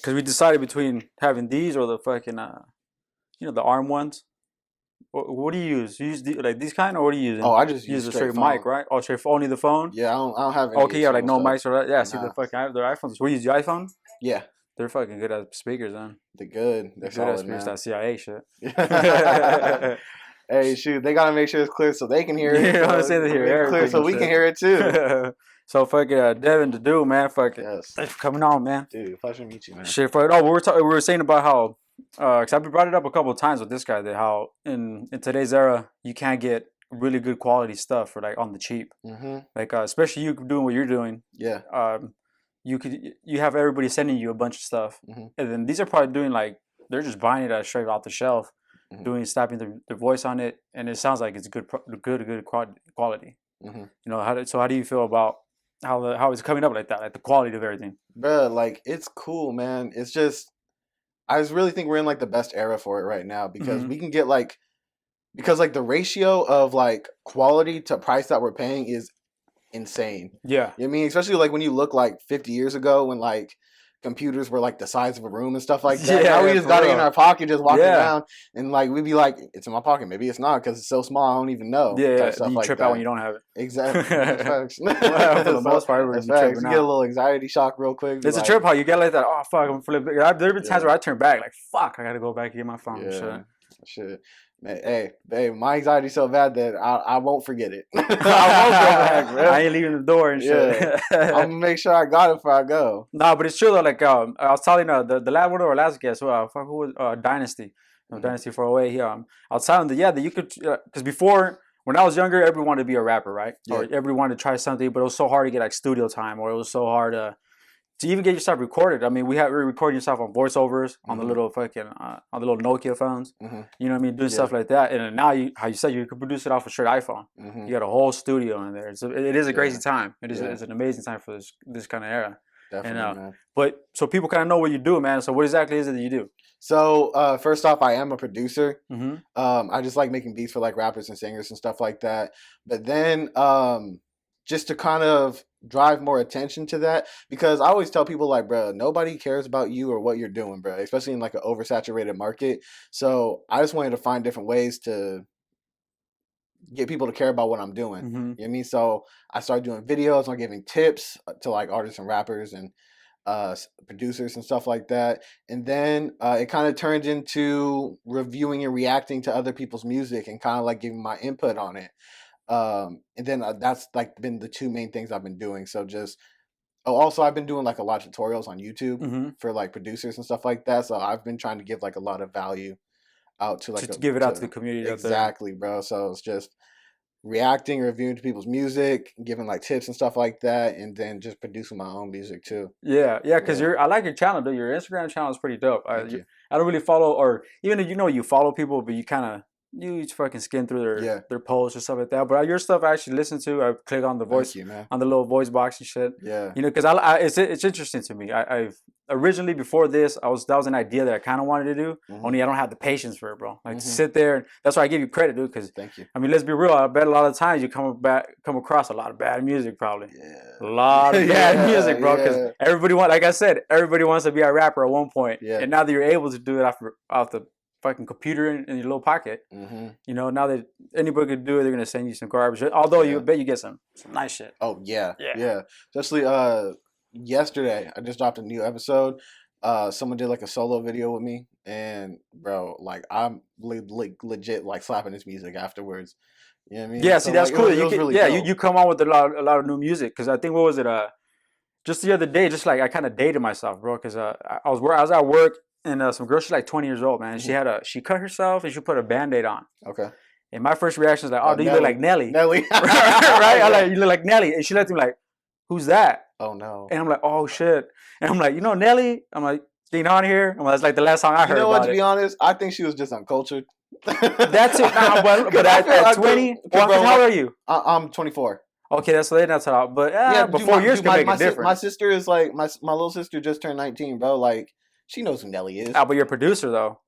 Because we decided between having these or the fucking, the arm ones. What do you use? You use like these kind, or what are you using? Oh, I just You use use a straight straight mic, phone. right? Oh, straight only the phone. Yeah, I don't have any Okay, yeah, like external no stuff. mics or that. Yeah, see the Nah. fucking their iPhones. What do you use? The iPhone? Yeah, They're fucking good at speakers, man. they're good. They're They're good at solid, speakers. man. That CIA shit. Hey, shoot, they gotta make sure it's clear so they can hear it. Yeah, I'm So saying they hear make it clear everything so and we can hear it too. shit. So fucking Devin, the dude, man, fucking Yes, thanks for coming on, man. dude, pleasure to meet you, man. Shit, fuck. Oh, we were saying about how, cause I've brought it up a couple of times with this guy that how in today's era you can't get really good quality stuff for like on the cheap. Like especially you doing what you're doing. Yeah. You have everybody sending you a bunch of stuff, and then these are probably doing like they're just buying it straight off the shelf, slapping their voice on it, and it sounds like it's good quality. How do you feel about how it's coming up like that, like the quality of everything? Bruh, like it's cool, man. It's just I just really think we're in like the best era for it right now because we can get like the ratio of like quality to price that we're paying is insane. Yeah. You know what I mean? Especially like when you look like 50 years ago when like computers were like the size of a room and stuff like that. Now we just got it in our pocket, just walking around, and like we'd be like, "It's in my pocket." Maybe it's not because it's so small. I don't even know. Yeah, stuff you like trip that. out when you don't have it. Exactly. Well, for the most part, that's facts. You get a little anxiety shock real quick. It's a trip how you get like that. Oh fuck, I'm flipping. There have been times where I turn back, like fuck, I gotta go back and get my phone. Yeah. Shit. Man, hey, my anxiety's so bad that I won't forget it. I won't go back, bro. I ain't leaving the door and shit. Yeah. I'm gonna make sure I got it before I go. No, but it's true though. Like I was telling the last one of our last guest, who was Dynasty, Dynasty 408. I was telling them that you could because before when I was younger, everyone wanted to be a rapper, right? Yeah. Or everyone wanted to try something, but it was so hard to get like studio time, or it was so hard to even get yourself recorded. I mean, we were recording yourself on voiceovers on the little fucking on the little Nokia phones. You know what I mean? Doing stuff like that, and now how you said you can produce it off a straight iPhone. You got a whole studio in there. It is a crazy time. It's an amazing time for this kind of era. Definitely, man. But so people kind of know what you do, man. So what exactly is it that you do? So first off, I am a producer. I just like making beats for like rappers and singers and stuff like that. But then just to kind of drive more attention to that, because I always tell people like, bro, nobody cares about you or what you're doing, bro, especially in like an oversaturated market. So I just wanted to find different ways to get people to care about what I'm doing. You know what I mean? So I started doing videos on giving tips to like artists and rappers and producers and stuff like that. And then it kind of turned into reviewing and reacting to other people's music and kind of like giving my input on it. And then that's like been the two main things I've been doing. So just also I've been doing like a lot of tutorials on YouTube for like producers and stuff like that. So I've been trying to give like a lot of value out to like to give it out to the community. Exactly, bro. So it's just reacting, reviewing to people's music, giving like tips and stuff like that, and then just producing my own music too. Yeah, because I like your channel, dude. Your Instagram channel is pretty dope. I don't really follow, or even if you follow people, but you kind of you fucking skim through their posts or stuff like that. But your stuff I actually listen to. I click on the voice on the little voice box and shit. Yeah, because it's interesting to me. I've originally before this that was an idea that I kind of wanted to do. Only I don't have the patience for it, bro. Like to sit there. And that's why I give you credit, dude. Because thank you. I mean, let's be real. I bet a lot of times you come across a lot of bad music, probably. Yeah, a lot of bad music, bro. Because everybody like I said, everybody wants to be a rapper at one point. Yeah. And now that you're able to do it off the fucking computer in your little pocket, now that anybody could do it, they're gonna send you some garbage. Although you bet you get some nice shit. Oh yeah. Especially yesterday, I just dropped a new episode. Someone did like a solo video with me, and bro, like I'm legit like slapping his music afterwards. You know what I mean? Yeah, see, that's cool. You come on with a lot of new music. Because I think what was it? Just the other day, just like I kind of dated myself, bro. Because I was at work. And some girl, she's like 20 years old, man. She cut herself and she put a Band-Aid on. Okay. And my first reaction is like, oh, do you look like Nelly? Nelly. Right? I'm like, you look like Nelly. And she looked at me like, who's that? Oh, no. And I'm like, oh, shit. And I'm like, Nelly? I'm like, getting on here? I'm like, that's like the last song I heard. You know what, to be honest, I think she was just uncultured. That's it. Nah, but at 20, how old are you? I'm 24. Okay, that's all. But but 4 years can make a difference. My sister is like, my little sister just turned 19, bro. Like, she knows who Nelly is. But you're a producer, though.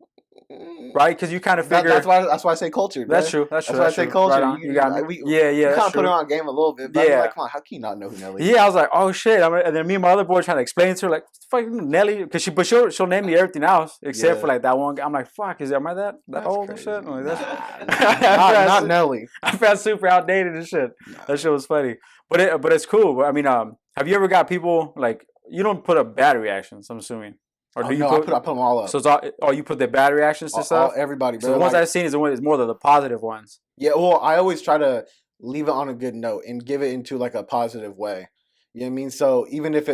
right? Because you kind of figure that's why I say culture. that's Bro. true. That's why I say culture. Right you got me. You That's kind of true. put her on game a little bit. But I'm like, come on, how can you not know who Nelly is? Yeah, I was like, oh shit. And then me and my other boy trying to explain to her like, fucking Nelly, because she'll name me everything else except for like that one guy. I'm like, fuck, am I that old and shit? Like, not Nelly. I felt super outdated and shit. That shit was funny, but it's cool. I mean, have you ever got people like you don't put up bad reactions? I'm assuming. Or do you I put them all up. So it's you put the bad reactions to stuff? Everybody, bro. So the ones I've seen is more of the positive ones. Yeah, well, I always try to leave it on a good note and give it into like a positive way. You know what I mean? So even if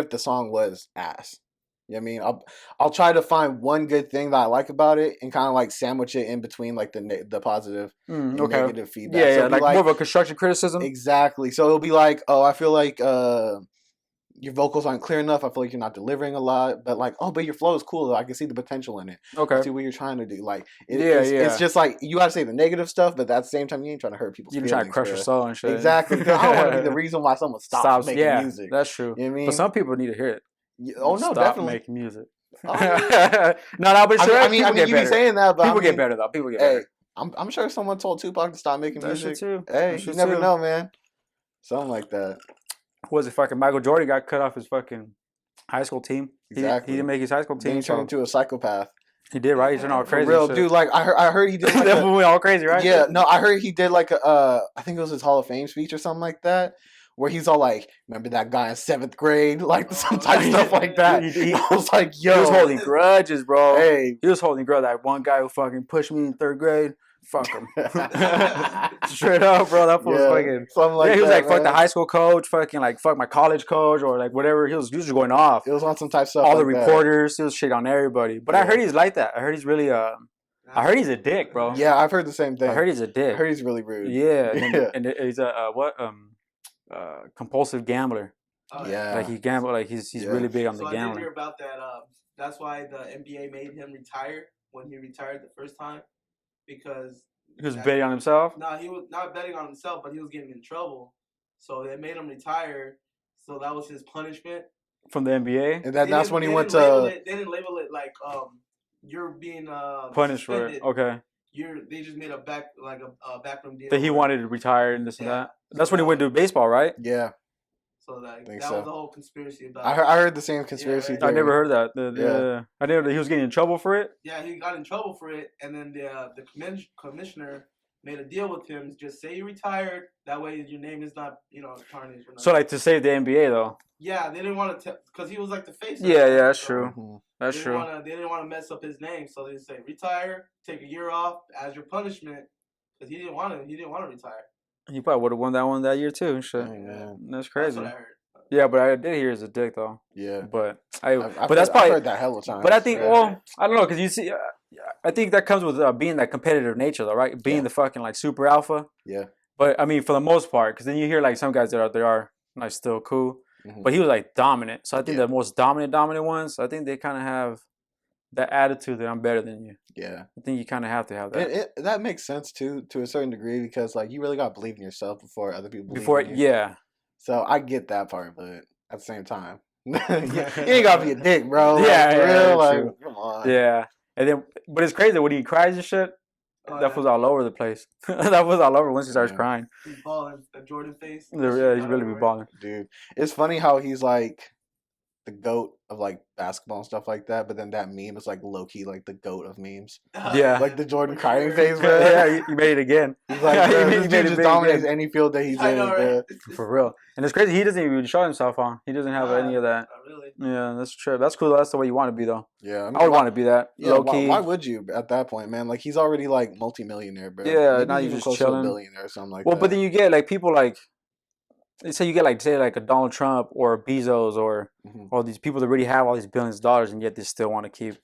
the song was ass, you know what I mean? I'll try to find one good thing that I like about it and kind of like sandwich it in between like the positive and negative feedback. Yeah, so like more of a constructive criticism. Exactly. So it'll be like, oh, I feel like your vocals aren't clear enough. I feel like you're not delivering a lot, but like, oh, but your flow is cool. I can see the potential in it. Okay. I see what you're trying to do. Like, it's just like you got to say the negative stuff, but at the same time, you ain't trying to hurt people's feelings. You're trying to crush your soul and shit. Exactly. I don't want to be the reason why someone stops making music. That's true. You know what I mean? But some people need to hear it. Oh no, definitely making music. Oh. No, but sure. I mean, you be saying that, but people get better though. People get better. Hey, I'm sure someone told Tupac to stop making music too. Hey, you never know, man. Something like that. Was it fucking Michael Jordan got cut off his fucking high school team? Exactly. He didn't make his high school team. Then he turned into a psychopath. He did, right? He turned all crazy. For real, dude. Like I heard he did. Like that movie all crazy, right? Yeah, no, I heard he did like I think it was his Hall of Fame speech or something like that, where he's all like, "Remember that guy in 7th grade?" Like some type of stuff like that. I was like, "Yo," he was holding grudges, bro. Hey, he was holding grudges. That one guy who fucking pushed me in 3rd grade. Fuck him. Straight up, bro. That fool was fucking. Like he was like, fuck the high school coach, fucking like, fuck my college coach, or like whatever. He was just going off. It was on some type of stuff. All the reporters, he was shit on everybody. But I heard he's like that. I heard he's really, I heard he's a dick, bro. Yeah, I've heard the same thing. I heard he's a dick. I heard he's really rude. Yeah. And he's a, compulsive gambler. Yeah. Like he gambled, like he's really big on the gambling. I did hear about that. That's why the NBA made him retire when he retired the first time. Because he was betting on himself? No, he was not betting on himself, but he was getting in trouble. So they made him retire. So that was his punishment. From the NBA? And that's when he went to... They didn't label it like, you're being punished suspended. for it. Okay. They just made a backroom deal. That he wanted to retire and this and that. That's when he went to baseball, right? Yeah. So that was the whole conspiracy about I heard the same conspiracy theory. I never heard that. I knew that he was getting in trouble for it. Yeah, he got in trouble for it, and then the commissioner made a deal with him. Just say you retired. That way your name is not, tarnished. So like to save the NBA though. Yeah, they didn't want to because he was like the face. Yeah, that's true. Mm-hmm. That's true. They didn't want to mess up his name, so they say retire, take a year off as your punishment, because he didn't want to. He didn't want to retire. He probably would have won that one that year too. And shit. Yeah. That's crazy. That's what I heard. Yeah, but I did hear he's a dick though. Yeah. But that's probably I've heard that hell of times. But I think, well, I don't know, because you see, I think that comes with being that competitive nature though, right? Being the fucking like super alpha. Yeah. But I mean, for the most part, because then you hear like some guys that are like still cool, but he was like dominant. So I think the most dominant ones, I think they kind of have that attitude that I'm better than you. Yeah. I think you kind of have to have that. That makes sense too, to a certain degree, because like you really got to believe in yourself before other people believe in you. Yeah. So I get that part, but at the same time, you ain't gotta be a dick, bro. Yeah, like, real, like, come on. Yeah, and then, but it's crazy when he cries and shit. That was all over the place. That was all over once he starts crying. He's balling, the Jordan face. Yeah, he's really be balling, dude. It's funny how he's like the GOAT of like basketball and stuff like that, but then that meme is like low key like the GOAT of memes. Yeah, like the Jordan crying face, bro. Yeah, he made it again. He's like, he just dominates any field that he's in, right? For real. And it's crazy. He doesn't even show himself on. He doesn't have any of that. Really. Yeah, that's true. That's cool. That's the way you want to be, though. Yeah, I would want to be that. Yeah, low key. Why would you at that point, man? Like he's already like multimillionaire, bro. Yeah, maybe now you just chilling. To a billionaire or something like that. Well, but then you get like people like. Say you get like a Donald Trump or a Bezos or all these people that really have all these billions of dollars and yet they still want to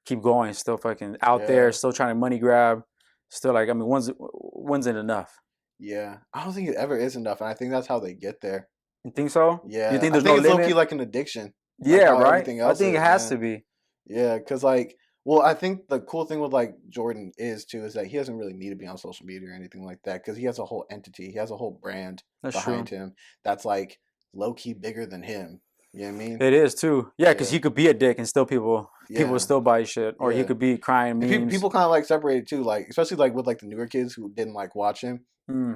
keep going, still fucking out there, still trying to money grab, still like, I mean, when's it enough? Yeah, I don't think it ever is enough, and I think that's how they get there. You think so? Yeah, you think there's no limit? It's low-key like an addiction. Yeah, like right. I think it has to be. Yeah, because like. Well, I think the cool thing with like Jordan is that he doesn't really need to be on social media or anything like that because he has a whole entity, he has a whole brand behind him that's like low key bigger than him. You know what I mean? It is too. Yeah, because Yeah. he could be a dick and still people Yeah. will still buy his shit, or he Yeah. could be crying And memes. people kind of like separated too, like especially like with like the newer kids who didn't like watch him,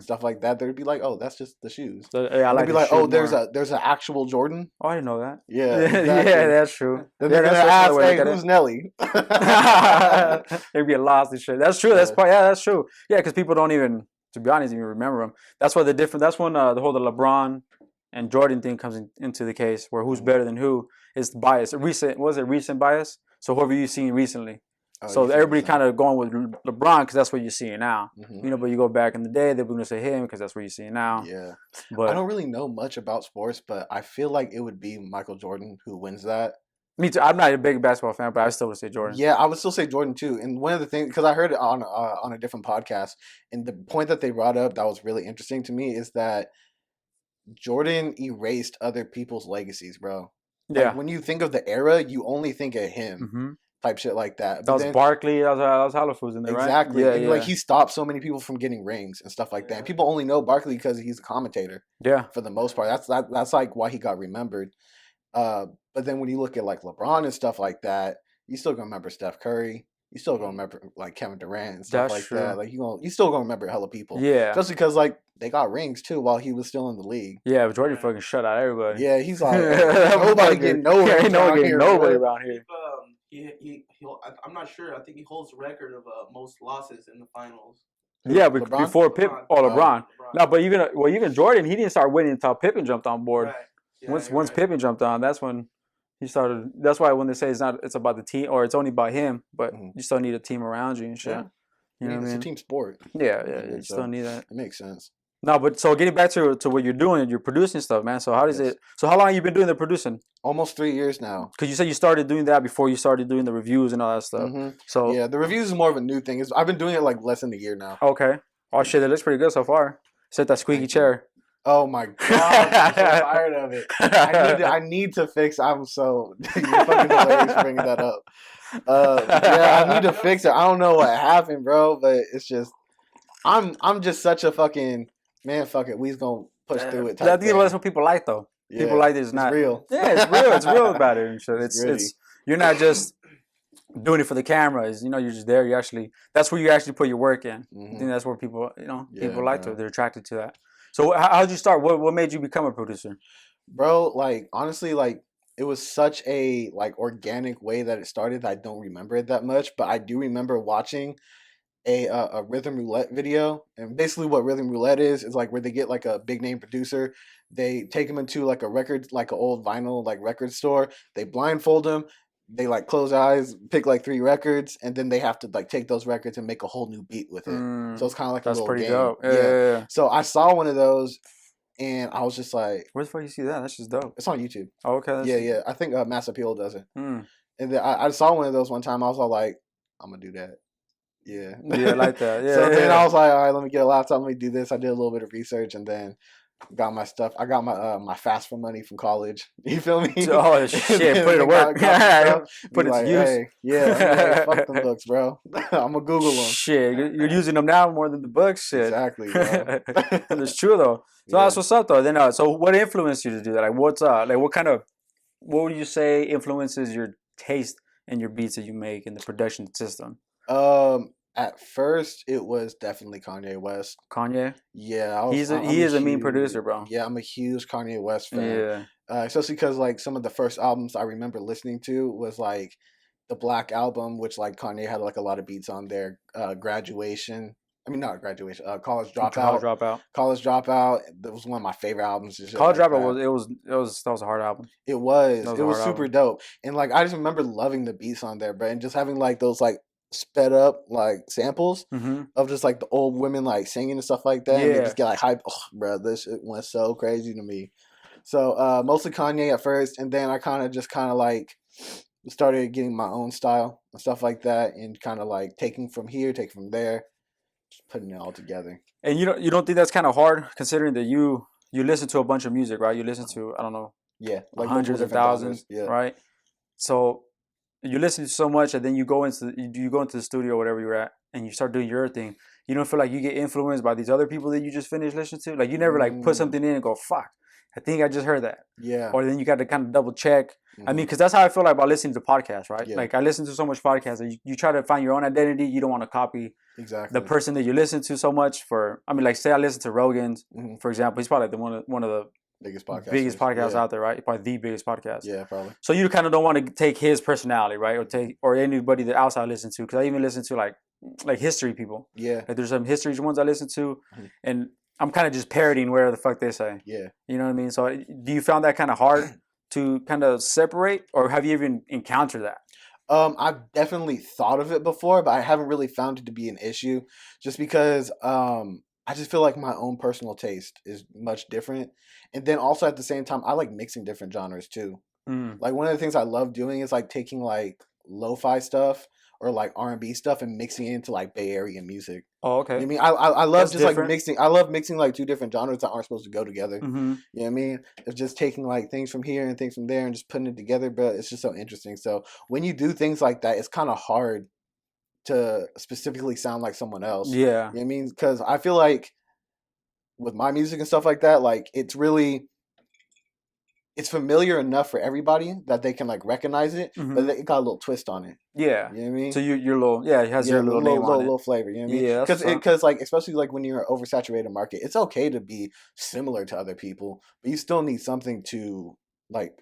stuff like that. They'd be like, "Oh, that's just the shoes." So, yeah, I And like they'd be his like, "Oh, shoes more. there's an actual Jordan." Oh, I didn't know that. Yeah, Yeah, exactly. yeah, that's true. Then Yeah, they're gonna that's ask, another way to "Hey, look at who's Nelly?" it. They'd be lost and shit. That's true. That's Yeah. yeah, that's true. Yeah, because people don't even, to be honest, even remember him. That's why the different. That's when the whole the LeBron and Jordan thing comes into the case, where who's better than who is bias. Recent bias? So whoever you've seen recently. Oh, So you feel everybody me? kind of going with LeBron because that's what you're seeing now. Mhm. You know, but you go back in the day, they're going to say him because that's what you're seeing now. Yeah, But I don't really know much about sports, but I feel like it would be Michael Jordan who wins that. me too. I'm not a big basketball fan, but I still would say Jordan. Yeah, I would still say Jordan too. And one of the things, because I heard it on a different podcast, and the point that they brought up that was really interesting to me is that Jordan erased other people's legacies, bro. Like Yeah. when you think of the era, you only think of him, Mm-hmm. type shit like that. That But was then, Barkley. That was hella fools in there, right? exactly, Yeah, and yeah. like he stopped so many people from getting rings and stuff like that. And people only know Barkley because he's a commentator Yeah. for the most part. That's like why he got remembered. But then when you look at like LeBron and stuff like that, you still gonna remember Steph Curry. You still gonna remember like Kevin Durant and stuff That's like true. that. Like you still gonna remember hella people. Yeah. Especially because like they got rings too while he was still in the league. Yeah, but Jordan fucking shut out everybody. Yeah, he's like nobody getting no rings. Ain't no one around getting here, nobody bro. around here. I'm not sure. I think he holds the record of most losses in the finals. Yeah, but LeBron? before Pip LeBron. or LeBron. LeBron. No, but even Jordan, he didn't start winning until Pippen jumped on board. Right. Yeah, once you're right. Pippen jumped on, that's when he started. That's why when they say it's about the team or it's only about him, but Mhm. you still need a team around you and shit. Yeah. You know what I It's mean? a team sport. Yeah, Yeah, you so- still need that. It makes sense. No, but so getting back to what you're doing, you're producing stuff, man. So how does Yes. it? So how long have you been doing the producing? Almost 3 years now. Because you said you started doing that before you started doing the reviews and all that stuff. Mhm. So Yeah, the reviews is more of a new thing. I've been doing it like less than a year now. okay. Oh shit, that looks pretty good so far. Except that squeaky Thank you. chair. Oh my god, I'm so tired of it. I need to fix. I'm so you're fucking hilarious for bringing that up. Yeah, I need to fix it. I don't know what happened, bro, but it's just I'm just such a fucking man. Fuck it, we's gonna push through it. I Type think thing. that's what people like though. Yeah, People like it's not real. Yeah, it's real. It's real about it and shit. It's It's gritty. you're not just doing it for the cameras. You know, you're just there. You actually that's where you actually put your work in. I Mhm. think that's where people Yeah, people like bro. to. They're attracted to that. So how'd you start? What made you become a producer? Bro, like honestly, like it was such a like organic way that it started that I don't remember it that much, but I do remember watching a rhythm roulette video. And basically what rhythm roulette is like where they get like a big name producer, they take him into like a record, like an old vinyl like record store, they blindfold him, they like close eyes, pick like 3 records, and then they have to like take those records and make a whole new beat with it. So it's kind of like That's a little pretty game. dope. Yeah. So I saw one of those and I was just like, Where the fuck you see that? That's just dope. it's on YouTube. Oh, okay. That's, Yeah. I think Mass Appeal does it. Mm. And then I saw one of those one time. I was all like, I'm gonna do that. Yeah. Yeah, I like that. Yeah. So then yeah. I was like, all right, let me get a laptop. Let me do this. I did a little bit of research and then got my stuff. I got my my fast for money from college. You feel me? Oh shit! Put it to Got work. some stuff. Put Be it to like, use. hey, yeah. I'm like, fuck them books, bro. I'm gonna Google them. Shit, you're using them now more than the books. Shit. Exactly, bro. It's true though. So Yeah. that's what's up though. Then so what influenced you to do that? Like what's like what would you say influences your taste and your beats that you make in the production system? At first, it was definitely Kanye West. Kanye? Yeah, He is a mean producer, bro. Yeah, I'm a huge Kanye West fan. Yeah. Especially because like some of the first albums I remember listening to was like the Black Album, which like Kanye had like a lot of beats on there. Graduation. I mean, not graduation. College Dropout. College Dropout. That was one of my favorite albums. And shit College like Dropout that. was that was a hard album. It was. That was It a was hard super album. dope. And like I just remember loving the beats on there, bro, and just having like those like sped up like samples Mm-hmm. of just like the old women like singing and stuff like that. And they Yeah. just get like hype. Oh, bro, this shit went so crazy to me. So mostly Kanye at first, and then I kind of like started getting my own style and stuff like that, and kind of like taking from here, taking from there, just putting it all together. And you don't think that's kind of hard considering that you listen to a bunch of music, right? You listen to I don't know Yeah, like hundreds multiple of different thousands, genres. Yeah. right? So you listen to so much, and then you go into the studio, whatever you're at, and you start doing your thing. You don't feel like you get influenced by these other people that you just finished listening to. Like you never like put something in and go fuck. I think I just heard that. Yeah. Or then you got to kind of double check. Mm-hmm. I mean, because that's how I feel like about listening to podcasts, right? Yeah. Like I listen to so much podcasts that you try to find your own identity. You don't want to copy exactly the person that you listen to so much. I mean, like say I listen to Rogan's, for example. He's probably one of the biggest podcasts out there, right? Probably the biggest podcast. Yeah, probably. So you kind of don't want to take his personality, right? Or anybody that else I listen to, because I even listen to like history people. Yeah. Like there's some history ones I listen to, and I'm kind of just parroting whatever the fuck they say. Yeah. You know what I mean? So do you found that kind of hard to kind of separate, or have you even encountered that? I've definitely thought of it before, but I haven't really found it to be an issue, just because I just feel like my own personal taste is much different, and then also at the same time, I like mixing different genres too. Like one of the things I love doing is like taking like lo-fi stuff or like R&B stuff and mixing it into like Bay Area music. Oh, okay. You know what I mean? I love That's just different. like mixing. I love mixing like two different genres that aren't supposed to go together. Mm-hmm. You know what I mean? It's just taking like things from here and things from there and just putting it together. But it's just so interesting. So when you do things like that, it's kind of hard to specifically sound like someone else. Yeah. You know what I mean? Because I feel like with my music and stuff like that, like it's familiar enough for everybody that they can like recognize it, but it got a little twist on it. Yeah. You know what I mean? So your little, it has your little name on it. Little flavor, you know what I mean? Yeah. Because like, especially like when you're an oversaturated market, it's okay to be similar to other people, but you still need something to like,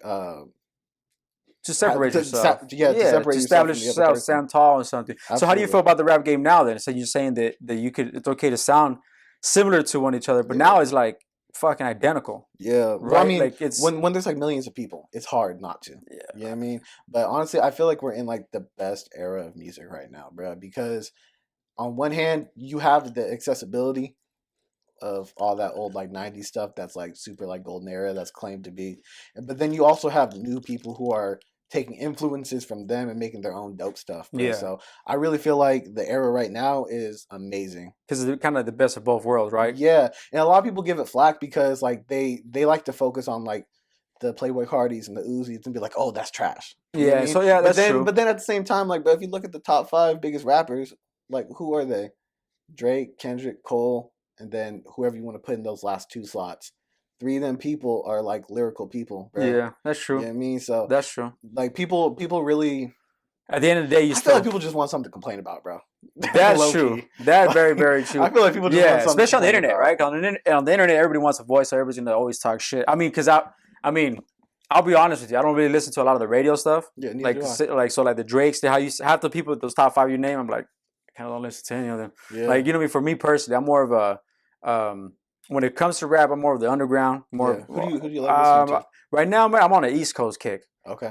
to separate yourself. To separate to yourself establish from the other yourself, person. stand tall or something. Absolutely. So how do you feel about the rap game now then? So you're saying that it's okay to sound similar to one each other, but now it's like fucking identical. Yeah. Right? Well, I mean, like it's when there's like millions of people, it's hard not to. Yeah. You know what I mean? But honestly, I feel like we're in like the best era of music right now, bro, because on one hand, you have the accessibility of all that old like 90s stuff that's like super like golden era that's claimed to be, but then you also have new people who are taking influences from them and making their own dope stuff, bro. Yeah. So I really feel like the era right now is amazing because it's kind of the best of both worlds, right? Yeah, and a lot of people give it flack because like they like to focus on like the Playboy Cardis and the Uzis and be like, oh, that's trash. You know what I mean? So yeah, that's then, true. But then at the same time, like, but if you look at the top 5 biggest rappers, like who are they? Drake, Kendrick, Cole, and then whoever you want to put in those last 2 slots. 3 of them people are like lyrical people, bro. Yeah, that's true. You know what I mean? So that's true. Like people really. At the end of the day, I feel like people just want something to complain about, bro. That's true. That's very, very true. I feel like people just want something especially on the internet, about. right? On the internet, everybody wants a voice, so everybody's gonna always talk shit. I mean, because I'll be honest with you, I don't really listen to a lot of the radio stuff. Yeah, like the Drakes, half the people, those top 5 you name, I'm like, I kind of don't listen to any of them. Yeah. Like, you know what I mean? For me personally, I'm more of a when it comes to rap, I'm more of the underground. Who do you like listening to? Right now, I'm on an East Coast kick. Okay.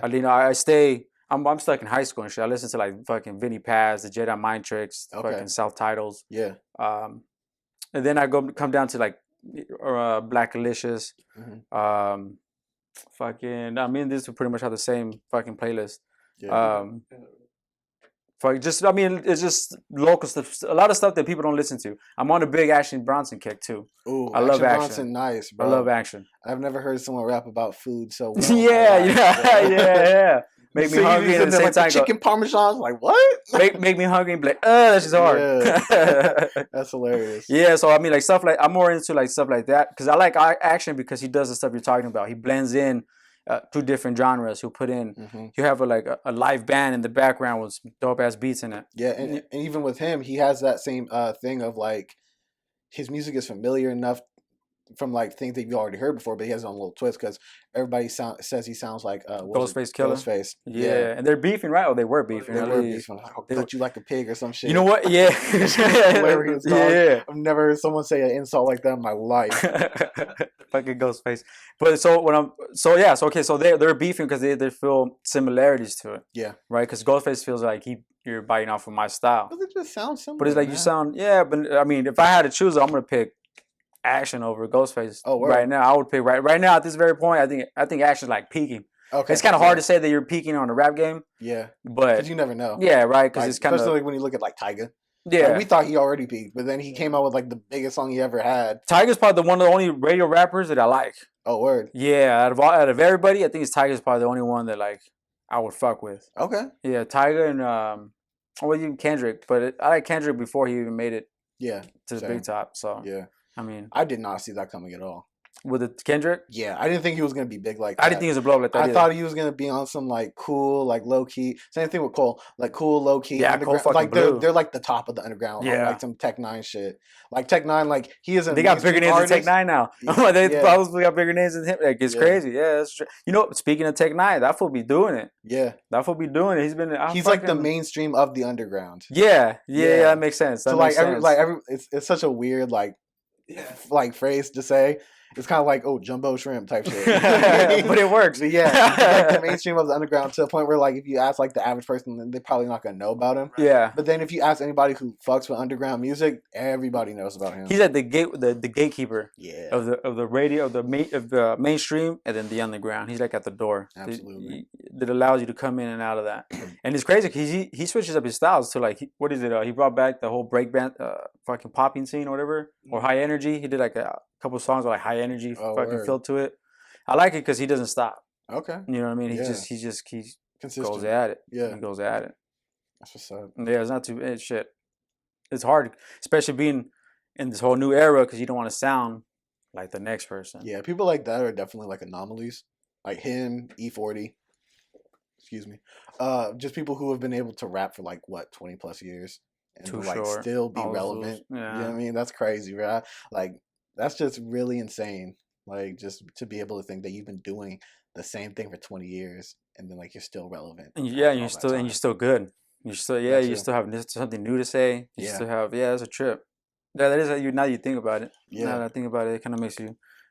I'm stuck in high school and shit. I listen to like fucking Vinny Paz, the Jedi Mind Tricks, fucking South Titles. Yeah. And then I come down to like Black Alicious. Fucking, I mean, these two pretty much have the same fucking playlist. Yeah. It's just local stuff. A lot of stuff that people don't listen to. I'm on a big Action Bronson kick too. Ooh, I love Action. Bronson, nice, bro. I love Action. I've never heard someone rap about food so well. Yeah. Make me hungry and at the same time chicken parmesan. Like what? make me hungry and be like, that's just hard. Yeah. That's hilarious. Yeah, so I mean, like stuff like I'm more into like stuff like that because I like Action because he does the stuff you're talking about. He blends in 2 different genres. He'll put in. You have a live band in the background with some dope ass beats in it. Yeah, and even with him, he has that same thing of like his music is familiar enough from like things that you've already heard before, but he has his own little twist because everybody says he sounds like Ghostface Killer. Ghostface. Yeah, and they're beefing, right? Or they were beefing. They were beefing. Like, I'll cut you like a pig or some shit. You know what? Yeah. Hilarious, dog. Yeah. I've never heard someone say an insult like that in my life. Fucking Ghostface. But so they're beefing because they feel similarities to it. Yeah. Right? Because Ghostface feels like you're biting off of my style. But it just sounds similar. But it's like you sound, but I mean, if I had to choose, I'm gonna pick Action over Ghostface. Right now, I would pick right now at this very point. I think Action's like peaking. Okay. It's kind of hard to say that you're peaking on the rap game. Yeah. But because you never know. Yeah, right. Because like, it's kind of especially like when you look at like Tyga. Yeah. Like, we thought he already peaked, but then he came out with like the biggest song he ever had. Tyga's probably one of the only radio rappers that I like. Oh, word. Yeah, out of everybody, I think Tyga's probably the only one that like I would fuck with. Okay. Yeah, Tyga and even Kendrick, but I like Kendrick before he even made it. Yeah. To the big top. So yeah. I mean, I did not see that coming at all. with the Kendrick. Yeah, I didn't think he was gonna be big like that. I didn't think he was a blow up like that. I either. thought he was gonna be on some like cool, like low key. Same thing with Cole, like cool, low key. Yeah, underground. Cole fucking Like blew. they're like the top of the underground. Yeah. On like some Tech Nine shit. Like Tech Nine, like he is a They got bigger names artist. than Tech Nine now. Yeah. They Yeah. probably got bigger names than him. Like it's Yeah. crazy. Yeah, that's true. You know, speaking of Tech Nine, that fool be doing it. Yeah, That fool be doing it. He's been. he's like the mainstream of the underground. Yeah, Yeah. that makes sense. That So makes like sense. it's such a weird like Yeah. like phrase to say. It's kind of like jumbo shrimp type shit. But it works. But yeah, he's like the mainstream of the underground to the point where like if you ask like the average person, then they're probably not gonna know about him. Yeah. But then if you ask anybody who fucks with underground music, everybody knows about him. He's at the gatekeeper Yeah, of the radio of the mainstream and then the underground. He's like at the door. Absolutely. That allows you to come in and out of that. And it's crazy because he switches up his styles to like what is it? He brought back the whole breakband fucking popping scene or whatever, or high energy. He did like a couple songs with like high energy fucking feel to it. I like it because he doesn't stop. Okay. You know what I mean? Yeah. He Consistent. goes at it. Yeah. He goes at it. That's what's up. Yeah, it's not too shit. It's hard, especially being in this whole new era because you don't want to sound like the next person. Yeah, people like that are definitely like anomalies. Like him, E40. Excuse me. Just people who have been able to rap for like what 20 plus years and Too to, like short. still be All those relevant. fools. Yeah. You know what I mean? That's crazy, right? Like that's just really insane. Like just to be able to think that you've been doing the same thing for 20 years and then like you're still relevant. And after yeah, all you're that still time. good. You still That you too. still have something new to say. You Yeah. still have it's a trip. Yeah, that is you now you think about it. Now Yeah. that I think about it, it kind of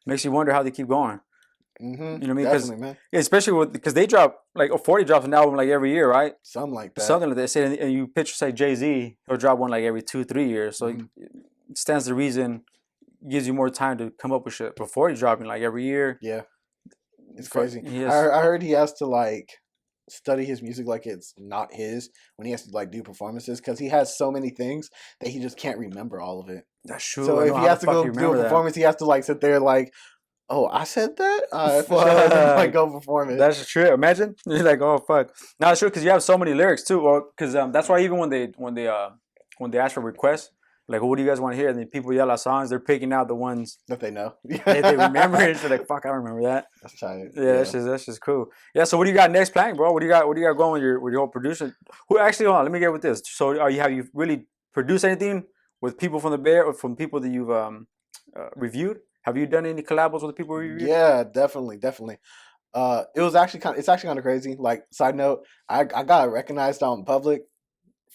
makes you wonder how they keep going. Mm-hmm. You know what I mean? 'Cause- Definitely, man. Yeah, especially because they drop like 40 drops an album like every year, right? Something like that. Something like that. Say, and you picture say Jay-Z, he'll drop one like every 2-3 years. So Mhm. it stands to reason, gives you more time to come up with shit. Before he's dropping like every year. Yeah. It's Fuck, crazy. he is- I heard he has to like study his music like it's not his when he has to like do performances because he has so many things that he just can't remember all of it. That's true. So I if know he how has the to fuck go you do a remember that. performance, he has to like sit there like, oh, I said that. Fuck. Like go perform it. That's true. Imagine you're like, oh fuck. No, it's true because you have so many lyrics too. Well, because that's why even when they ask for requests, like, what do you guys want to hear? And then people yell out songs. They're picking out the ones that they know. they remember it. So like, fuck, I don't remember that. That's tight. Yeah, that's just cool. Yeah. So what do you got next planning, bro? What do you got going with your whole producer? Who actually? Hold on. Let me get with this. So have you really produced anything with people from the Bay or from people that you've reviewed? Have you done any collabs with the people you reviewed? Yeah, definitely. It's actually kind of crazy. Like side note, I got recognized out in public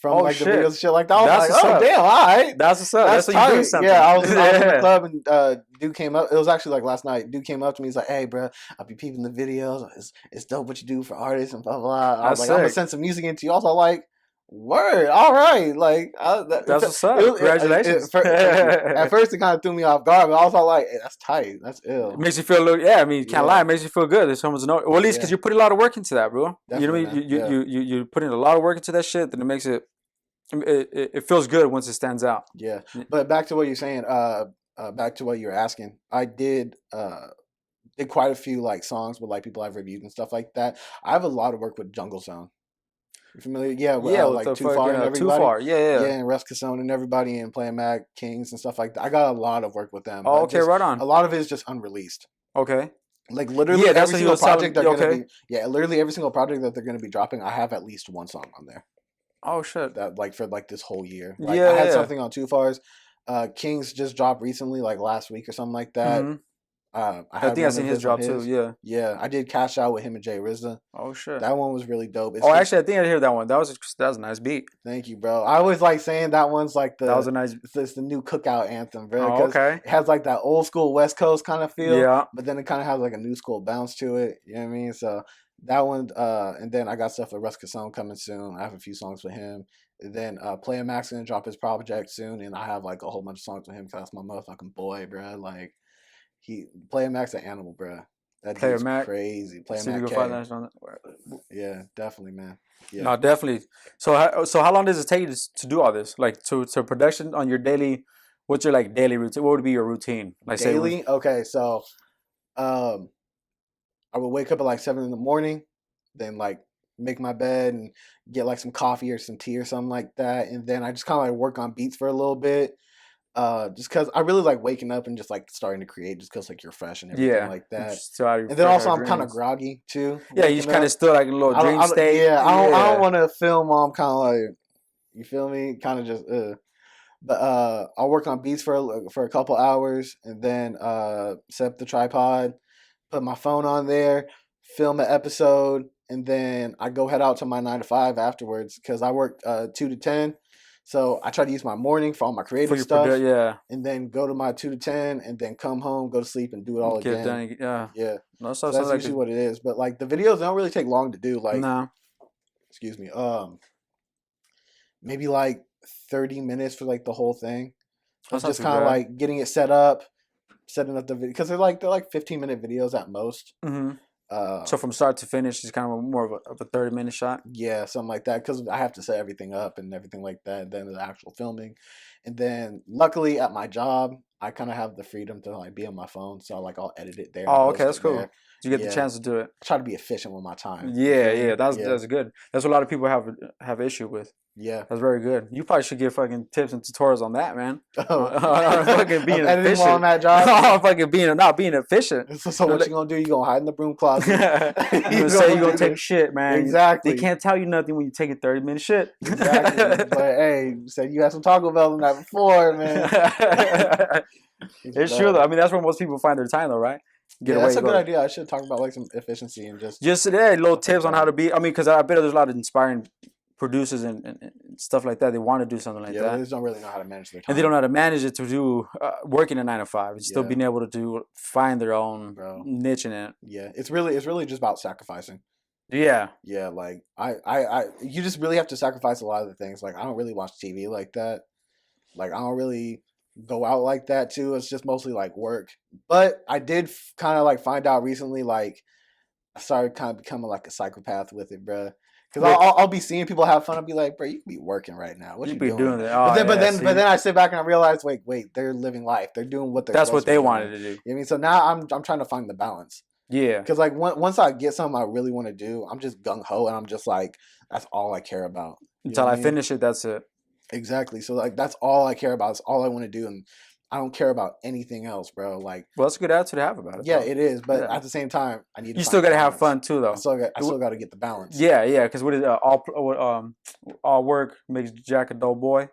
from like shit. the videos and shit like that. I was That's like, what's oh up. damn, all right. That's what's up. That's how you do something. Yeah, I was in the Yeah. club and dude came up. It was actually like last night. Dude came up to me. He's like, "Hey, bro, I'll be peeping the videos. It's dope what you do for artists and blah blah." I was That's like, "I'm gonna sick. send some music into you." Also, like, word, all right, like That's what's up. Congratulations. At first, it kind of threw me off guard, but I was all like, hey, "That's tight. That's ill." It makes you feel a little, I mean, you can't Yeah. lie. It makes you feel good. There's someone's know. Well, at least because Yeah. you put a lot of work into that, bro. Definitely, You know what I mean? man. You put in a lot of work into that shit, then it makes it feels good once it stands out. Yeah, Yeah. but back to what you're saying. Back to what you were asking. I did quite a few like songs with like people I've reviewed and stuff like that. I have a lot of work with Jungle Sound. You familiar? Yeah, with, With like the Too Far and everybody. Too Far. Yeah. and Russ Cassone and everybody and Playing Mac Kings and stuff like that. I got a lot of work with them. Oh, but okay, just- right on. A lot of it is just unreleased. Okay. Like literally Yeah, that's every what he single was telling project me. they're gonna Okay. be. Yeah, literally every single project that they're gonna be dropping, I have at least one song on there. Oh shit. That like for like this whole year. Like, Yeah, I had yeah. something on Too Far's. Kings just dropped recently, like last week or something like that. Mhm. I I think I seen his drop too. Yeah. Yeah, I did Cash Out with him and Jay RZA. Oh shit. That one was really dope. It's Oh, just- actually, I think I heard that one. That was a nice beat. thank you, bro. I always like saying that one's like That was a nice. it's the new cookout anthem, bro. Oh, 'cause okay. It has like that old school West Coast kind of feel, Yeah. but then it kind of has like a new school bounce to it. You know what I mean? So that one, and then I got stuff with Russ Cassone coming soon. I have a few songs with him. And then Player Max gonna drop his project soon, and I have like a whole bunch of songs with him because that's my motherfucking boy, bro. Like Player Max an animal, bro. That Player dude's Mac. crazy. Player See if Mac you K. can find that on the- Yeah, definitely, man. Yeah. No, definitely. So how long does it take you to do all this? Like to production on your daily? What's your like daily routine? What would be your routine? Like say Daily? Okay, so I would wake up at like 7 in the morning, then like make my bed and get like some coffee or some tea or something like that, and then I just kind of like work on beats for a little bit. Just because I really like waking up and just like starting to create, just because like you're fresh and everything like that. And then also I'm kind of groggy too. Yeah, you just kind of still like a little dream state. Yeah, I don't want to film while I'm kind of like, you feel me? Kind of just. But I'll work on beats for a couple hours, and then set up the tripod, put my phone on there, film an episode, and then I go head out to my 9 to 5 afterwards because I work 2 to 10. So I try to use my morning for all my creative stuff, and then go to my 2 to 10, and then come home, go to sleep, and do it all again. Yeah. No, so that's usually what it is. But like the videos don't really take long to do. Like, no. Excuse me. Maybe like 30 minutes for like the whole thing. It's just kind of like getting it set up, setting up the video because they're like 15-minute videos at most. Mm-hmm. So from start to finish is kind of more of a 30-minute shot. Yeah, something like that because I have to set everything up and everything like that. And then the actual filming, and then luckily at my job I kind of have the freedom to like be on my phone, so like I'll edit it there. Oh, okay, that's cool. There. You get the chance to do it. I try to be efficient with my time. Yeah, that's good. That's what a lot of people have issue with. Yeah, that's very good. You probably should get fucking tips and tutorials on that, man. Fucking being efficient while I'm at job. Not being efficient. So what you gonna do? You gonna hide in the broom closet? You say you gonna take a shit, man. Exactly. They can't tell you nothing when you take a 30-minute shit. Exactly. But hey, you said you had some Taco Bell in that before, man. It's true though. I mean, that's where most people find their time, though, right? That's a good idea. I should talk about like some efficiency and just little tips on how to be. I mean, because I bet there's a lot of inspiring producers and stuff like that. They want to do something like that. They just don't really know how to manage their time. And they don't know how to manage it to do working a 9 to 5 and still being able to find their own niche in it. Yeah, it's really just about sacrificing. Yeah. Yeah, like I you just really have to sacrifice a lot of the things. Like I don't really watch TV like that. Like I don't really go out like that too. It's just mostly like work. But I did kind of like find out recently, like I started kind of becoming like a psychopath with it, bruh. Because I'll be seeing people have fun. I'll be like, bro, you could be working right now. What you doing? But then I sit back and I realize, wait, they're living life. They're doing what they're. That's what they wanted to do. You know what I mean? So now I'm trying to find the balance. Yeah. Because like once I get something I really want to do, I'm just gung ho and I'm just like, that's all I care about. Until I finish it, that's it. Exactly. So like that's all I care about. It's all I want to do, and I don't care about anything else, bro. Like, well, that's a good attitude to have about it. Yeah, it is. But at the same time, I need. You still gotta have fun too, though. I still got to get the balance. Yeah. Because what is all work makes Jack a dull boy.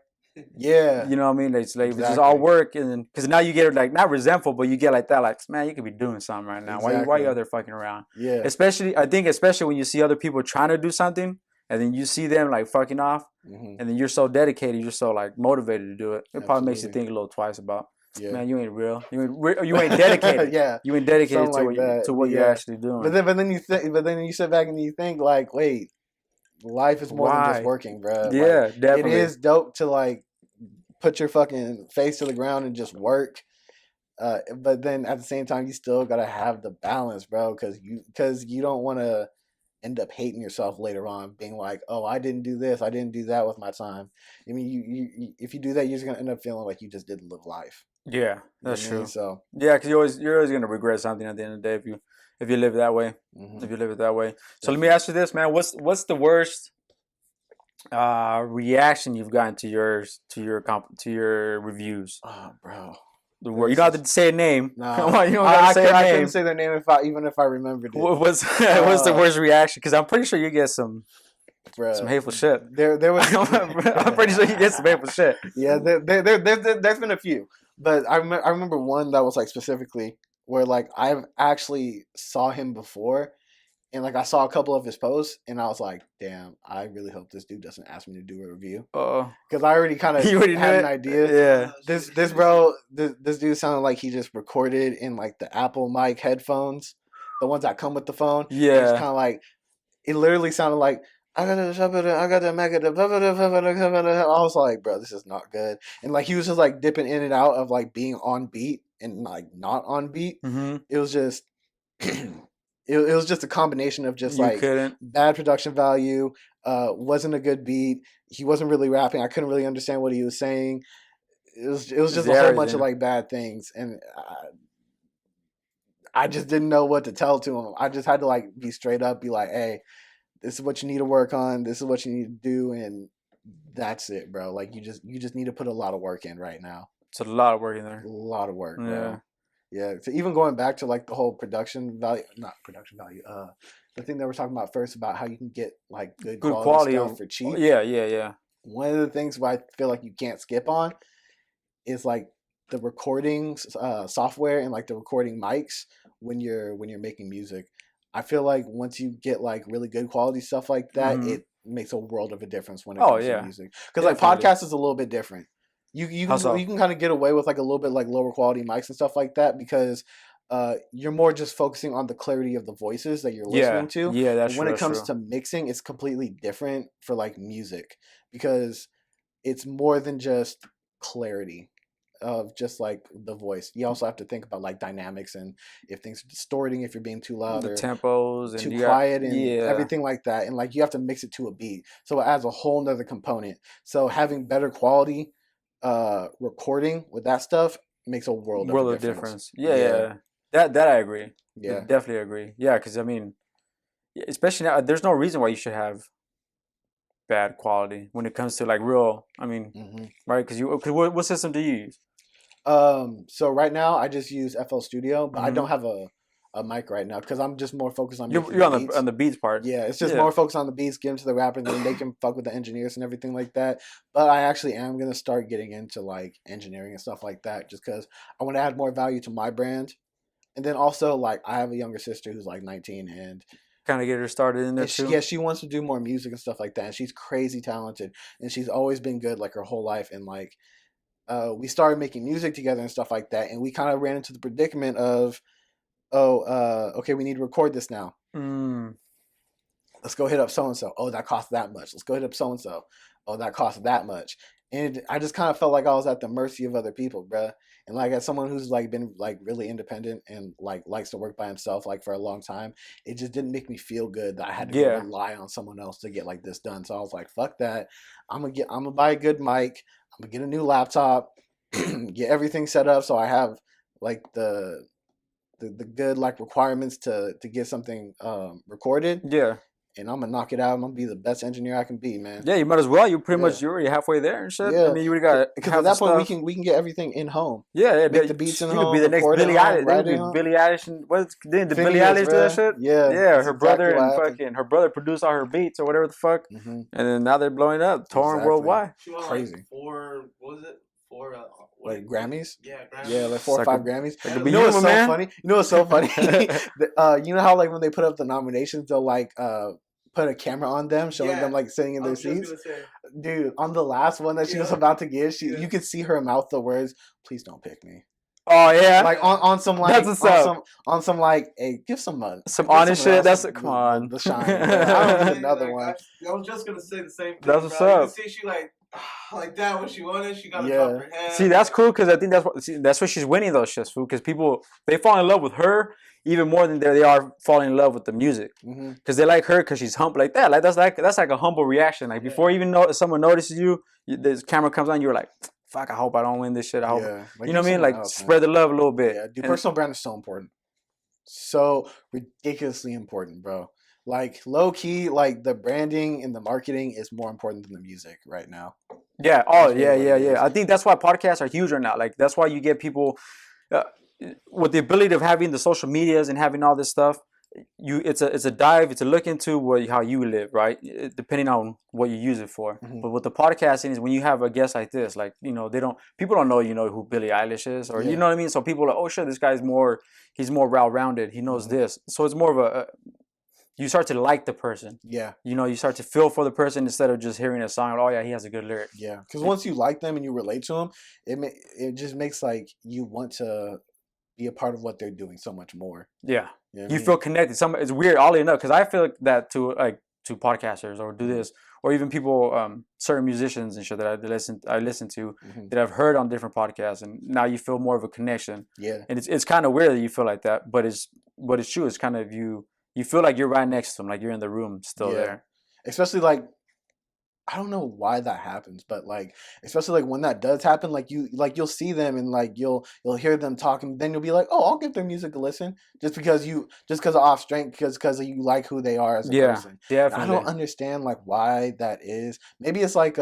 Yeah. You know what I mean? It's just all work, and because now you get like not resentful, but you get like that, like, man, you could be doing something right now. Exactly. Why you out there fucking around? Yeah. Especially when you see other people trying to do something, and then you see them like fucking off, and then you're so dedicated, you're so like motivated to do it. It probably makes you think a little twice about. Yeah. Man, you ain't real. You ain't dedicated. Yeah, you ain't dedicated to what you're actually doing. But then you sit back and you think like, wait, life is more than just working, bro. Yeah, like, definitely. It is dope to like put your fucking face to the ground and just work. But then at the same time, you still gotta have the balance, bro, because you don't want to end up hating yourself later on, being like, oh, I didn't do this, I didn't do that with my time. I mean, you if you do that, you're just gonna end up feeling like you just didn't live life. Yeah, that's true. So yeah, because you're always gonna regret something at the end of the day if you live that way. Mm-hmm. If you live it that way. So let me ask you this, man. What's the worst reaction you've gotten to your reviews? Oh, bro. You don't have to say a name. No, you don't have to say a name. I couldn't say their name even if I remembered it. What's the worst reaction? Because I'm pretty sure you get some hateful shit. There was. I'm pretty sure you get some hateful shit. Yeah, there's been a few, but I remember one that was like specifically where like I've actually saw him before, and like I saw a couple of his posts, and I was like, damn, I really hope this dude doesn't ask me to do a review. Because I already kind of had an idea. Yeah. This dude sounded like he just recorded in like the Apple mic headphones, the ones that come with the phone. Yeah. It's kind of like, it literally sounded like, I got to make it. I was like, bro, this is not good. And like he was just like dipping in and out of like being on beat and like not on beat. Mm-hmm. It was just, it was just a combination of just bad production value. Wasn't a good beat. He wasn't really rapping. I couldn't really understand what he was saying. It was just a whole bunch of like bad things, and I just didn't know what to tell to him. I just had to like be straight up, be like, hey, this is what you need to work on. This is what you need to do, and that's it, bro. Like you just need to put a lot of work in right now. It's a lot of work in there. A lot of work, Yeah. bro. Yeah. So even going back to like the whole production value, not production value, the thing that we're talking about first about how you can get like good quality stuff for cheap. Yeah. One of the things where I feel like you can't skip on is like the recording software and like the recording mics when you're making music. I feel like once you get like really good quality stuff like that, it makes a world of a difference when it comes to music. Because like podcast is a little bit different. You can kind of get away with like a little bit like lower quality mics and stuff like that because you're more just focusing on the clarity of the voices that you're listening to. Yeah, that's when true. it comes to mixing, it's completely different for like music because it's more than just clarity of just like the voice. You also have to think about like dynamics and if things are distorting, if you're being too loud or tempos too quiet and everything like that. And like you have to mix it to a beat. So it adds a whole nother component. So having better quality recording with that stuff makes a world of difference. Yeah. That I agree. Yeah. Definitely agree. Yeah, because I mean, especially now, there's no reason why you should have bad quality when it comes to like real. I mean, right? Because what system do you use? So right now I just use FL Studio, but I don't have a mic right now because I'm just more focused on you're on the beats part. Yeah, it's just more focused on the beats, get into the rapping, and then they can fuck with the engineers and everything like that. But I actually am gonna start getting into like engineering and stuff like that, just because I want to add more value to my brand. And then also like I have a younger sister who's like 19 and kind of get her started in there too. Yeah, she wants to do more music and stuff like that. And she's crazy talented, and she's always been good like her whole life. And like we started making music together and stuff like that, and we kind of ran into the predicament of, okay, we need to record this now. Let's go hit up so and so. Oh, that costs that much. Let's go hit up so and so. Oh, that costs that much. And I just kind of felt like I was at the mercy of other people, bruh. And like as someone who's like been like really independent and like likes to work by himself like for a long time, it just didn't make me feel good that I had to rely on someone else to get like this done. So I was like, fuck that. I'm gonna buy a good mic. I'm gonna get a new laptop, get everything set up so I have like the good like requirements to get something recorded. Yeah. And I'm gonna knock it out. I'm gonna be the best engineer I can be, man. Yeah, you might as well. You pretty much you're already halfway there and shit. Yeah. I mean, you already got because at that point we can get everything in home. Yeah, make the beats in home. You could be the next Billie Eilish. Billie Eilish and did Billie Eilish do that shit? Yeah. Her brother and fucking her brother produced all her beats or whatever the fuck, and then now they're blowing up, touring worldwide. She won crazy. Like what was it? Like Grammys? Yeah, Grammys. Yeah, like 4 or 5 Grammys. Like you know what's so funny? You know what's so funny? You know how like when they put up the nominations, they'll like put a camera on them, showing them like sitting in their seats. Dude, on the last one that she was about to give, you could see her mouth the words, "Please don't pick me." Oh yeah, like on some like on some like, hey, give some honest shit. That's come on, the shine. I don't need another one. I was just gonna say the same thing. That's what's up. You see, she like that when she won it, she got to drop her head. See, that's cool because I think that's what she's winning those shits, fool. Because people they fall in love with her even more than they are falling in love with the music. Because they like her because she's humble like that. Like that's like a humble reaction. Like before even someone notices you, this camera comes on, you're like, fuck, I hope I don't win this shit. I hope like, you know what I mean. Like spread the love a little bit. Yeah, dude, personal brand is so important, so ridiculously important, bro. Like low key, like the branding and the marketing is more important than the music right now. Yeah. Oh, yeah. I think that's why podcasts are huge right now. Like that's why you get people with the ability of having the social medias and having all this stuff. It's a dive. It's a look into how you live, right? Depending on what you use it for. But with the podcasting is when you have a guest like this, like people don't know who Billie Eilish is or you know what I mean. So people are like, oh shit, this guy's he's more well-rounded. He knows this. So it's more of a you start to like the person. Yeah. You start to feel for the person instead of just hearing a song. Oh yeah, he has a good lyric. Yeah. Because once you like them and you relate to them, it just makes like you want to be a part of what they're doing so much more. Yeah. You feel connected. It's weird, oddly enough, because I feel like that to podcasters or do this, or even people, certain musicians and shit that I listen to that I've heard on different podcasts, and now you feel more of a connection. Yeah. And it's kind of weird that you feel like that, but it's true. It's kind of you feel like you're right next to them, like you're in the room still there. Especially like, I don't know why that happens, but like, especially like when that does happen, like you'll see them and like you'll hear them talking, then you'll be like, oh, I'll give their music a listen just because of off strength, because you like who they are as a person. Yeah, I don't understand like why that is. Maybe it's like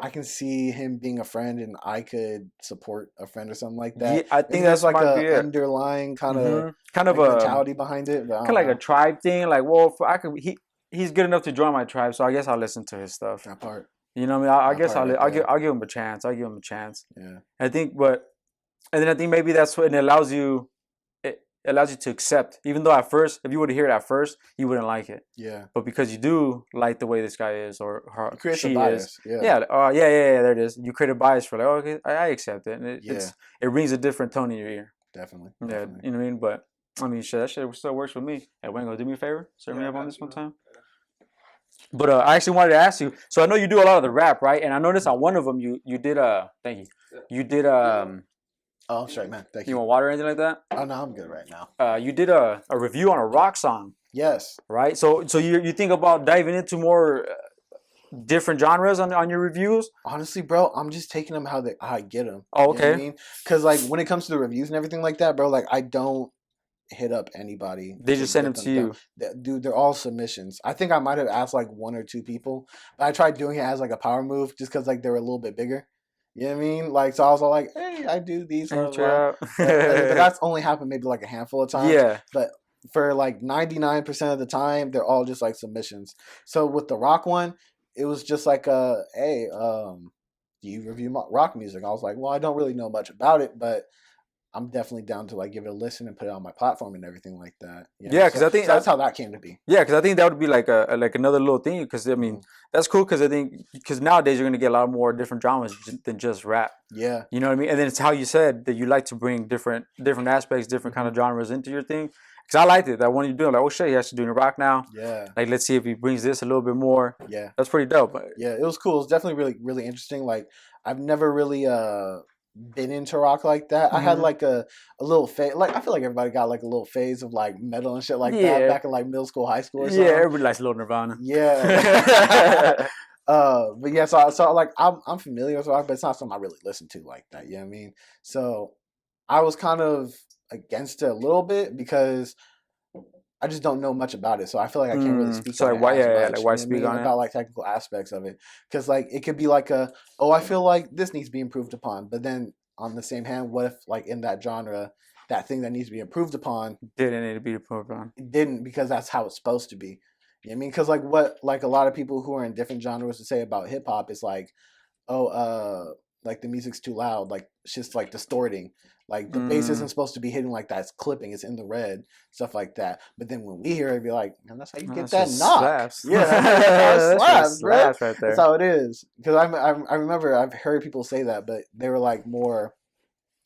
I can see him being a friend, and I could support a friend or something like Yeah, that. I Maybe think there's that's like might a be it. underlying kind of Kind of like a mentality behind it, but I kind don't of like a know tribe thing. Like, well, I could he's good enough to join my tribe, so I guess I'll listen to his stuff. that part. You know what I mean? I That guess part right there. I'll give him a chance. I'll give him a chance. Yeah. I think, and then I think maybe that's what it allows you. It allows you to accept, even though at first, if you were to hear it at first, you wouldn't like it. Yeah. But because you do like the way this guy is or It creates a she bias. is, Yeah. yeah, there it is. You create a bias for like, oh, okay, I accept it, and Yeah. it brings a different tone in your ear. Definitely. Yeah, Definitely. you know what I mean. But I mean, shit, that shit still works with me. Hey, Wango, do me a favor, serve me Yeah, up I on got this you, one man. time. But I actually wanted to ask you. So I know you do a lot of the rap, right? And I noticed on one of them you did thank you. You did Oh, I'm straight, man. Thank you you. want water or anything like that? Oh no, I'm good right now. You did a review on a rock song, Yes. right? So you think about diving into more different genres on your reviews? Honestly, bro, I'm just taking them how I get them. Oh, You know what I okay. mean? Because like when it comes to the reviews and everything like that, bro, like I don't hit up anybody. They just send get them to you. Dude, they're all submissions. I think I might have asked like one or two people, but I tried doing it as like a power move just because like they were a little bit bigger. You know what I mean? Like, so I was all like, hey, I do these. Hey, Blah, check blah. out. But that's only happened maybe like a handful of times. Yeah. But for like 99% of the time, they're all just like submissions. So with the rock one, it was just like, hey, do you review rock music? I was like, well, I don't really know much about it, but I'm definitely down to like give it a listen and put it on my platform and everything like that. You know? Yeah, because I think so that's how that came to be. Yeah, because I think that would be like like another little thing. Because I mean, that's cool. Because I think nowadays you're gonna get a lot more different genres than just rap. Yeah, You know what I mean? And then it's how you said that you like to bring different aspects, different kind of genres into your thing. Because I liked it. That when you're doing like, oh shit, he has to do rock now. Yeah. Like let's see if he brings this a little bit more. Yeah. That's pretty dope. Yeah, it was cool. It was definitely really, really interesting. Like I've never really been into rock like that. I had like a little phase. Like I feel like everybody got like a little phase of like metal and shit like that back in like middle school, high school or something. Yeah, everybody likes a little Nirvana. Yeah. But yeah, so like I'm familiar with rock, but it's not something I really listen to like that. You know what I mean? So I was kind of against it a little bit because I just don't know much about it, so I feel like I can't really speak So on like why, it as much, like why you know speak what I mean? on it? About like technical aspects of it, because like it could be like I feel like this needs to be improved upon, but then on the same hand, what if like in that genre, that thing that needs to be improved upon Didn't need to be improved on. it didn't because that's how it's supposed to be. You know what I mean? Because like what like a lot of people who are in different genres to say about hip hop is like, like the music's too loud, like it's just like distorting. Like the bass isn't supposed to be hitting like that. It's clipping. It's in the red, stuff like that. But then when we hear it, it'd be like, man, that's how you get that knock. Slaps. Yeah, that's how it slaps, bro. Slaps right there. That's how it is. Because I remember I've heard people say that, but they were like more,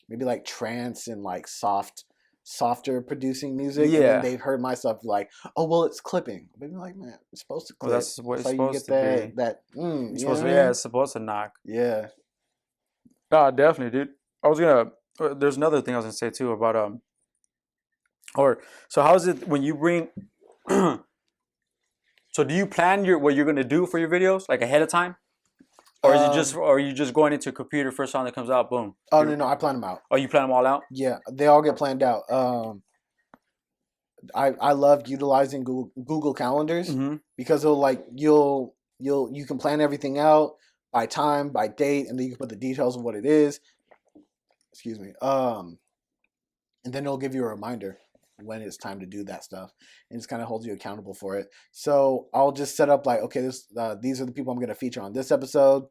maybe like trance and like softer producing music. Yeah. And then they've heard my stuff like, oh well, it's clipping. Maybe like, man, it's supposed to clip. Well, that's what it's how supposed you get to that be. that. It's You know supposed what to I be, mean? it's supposed to knock. Yeah. No, definitely, dude. I was gonna. There's another thing I was gonna say too about so how is it when you bring? So do you plan what you're gonna do for your videos like ahead of time, or is it just or are you just going into a computer first song that comes out, boom? Oh no, I plan them out. Oh, you plan them all out? Yeah, they all get planned out. I love utilizing Google calendars because it'll like you can plan everything out by time, by date, and then you can put the details of what it is. Excuse me. And then it'll give you a reminder when it's time to do that stuff, and just kind of holds you accountable for it. So I'll just set up like, okay, these are the people I'm going to feature on this episode.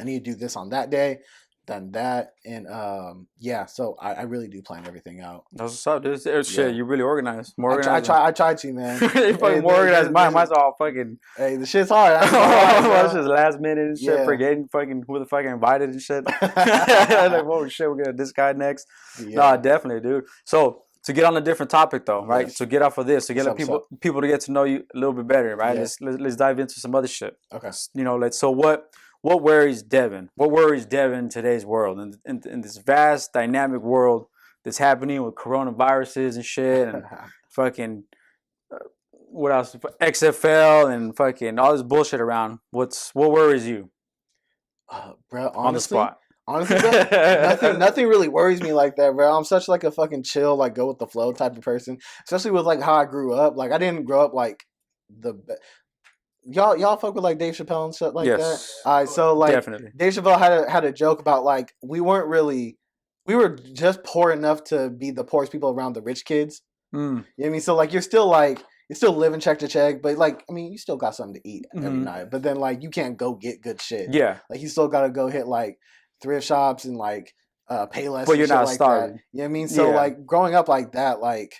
I need to do this on that day, then that, and yeah. So I really do plan everything out. That's what's up, dude. Shit, you really organized. More organized. I try to, man. You fucking more organized. Mine's all fucking. Hey, the shit's hard. It's just last minute and shit. Yeah. Forgetting fucking who the fucking invited and shit. Like, whoa, shit, we're gonna this guy next. Yeah. Nah, definitely, dude. So to get on a different topic though, right? Yes. So get off of this, to get people to get to know you a little bit better, right? Yeah. Let's dive into some other shit. Okay. You know, so what worries Devin? What worries Devin in today's world, in this vast, dynamic world that's happening with coronaviruses and shit, and fucking what else? XFL and fucking all this bullshit around. What worries you? Bro, honestly, on the spot. Honestly, bro, nothing really worries me like that, bro. I'm such like a fucking chill, like go with the flow type of person. Especially with like how I grew up. Like I didn't grow up like y'all fuck with like Dave Chappelle and shit like that. Yes. All right, so like Definitely. Dave Chappelle had a joke about like we were just poor enough to be the poorest people around the rich kids. Mm. You know what I mean? So like you're still living check to check, but like I mean you still got something to eat every night. But then like you can't go get good shit. Yeah. Like you still gotta go hit like thrift shops and like Payless. But you're not like starving. That. You know what I mean? So like growing up like that, like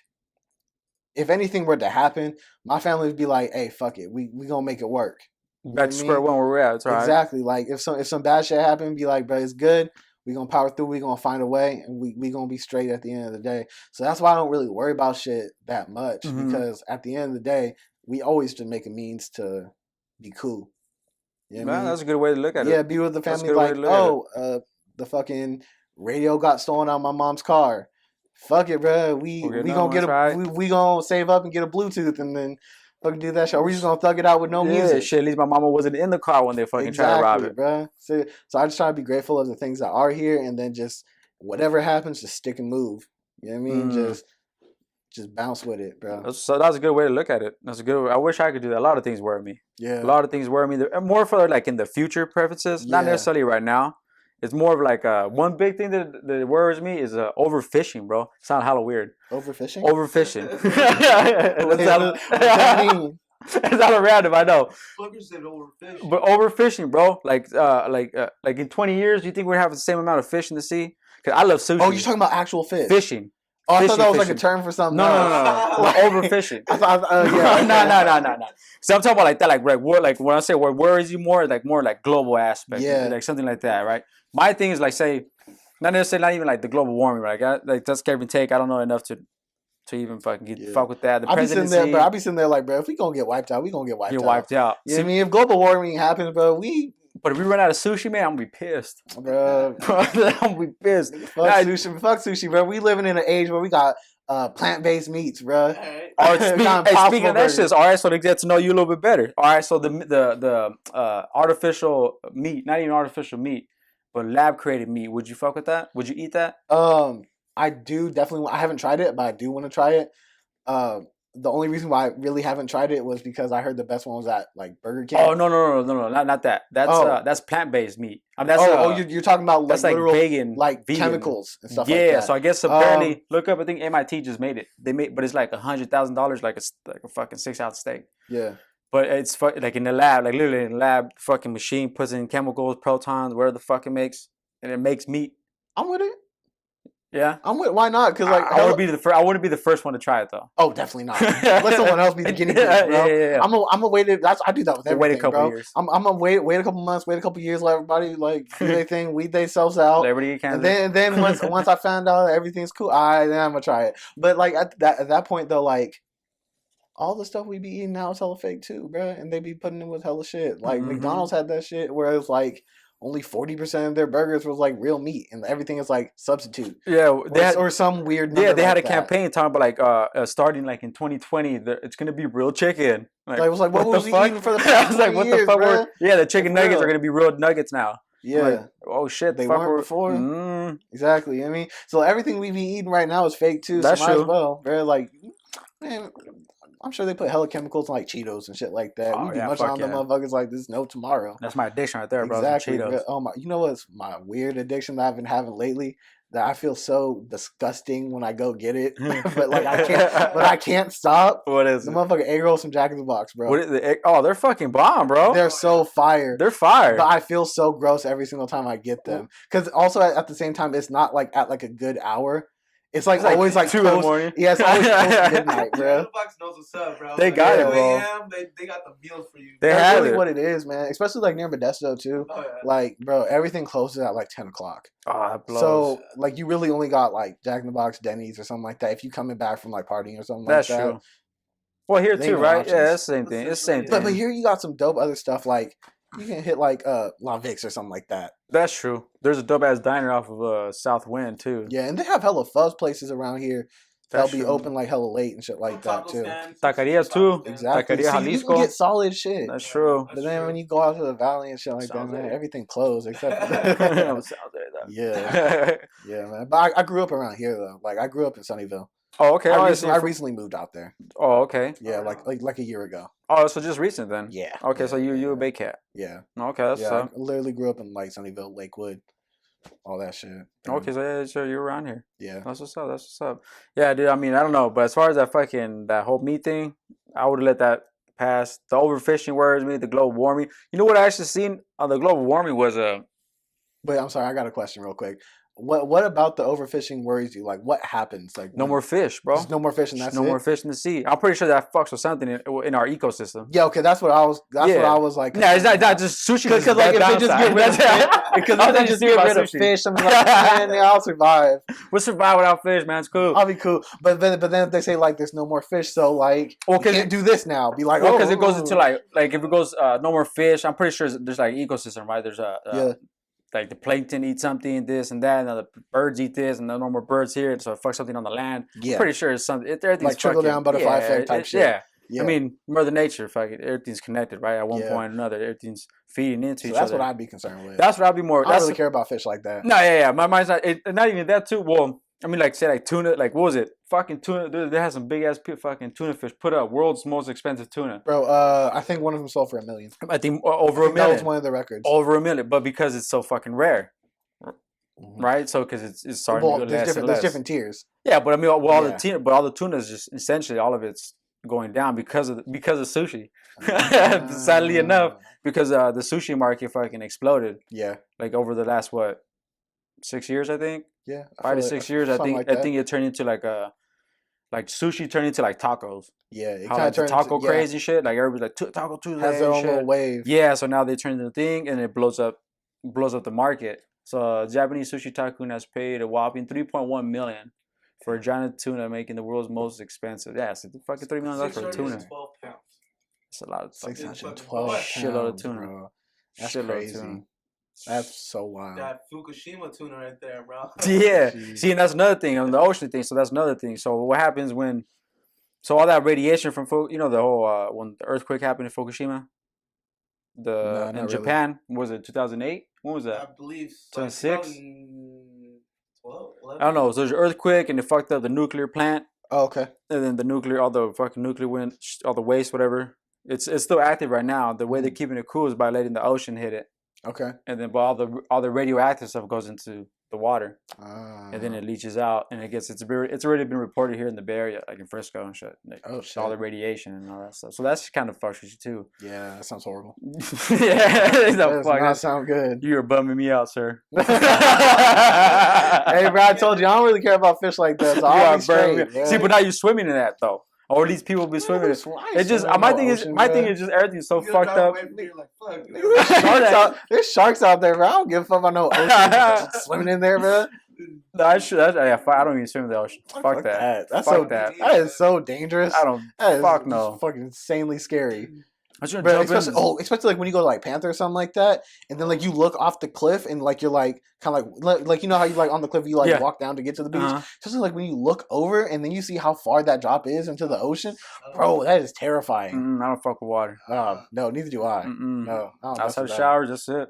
if anything were to happen, my family would be like, "Hey, fuck it, we gonna make it work." Back to square one where we're at. That's right. Exactly. Like if some bad shit happened, be like, "Bro, it's good. We gonna power through. We gonna find a way, and we gonna be straight at the end of the day." So that's why I don't really worry about shit that much because at the end of the day, we always just make a means to be cool. You know what I mean? That's a good way to look at it. Yeah, be with the family. Like, the fucking radio got stolen out of my mom's car. Fuck it, bro. We gonna get we gonna save up and get a Bluetooth and then fucking do that shit. Or we just gonna thug it out with no music. Shit, at least my mama wasn't in the car when they fucking tried to rob it, bro. So I just try to be grateful of the things that are here, and then just whatever happens, just stick and move. You know what I mean? Just bounce with it, bro. So that's a good way to look at it. That's a good. I wish I could do that. A lot of things worry me. Yeah, a lot of things worry me. More for like in the future preferences, not necessarily right now. It's more of like one big thing that worries me is overfishing, bro. Sounds hella weird. Overfishing? Overfishing. What does that mean? It's not a random, I know. Fuckers said overfishing. But overfishing, bro. Like in 20 years, do you think we're having the same amount of fish in the sea? Because I love sushi. Oh, you're talking about actual fish? Fishing. Oh, I thought that was like a term for something. No. Like overfishing. No. So I'm talking about like that, like when I say what worries you more, like more like global aspect, like something like that, right? My thing is like say, not necessarily, not even like the global warming, right? Like that's give and take. I don't know enough to even fucking fuck with that. I'll be sitting there, bro. I'll be sitting there like, bro, if we gonna get wiped out, we gonna get wiped out. Get wiped out. You know what I mean? If global warming happens, bro, But if we run out of sushi, man, I'm gonna be pissed, bro. I'm gonna be pissed. Fuck sushi, bro. We living in an age where we got plant-based meats, bro. Speaking of that shit, all right. So to get to know you a little bit better, all right. So the artificial meat, not even artificial meat, but lab created meat. Would you fuck with that? Would you eat that? I do definitely. I haven't tried it, but I do want to try it. The only reason why I really haven't tried it was because I heard the best one was at like Burger King. Oh no, not that. That's plant based meat. I mean, you're talking about like that's like literal, vegan, like vegan. chemicals and stuff like that. Yeah, so I guess apparently look up. I think MIT just made it. But it's like $100,000, like a fucking 6-ounce steak. Yeah. But it's like in the lab, like literally in the lab, the fucking machine puts in chemicals, protons, whatever the fuck it makes, and it makes meat. I'm with it. Yeah, I'm with. Why not? Because like I wouldn't be the first one to try it though. Oh, definitely not. Let someone else be the guinea pig, bro. Yeah. I'm gonna wait. I do that with everything, wait a couple bro. years. I'm gonna wait a couple months, wait a couple years, let everybody like do their thing, weed themselves out. And then once I found out that everything's cool, then I'm gonna try it. But like at that point though, like all the stuff we be eating now is hella fake too, bro. And they be putting in with hella shit. Like McDonald's had that shit where it's like only 40% of their burgers was like real meat, and everything is like substitute. Yeah, or some weird number. Yeah, they had like a campaign talking about like starting like in 2020, it's gonna be real chicken. Like it was like what was we eating for the past I was like, what years, the fuck? Bro? Yeah, the chicken nuggets are gonna be real nuggets now. Yeah. Like, oh shit, they weren't before. Exactly. You know what I mean, so everything we be eating right now is fake too. That's so might true. As well, bro. Like, man. I'm sure they put hella chemicals in like Cheetos and shit like that. We be munching on them motherfuckers like there's no tomorrow. That's my addiction right there, bro. Exactly. Cheetos. Oh my! You know what's my weird addiction that I've been having lately? That I feel so disgusting when I go get it, but like I can't stop. What is the it? motherfucking egg rolls from Jack in the Box, bro? What is the oh, they're fucking bomb, bro. They're so fire. They're fire. But I feel so gross every single time I get them. Because also at the same time, it's not like at like a good hour. It's like always like 2 in the morning. Yeah, it's always close to midnight, bro. The box knows what's up, bro. They got it, bro. They got the meals for you. That's really what it is, man. Especially like near Modesto too. Oh, yeah. Like, bro, everything closes at like 10 o'clock. Oh, that blows. So like you really only got like Jack in the Box, Denny's, or something like that. If you coming back from like partying or something that's like that. That's true. Well, here too, right? Options. Yeah, it's the same thing. It's the same thing. But here you got some dope other stuff like. You can hit like La Vix or something like that. That's true. There's a dope ass diner off of South Wind too. Yeah, and they have hella fuzz places around here. They'll be open like hella late and shit like that too. Taquerias too. Exactly. Taqueria Jalisco. You can get solid shit. That's true. But then when you go out to the valley and shit like that, man, everything closed except for that. Yeah, man. But I grew up around here though. Like I grew up in Sunnyvale. Oh, okay. I recently moved out there. Oh, okay. Yeah, like a year ago. Oh, so just recent then. Yeah. Okay, yeah, so you yeah, a Bay Cat. Yeah. Okay, that's I literally grew up in like Sunnyvale, Lakewood, all that shit. Okay, so yeah, sure, you're around here. Yeah. That's what's up. That's what's up. Yeah, dude. I mean, I don't know, but as far as that whole meat thing, I would have let that pass. The overfishing worries me. The global warming. You know what I actually seen on the global warming was Wait, I'm sorry. I got a question real quick. What about the overfishing worries you? Like, what happens? Like, no more fish, bro. There's no more fish, and that's no it? more fish in the sea. I'm pretty sure that fucks with something in our ecosystem. Yeah, okay, that's what I was. That's what I was like. No, it's not just sushi. Because like if they just get rid of because if they just get rid of fish, I'm like, man, yeah, I'll survive. We'll survive without fish, man. It's cool. I'll be cool. But then if they say like there's no more fish, so like you can't do this now. Be like, because it goes into like if it goes no more fish. I'm pretty sure there's like ecosystem, right? There's like the plankton eats something, this and that, and the birds eat this, and no more birds here, so it fucks something on the land. Yeah. I'm pretty sure it's something. Everything's like trickle down butterfly effect type shit. Yeah. I mean, Mother Nature, everything's connected, right? At one point or another, everything's feeding into each other. That's what I'd be concerned with. That's what I'd be more. I don't really care about fish like that. No, yeah. My mind's not even that too. Well, I mean, like say like tuna, like what was it? Fucking tuna. They had some big ass fucking tuna fish put up. World's most expensive tuna. Bro, I think one of them sold for $1 million. I think over $1 million. That was one of the records. Over $1 million, but because it's so fucking rare. Right, so because it's starting to go less and less. There's different tiers. Yeah, but I mean, all the tuna is just essentially all of it's going down because of sushi. Sadly enough, because the sushi market fucking exploded. Yeah, like over the last 6 years, I think. Yeah, 5 to 6 years. I think it turned into like sushi turned into like tacos. Yeah, it kind of turned taco craze and shit. Like everybody's like Taco Tuesday has their own little wave. Yeah, so now they turn into the thing and it blows up the market. So Japanese sushi tycoon has paid a whopping $3.1 million for a giant tuna, making the world's most expensive. Yeah, so fucking $3 million for a tuna. 12 pounds. That's a lot of 612 shitload of tuna. Bro. That's crazy. Tuna. That's so wild. That Fukushima tuna right there, bro. Yeah. See, and that's another thing on the ocean thing. So that's another thing. So what happens when? So all that radiation from the whole when the earthquake happened in Fukushima. In Japan, was it 2008? When was that? I believe 2006. 12, 11? I don't know. So there's an earthquake and it fucked up the nuclear plant. Oh, okay. And then all the waste, whatever. It's still active right now. The way they're keeping it cool is by letting the ocean hit it. Okay. And then all the radioactive stuff goes into the water, and then it leaches out, and it's already been reported here in the Bay Area, like in Frisco and shit. Like, all the radiation and all that stuff. So that's kind of fucks with you too. Yeah, that sounds horrible. Yeah, that does not sound good. You're bumming me out, sir. Hey, bro, I told you I don't really care about fish like that. So I'll be straight. Yeah. See, but now you're swimming in that though. Or these people be swimming. It just my thing is just everything's so fucked up. There's sharks out there, bro. I don't give a fuck about no ocean swimming in there, bro. No, I don't even swim in the ocean. Fuck that. That is so dangerous. Fuck no. Fucking insanely scary. Bro, especially like when you go to like Panther or something like that, and then like you look off the cliff and like you're like kind of like you know how you like on the cliff you like walk down to get to the beach. Especially like when you look over and then you see how far that drop is into the ocean, bro. That is terrifying. I don't fuck with water. No, neither do I. No, outside the showers, that's it.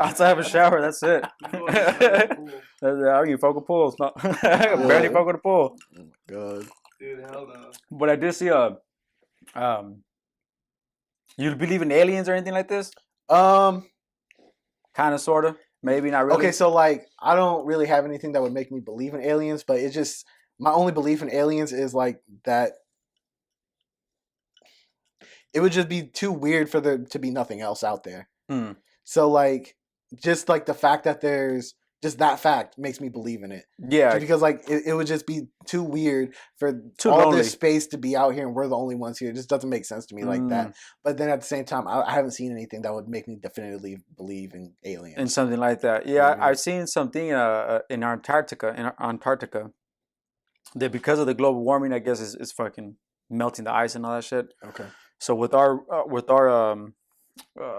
Outside have a shower, that's it. I can fuck with pools. No, barely fuck with a pool. Oh my god, dude, hell no. But I did see you believe in aliens or anything like this? Kind of, sort of, maybe not really. Okay, so like I don't really have anything that would make me believe in aliens, but it's just my only belief in aliens is like that. It would just be too weird for there to be nothing else out there. So like, just like the fact that there's just that fact makes me believe in it. Yeah, just because like it would just be too weird for all this space to be out here and we're the only ones here. It just doesn't make sense to me like that. But then at the same time, I haven't seen anything that would make me definitively believe in aliens and something like that. Yeah, I've seen something in Antarctica. That because of the global warming, I guess is fucking melting the ice and all that shit. Okay. So with our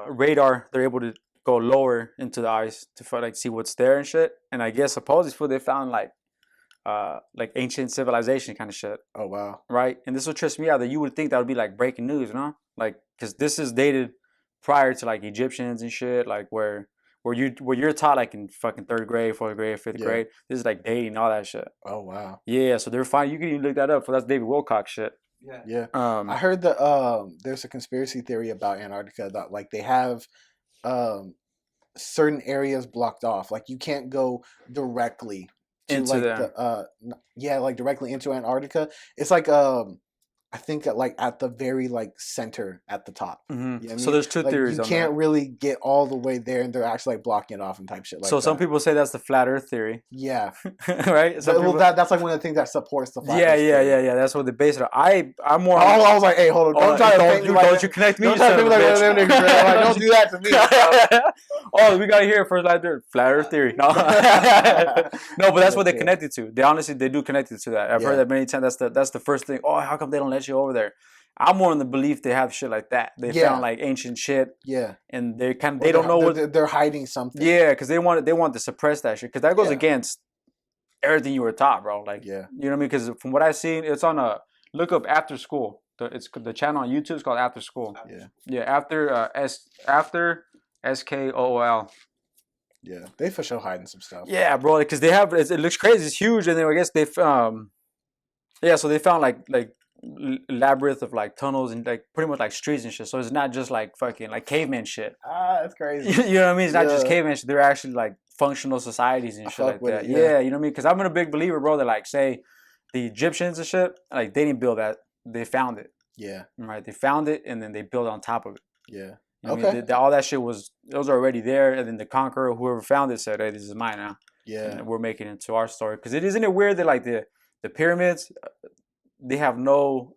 radar, they're able to go lower into the ice to see what's there and shit. And I guess supposedly they found like ancient civilization kind of shit. Oh wow! Right, and this would trips me out that you would think that would be like breaking news, you know? Like because this is dated prior to like Egyptians and shit, like where where you're taught like in fucking third grade, fourth grade, fifth grade. This is like dating, all that shit. Oh wow. Yeah, so they're fine. You can even look that up. For that's David Wilcock shit. Yeah. I heard that there's a conspiracy theory about Antarctica that like they have certain areas blocked off. Like you can't go directly to into like the like directly into Antarctica. It's like I think like at the very like center at the top. Mm-hmm. You know what I So mean? there's two like, theories. You on can't that. really get all the way there, and they're actually like blocking it off and type shit like so that. some people say that's the flat Earth theory. Yeah. Right. Some well, that's like one of the things that supports the flat yeah, Earth yeah, theory. yeah. That's what they base it on. I'm more. I was like, hey, hold on, don't try to paint me like don't you connect me? Don't try to paint me like them niggas, bro. Like, don't do that to me. Oh, we got here first flat Earth theory. No, no, but that's what they connected to. They honestly do connect it to that. I've heard that many times. That's the first thing. Oh, how come they don't let you over there? I'm more in the belief they have shit like that. They found like ancient shit. Yeah. And they don't know what they're hiding something. Yeah, because they want to suppress that shit. Because that goes against everything you were taught, bro. Like, you know what I mean? Because from what I've seen, it's on a look up After School. It's the channel on YouTube is called After School. Yeah. Yeah. After SKOOL. Yeah, they for sure hiding some stuff. Yeah, bro. Because they have it looks crazy. It's huge, and then I guess they so they found like labyrinth of like tunnels and like pretty much like streets and shit. So it's not just like fucking like caveman shit. That's crazy. You know what I mean? It's not just caveman shit. They're actually like functional societies and shit like that. Yeah, you know what I mean? Because I'm a big believer, bro, that like say the Egyptians and shit, like they didn't build that. They found it. Yeah. Right. They found it and then they built on top of it. Yeah. You know I mean? All that shit was already there, and then the conqueror, whoever found it, said, "Hey, this is mine now." Yeah. And we're making it into our story. Because isn't it weird that like the pyramids, they have no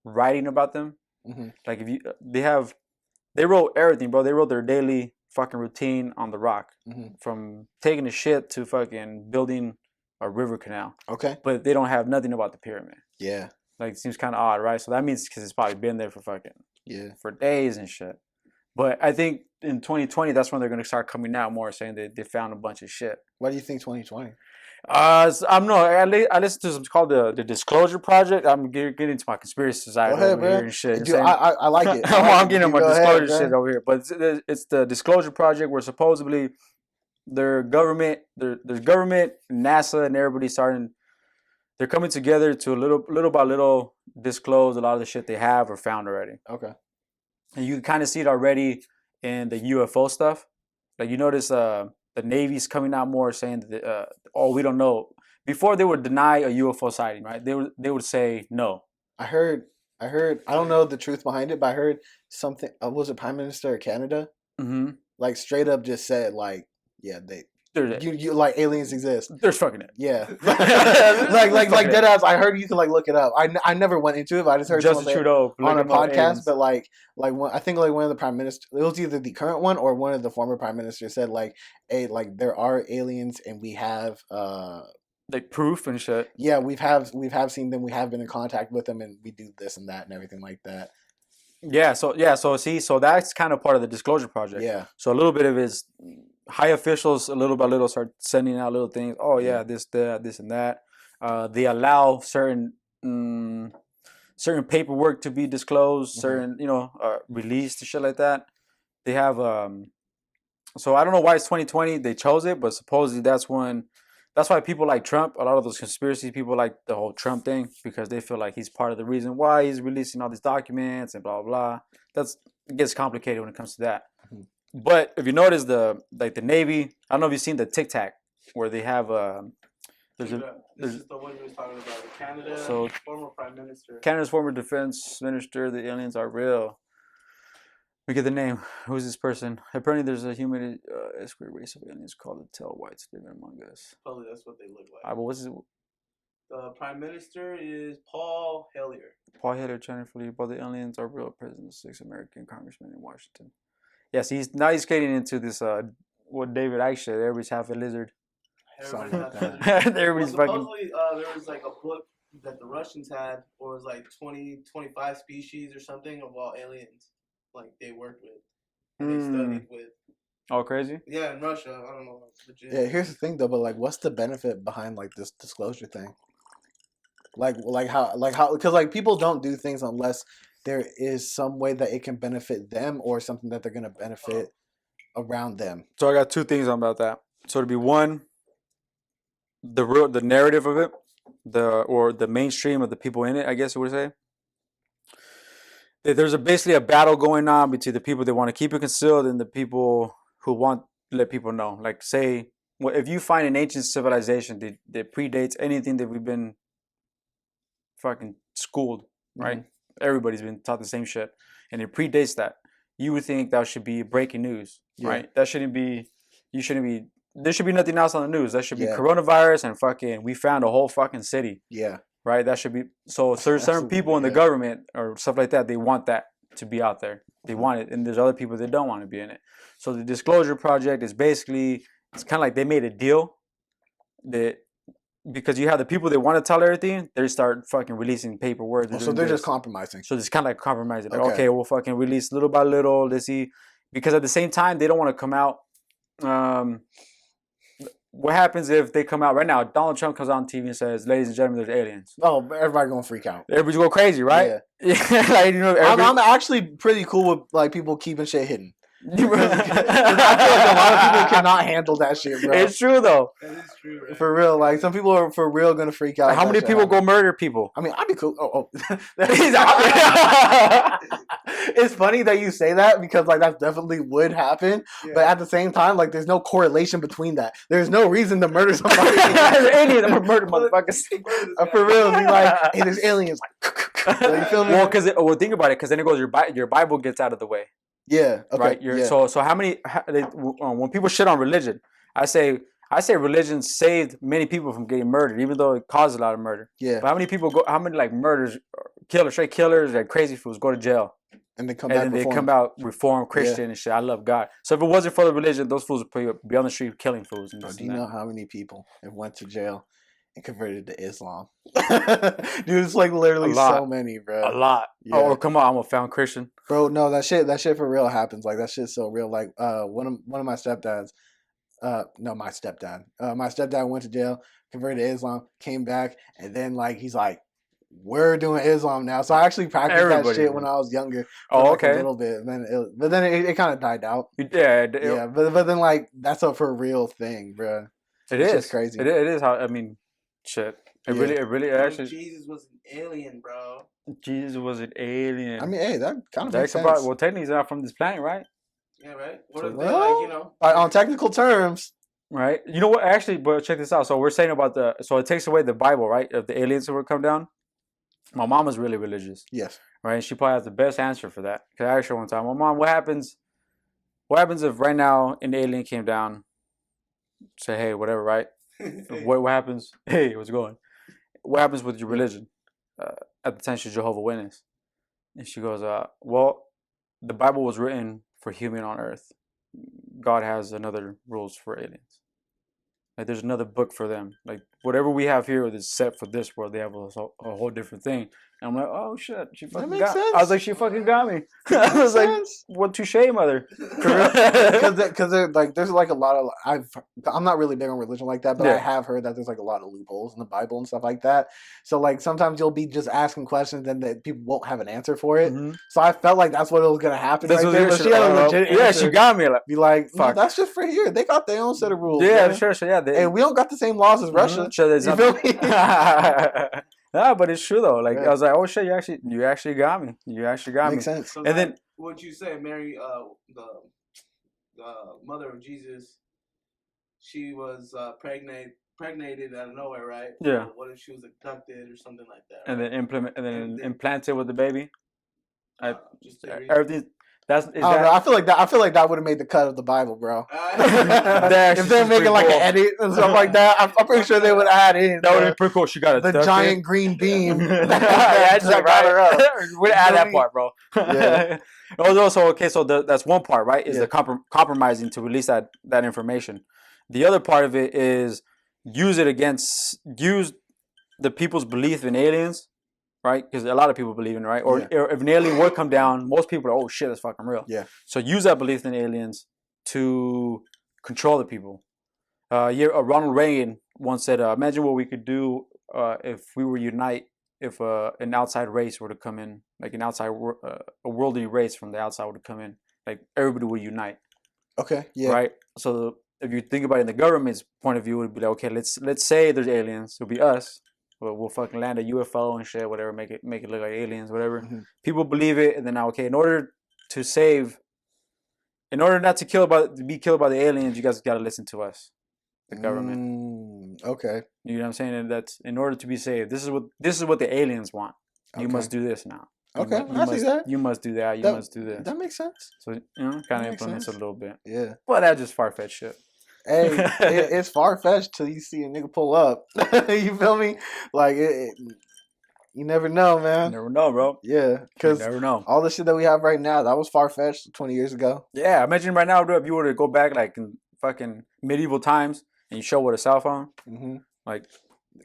writing about them. Mm-hmm. Like if they wrote everything, bro. They wrote their daily fucking routine on the rock, from taking a shit to fucking building a river canal. Okay. But they don't have nothing about the pyramid. Yeah. Like it seems kind of odd, right? So that means because it's probably been there for fucking for days and shit. But I think in 2020, that's when they're gonna start coming out more, saying that they found a bunch of shit. Why do you think 2020? I listened to something called the Disclosure Project. I'm getting into my conspiracy side over here and shit. Dude, I like it. I'm getting my disclosure shit over here, but it's the Disclosure Project where supposedly there's government, NASA, and everybody they're coming together to little by little disclose a lot of the shit they have or found already. Okay. And you can kind of see it already in the UFO stuff. Like you notice the Navy's coming out more saying that we don't know. Before they would deny a UFO sighting, right? They would say no. I heard I don't know the truth behind it, but I heard something. Was it Prime Minister of Canada? Mm-hmm. Like straight up just said like, yeah, you like aliens exist. There's fucking it. Yeah. like dead ass. I heard you can like look it up. I never went into it, but I just heard Justin Trudeau on a podcast. But I think like one of the prime ministers, it was either the current one or one of the former prime ministers said like, hey, like there are aliens and we have like proof and shit. Yeah, we have seen them. We have been in contact with them, and we do this and that and everything like that. So that's kind of part of the Disclosure Project. Yeah. So a little bit of his high officials, a little by little, start sending out little things. Oh yeah, this and that. They allow certain paperwork to be disclosed, certain released and shit like that. They have so I don't know why it's 2020. They chose it, but supposedly that's why people like Trump, a lot of those conspiracy people like the whole Trump thing, because they feel like he's part of the reason why he's releasing all these documents and blah, blah, blah. It gets complicated when it comes to that. Mm-hmm. But if you notice the Navy, I don't know if you've seen the Tic Tac where they have this is the one you was talking about, Canada, former prime minister. Canada's former defense minister, the aliens are real. We get the name. Who's this person? Apparently, there's a human escort race of aliens called the Tell Whites living among us. Probably that's what they look like. But what's his? The prime minister is Paul Hellyer. Paul Hellyer, China fully, but the aliens are real. President, 6 American congressmen in Washington. Yes, he's getting into this. What David Icke said. Everybody's half a lizard. Everybody's fucking. Supposedly, there was like a book that the Russians had, or it was like 25 species or something of all aliens. Like they worked with, and they studied with. Oh, crazy! Yeah, in Russia, I don't know. Legit. Yeah, here's the thing though, but like, what's the benefit behind like this disclosure thing? Like how, because like people don't do things unless there is some way that it can benefit them or something that they're gonna benefit around them. So I got two things about that. So to be one, the narrative of it, the mainstream of the people in it, I guess you would say. There's basically a battle going on between the people that want to keep it concealed and the people who want to let people know. Like, say, if you find an ancient civilization that predates anything that we've been fucking schooled, right? Mm-hmm. Everybody's been taught the same shit, and it predates that. You would think that should be breaking news, right? That shouldn't be. You shouldn't be. There should be nothing else on the news. That should be coronavirus and fucking. We found a whole fucking city. Yeah. Right. That should be. So there's certain people in the government or stuff like that. They want that to be out there. They want it, and there's other people that don't want to be in it. So the Disclosure Project is basically. It's kind of like they made a deal that. Because you have the people that want to tell everything, they start fucking releasing paperwork. So they're just compromising. So it's kind of like compromising. Like, okay, we'll fucking release little by little. Let's see. Because at the same time, they don't want to come out. What happens if they come out right now? Donald Trump comes on TV and says, "Ladies and gentlemen, there's aliens." Oh, everybody gonna freak out. Everybody's going crazy, right? Yeah. Like, I'm actually pretty cool with like people keeping shit hidden. I feel like a lot of people cannot handle that shit, bro. It's true though. That is true, right? For real. Like some people are for real gonna freak out. How many people go murder people? I mean, I'd be cool. It's funny that you say that because like that definitely would happen. Yeah. But at the same time, like there's no correlation between that. There's no reason to murder somebody. There's aliens. I'm gonna murder motherfuckers. For real, be like, hey, there's aliens. Like, you feel me? Well, think about it, because then it goes your Bible gets out of the way. Yeah. Okay. Right. So how many? When people shit on religion, I say religion saved many people from getting murdered, even though it caused a lot of murder. Yeah. But how many people go? How many like murders, straight killers, like crazy fools go to jail, and they come out reformed Christian and shit. I love God. So if it wasn't for the religion, those fools would be on the street killing fools. Bro, do you know how many people have went to jail and converted to Islam? Dude, it's like literally so many, bro. A lot. Yeah. Oh, come on, I'm a found Christian. Bro, no, that shit for real happens. Like that shit's so real. Like one of my stepdads, my stepdad went to jail, converted to Islam, came back, and then like he's like, we're doing Islam now. So I actually practiced that shit when I was younger. A little bit, and then it kind of died out. Yeah. But then like that's a for real thing, bro. It's just crazy. It is how I mean, shit. It really actually. Jesus was an alien, bro. Jesus was an alien. I mean, hey, that kind of makes sense. Well, technically, he's not from this planet, right? Yeah, right. What if they on technical terms, right? You know what? Actually, but check this out. So we're saying about so it takes away the Bible, right? If the aliens were come down. My mom is really religious. Yes. Right. And she probably has the best answer for that. Cause I asked her one time, "Well, Mom, what happens if right now an alien came down, say, hey, whatever, right? What happens? Hey, what's going? What happens with your religion?" At the time, she's Jehovah's Witness, and she goes, "Well, the Bible was written for human on earth. God has another rules for aliens. Like there's another book for them. Like whatever we have here is set for this world. They have a whole different thing." And I'm like, "Oh shit, she fucking got me." I was like, "She fucking got me." I was like, "What touche, mother?" Because like there's like a lot of I'm not really big on religion like that, but I have heard that there's like a lot of loopholes in the Bible and stuff like that. So like sometimes you'll be just asking questions and that people won't have an answer for it. Mm-hmm. So I felt like that's what was gonna happen. That's right there. But she had a legit answer. She got me. Like, be like, "Fuck, that's just for here. They got their own set of rules." Yeah, man. Sure. Yeah, and we don't got the same laws as Russia. Sure, you feel me? No, but it's true though. Like I was like, "Oh shit, you actually got me. You actually got me." Makes sense. So and then what you say, Mary, the mother of Jesus, she was pregnated out of nowhere, right? Yeah. What if she was abducted or something like that? Right? And then implanted with the baby. Everything. I feel like that would have made the cut of the Bible, bro. If they're making like an edit and stuff like that, I'm pretty sure they would add in. That would be pretty cool. She got the giant green beam. We'd add that part, bro. Yeah. So that's one part, right? Is the compromising to release that information. The other part of it is use the people's belief in aliens. Right, because a lot of people believe in it, right? Or if an alien would come down, most people are, "Oh shit, that's fucking real." Yeah. So use that belief in aliens to control the people. Ronald Reagan once said, "Imagine what we could do if we were unite. If an outside race were to come in, like an outside a worldly race from the outside would come in, like everybody would unite." Okay. Yeah. right? So if you think about it in the government's point of view, it would be like, okay, let's say there's aliens. It'll be us. We'll fucking land a UFO and shit, whatever. Make it look like aliens, whatever. Mm-hmm. People believe it, and then now, okay, in order not to be killed by the aliens, you guys got to listen to us, the government. Okay. You know what I'm saying? And that's in order to be saved. This is what the aliens want. You must do this now. Okay, I see that. You must do that. You must do this. That makes sense. So kind of implements a little bit. Yeah. But that's just far fetched shit. Hey, it's far fetched till you see a nigga pull up. You feel me? Like you never know, man. You never know, bro. Yeah, because never know. All the shit that we have right now, that was far fetched 20 years ago. Yeah, imagine right now, bro, if you were to go back like in fucking medieval times and you show with a cell phone, like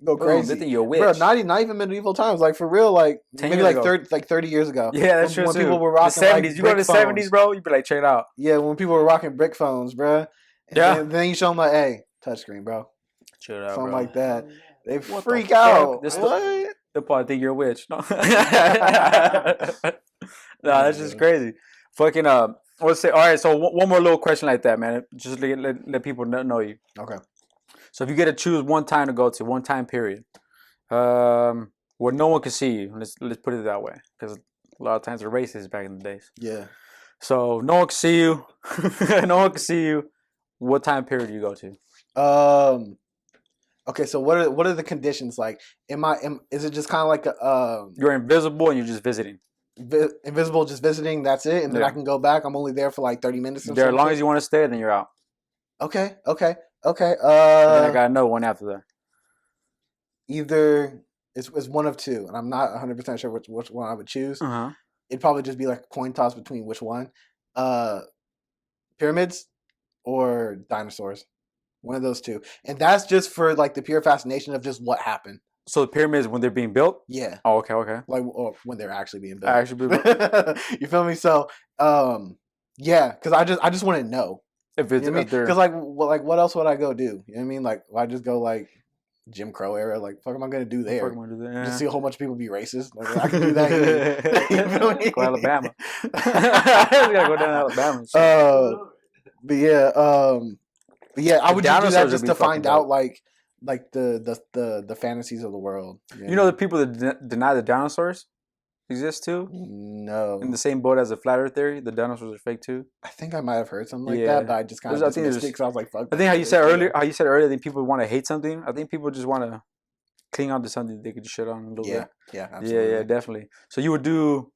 go crazy. They think you're a witch. Bro, not even medieval times. Like for real, like maybe like 30 years ago. Yeah, that's true. When people were rocking the 70s, like you go to the phones. 70s, bro, you'd be like, check it out. Yeah, when people were rocking brick phones, bro. Then you show them like, hey, touchscreen, bro. Chill out, something bro. like that. They what freak the out. What? They'll probably think you're a witch. No, that's just crazy. Fucking let's say. All right, so one more little question like that, man. Just let people know you. Okay. So if you get to choose one time to go to, one time period, where no one can see you. Let's put it that way, because a lot of times they're racist back in the days. Yeah. So no one can see you. No one can see you. What time period do you go to? Okay, so what are the conditions like? Is it just kind of like you're invisible and you're just visiting? Invisible, just visiting. That's it, and then I can go back. I'm only there for like 30 minutes. There, as long as you want to stay, then you're out. Okay. Then I got another one after that. Either it's one of two, and I'm not 100% sure which one I would choose. It'd probably just be like a coin toss between which one, pyramids or dinosaurs. One of those two, and that's just for like the pure fascination of just what happened. So the pyramids when they're being built? Yeah. Oh, okay. Like, or when they're actually being built. You feel me? So, yeah, because I just want to know. If it's because like what else would I go do? You know what I mean? Like, I just go like Jim Crow era. Like, fuck am I gonna do there? Just see a whole bunch of people be racist. Like, I can do that here. You feel me? Go Alabama. I gotta go down to Alabama. But yeah, I would just do that just to find out like the fantasies of the world. You know the people that deny the dinosaurs exist too? No. In the same boat as the flat Earth theory, the dinosaurs are fake too. I think I might have heard something like that, but I just kind of dismissed it because I was like, fuck. I think how you said earlier, I think people want to hate something. I think people just want to cling on to something they could shit on a little bit. Yeah, absolutely. Yeah, definitely. So you would do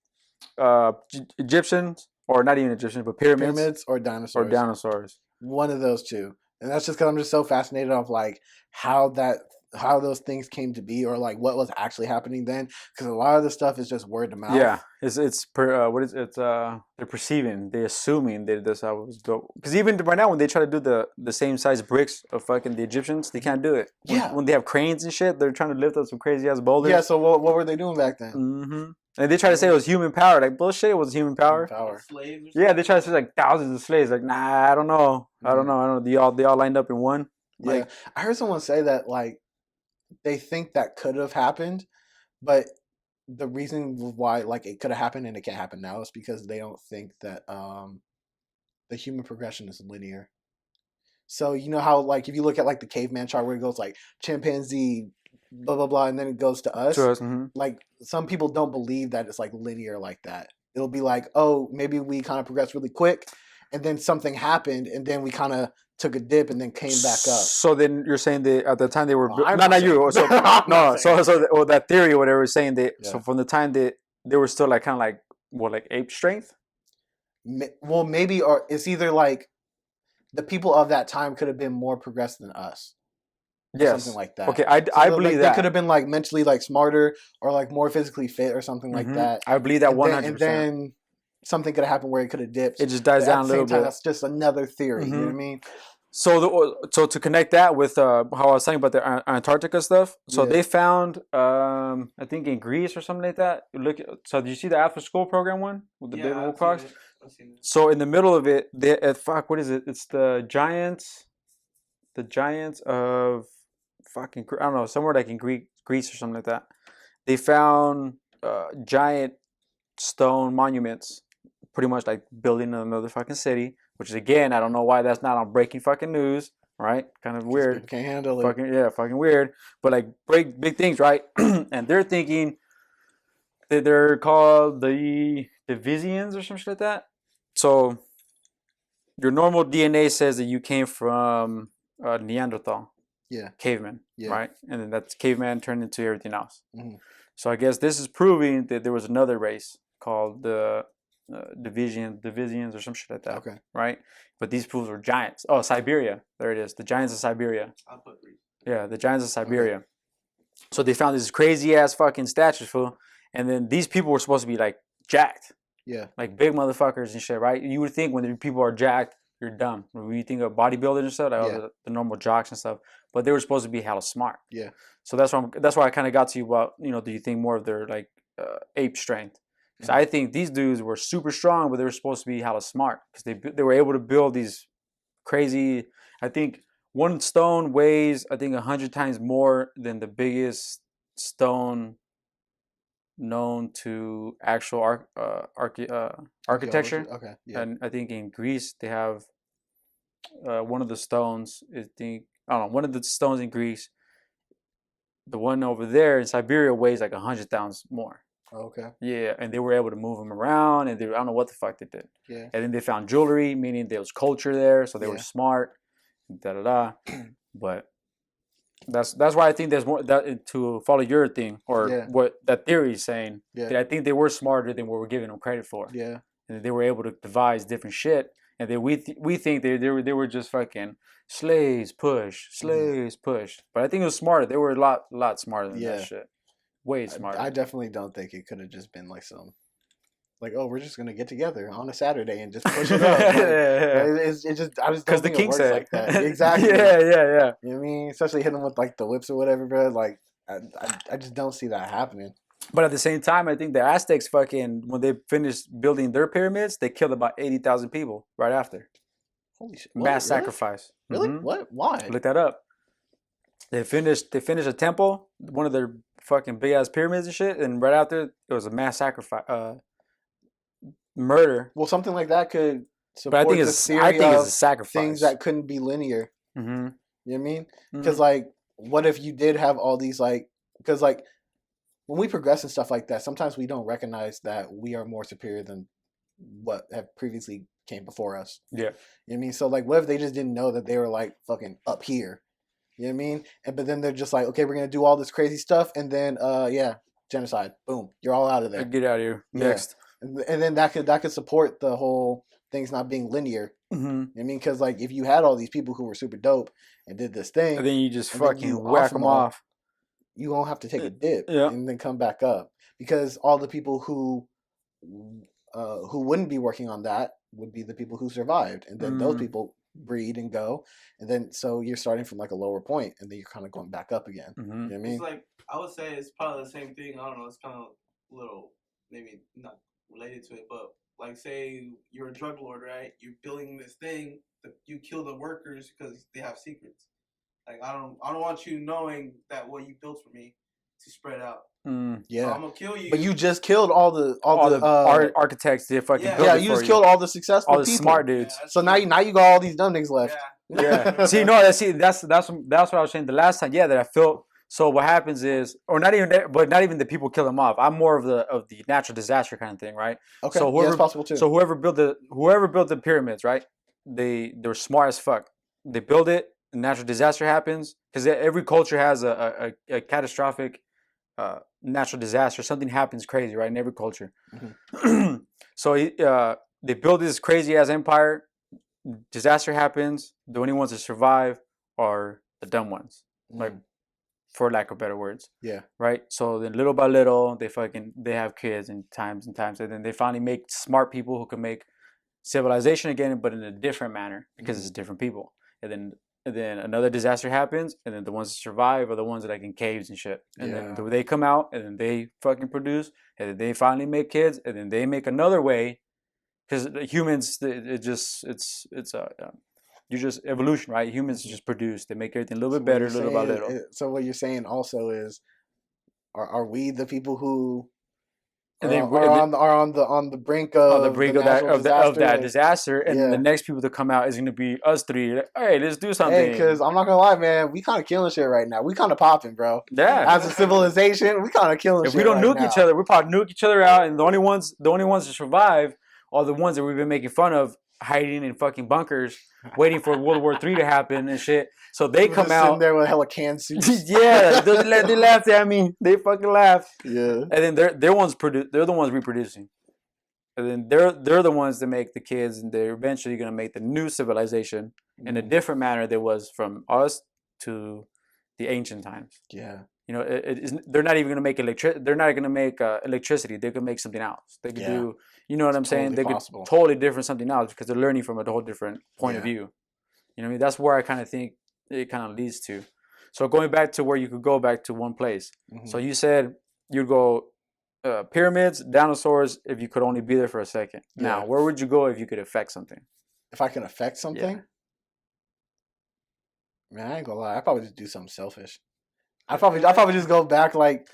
Egyptians, or not even Egyptians, but pyramids or dinosaurs. Or dinosaurs. One of those two. And that's just because I'm just so fascinated of like how those things came to be, or like what was actually happening then. Because a lot of the stuff is just word of mouth. Yeah, they're perceiving, they're assuming that that's how it was built. Because even right now, when they try to do the same size bricks of fucking the Egyptians, they can't do it. When they have cranes and shit, they're trying to lift up some crazy ass boulders. Yeah. So what were they doing back then? Mm-hmm. And they try to say it was human power. Like, bullshit, it was human power. Slaves. Yeah, they try to say like thousands of slaves. Like, nah, I don't know. I don't know. They all lined up in one. Like, yeah, I heard someone say that like they think that could have happened, but the reason why like it could have happened and it can't happen now is because they don't think that the human progression is linear. So you know how like if you look at like the caveman chart where it goes like chimpanzee, blah blah blah, and then it goes to us. Like some people don't believe that it's like linear like that. It'll be like, oh, maybe we kind of progressed really quick, and then something happened, and then we kind of took a dip and then came back up. So then you're saying that at the time they were not you. So that theory or whatever is saying that. Yeah. So from the time that they were still like kind of like what, like ape strength. Well, maybe, or it's either like the people of that time could have been more progressed than us. Yes. Something like that. Okay, I believe that. They could have been like mentally like smarter or like more physically fit or something like that. I believe that 100%. And then something could have happened where it could have dipped. It just dies down a little bit. That's just another theory. You know what I mean? So to connect that with how I was talking about the Antarctica stuff. So they found, I think in Greece or something like that. So did you see the After School program one with the David Wilcox? So in the middle of it, what is it? It's the giants of fucking, I don't know, somewhere like in Greece or something like that. They found giant stone monuments pretty much like building another fucking city, which is, again, I don't know why that's not on breaking fucking news, right? Kind of weird. People can't handle it. Fucking weird. But like break big things, right? And they're thinking that they're called the Divisians or some shit like that. So your normal DNA says that you came from Neanderthal. Yeah. Caveman, Yeah. right? And then that's caveman turned into everything else. Mm-hmm. So I guess this is proving that there was another race called the Divisians or some shit like that. Okay. Right? But these fools were giants. Oh, Siberia. There it is. The giants of Siberia. I'll put 3. Yeah, the giants of Siberia. Okay. So they found this crazy ass fucking statues, fool. And then these people were supposed to be like jacked. Yeah. Like big motherfuckers and shit, right? You would think when people are jacked, you're dumb. When you think of bodybuilders and stuff, like the normal jocks and stuff, but they were supposed to be hella smart. Yeah. So that's why I kind of got to you about, do you think more of their like ape strength? Because I think these dudes were super strong, but they were supposed to be hella smart because they were able to build these crazy. I think one stone weighs 100 times more than the biggest stone known to actual architecture. Okay. Yeah. And I think in Greece they have one of the stones. One of the stones in Greece. The one over there in Siberia weighs like 100 pounds more. Okay. Yeah, and they were able to move them around, and I don't know what the fuck they did. Yeah. And then they found jewelry, meaning there was culture there, so they were smart. But that's why I think there's more that to follow your thing or what that theory is saying. Yeah. That I think they were smarter than what we're giving them credit for. Yeah. And they were able to devise different shit, and then we think they were just fucking slaves push. But I think it was smarter. They were a lot smarter than that shit. Way smarter. I definitely don't think it could have just been like we're just gonna get together on a Saturday and just push it up. I just don't think it works like that. Exactly. Yeah. You know what I mean? Especially hitting them with like the whips or whatever, bro. Like I just don't see that happening. But at the same time, I think the Aztecs when they finished building their pyramids, they killed about 80,000 people right after. Holy shit! Mass sacrifice. Really? Mm-hmm. What? Why? Look that up. They finished a temple, one of their fucking big ass pyramids and shit, and right after it was a mass sacrifice, murder. Well, something like that could support I think the theory it's a sacrifice. Things that couldn't be linear. Mm-hmm. You know what I mean? Because what if you did have all these because when we progress and stuff like that, sometimes we don't recognize that we are more superior than what have previously came before us. Yeah. You know what I mean? So what if they just didn't know that they were fucking up here? You know what I mean? But then they're just like, okay, we're gonna do all this crazy stuff, and then genocide. Boom, you're all out of there. Get out of here. Next. And then that could support the whole things not being linear. Mm-hmm. You know what I mean? Because if you had all these people who were super dope and did this thing, and then you just fucking whack them off. You won't have to take a dip yeah. and then come back up, because all the people who wouldn't be working on that would be the people who survived, and then those people breed and go, and then so you're starting from a lower point, and then you're kind of going back up again. Mm-hmm. You know what I mean? It's I would say it's probably the same thing. I don't know. It's kind of a little maybe not related to it, but say you're a drug lord, right? You're building this thing that you kill the workers because they have secrets. I don't want you knowing that what you built for me to spread out. Yeah, so I'm gonna kill you. But you just killed all the architects. Did fucking you just killed all the successful, all the people. smart dudes. So now you got all these dumb niggas left. Yeah. That's what I was saying the last time. Yeah, that I felt. So what happens is, or not even the people kill them off. I'm more of the natural disaster kind of thing, right? Okay, so that's possible too. So whoever built the pyramids, right? They were smart as fuck. They build it. A natural disaster happens, because every culture has a catastrophic natural disaster. Something happens crazy, right? In every culture. Mm-hmm. So they build this crazy ass empire. Disaster happens. The only ones that survive are the dumb ones, for lack of better words. Yeah. Right. So then, little by little, they have kids and times, and then they finally make smart people who can make civilization again, but in a different manner, because it's different people. And then another disaster happens, and then the ones that survive are the ones that in caves and shit. And then they come out, and then they fucking produce, and then they finally make kids, and then they make another way, because humans, you just evolution, right? Humans just produce. They make everything a little bit better, little by little. So what you're saying also is, are we the people who and then on the brink of that disaster, and the next people to come out is going to be us three. Hey, let's do something. Hey, because I'm not gonna lie, man, we kind of killing shit right now. We kind of popping, bro. Yeah. As a civilization, we kind of killing. If we don't nuke each other, we probably nuke each other out, and the only ones to survive are the ones that we've been making fun of, hiding in fucking bunkers, waiting for World War III to happen and shit. So they come out sitting there with hella can suits. Yeah, they laughed at me. They fucking laughed. Yeah. And then they're the ones reproducing. And then they're the ones that make the kids, and they're eventually gonna make the new civilization in a different manner that was from us to the ancient times. Yeah. You know, they're not even gonna make They're not gonna make electricity. They could make something else. They could do. You know what I'm saying? They could totally different something else because they're learning from a whole different point of view. You know what I mean? That's where I kind of think it kind of leads to. So going back to where you could go back to one place. Mm-hmm. So you said you'd go pyramids, dinosaurs, if you could only be there for a second. Yeah. Now, where would you go if you could affect something? If I could affect something? Yeah. Man, I ain't gonna lie. I'd probably just do something selfish. I'd probably just go back like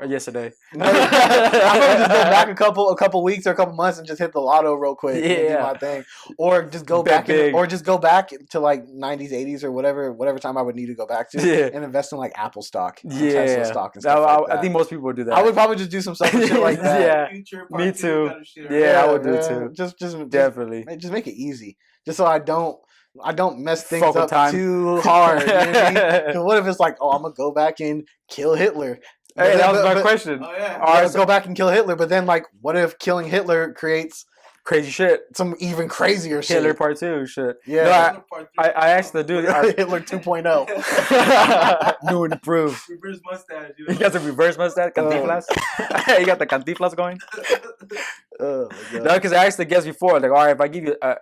yesterday. No, I'd probably just go back a couple weeks or a couple months and just hit the lotto real quick and do my thing, or just go back to like 90s, 80s or whatever time I would need to go back to and invest in like Apple stock, Tesla stock and stuff like that. I think most people would do that. I would probably just do some selfish shit like that. Me too. Yeah, I would do too. Just definitely. Just make it easy, just so I don't mess things up too hard. You know what I mean? Because what if it's like, I'm going to go back and kill Hitler? Hey, that was my question. Oh, yeah. Let's go back and kill Hitler. But then, like, what if killing Hitler creates crazy shit? Some even crazier shit. Hitler Part 2 shit. Yeah. No, I asked the dude. Hitler 2.0. New and improved. Reverse mustache. He got the reverse mustache. Cantinflas. He got the cantinflas going. Oh, no, because I asked the guest before, like, all right,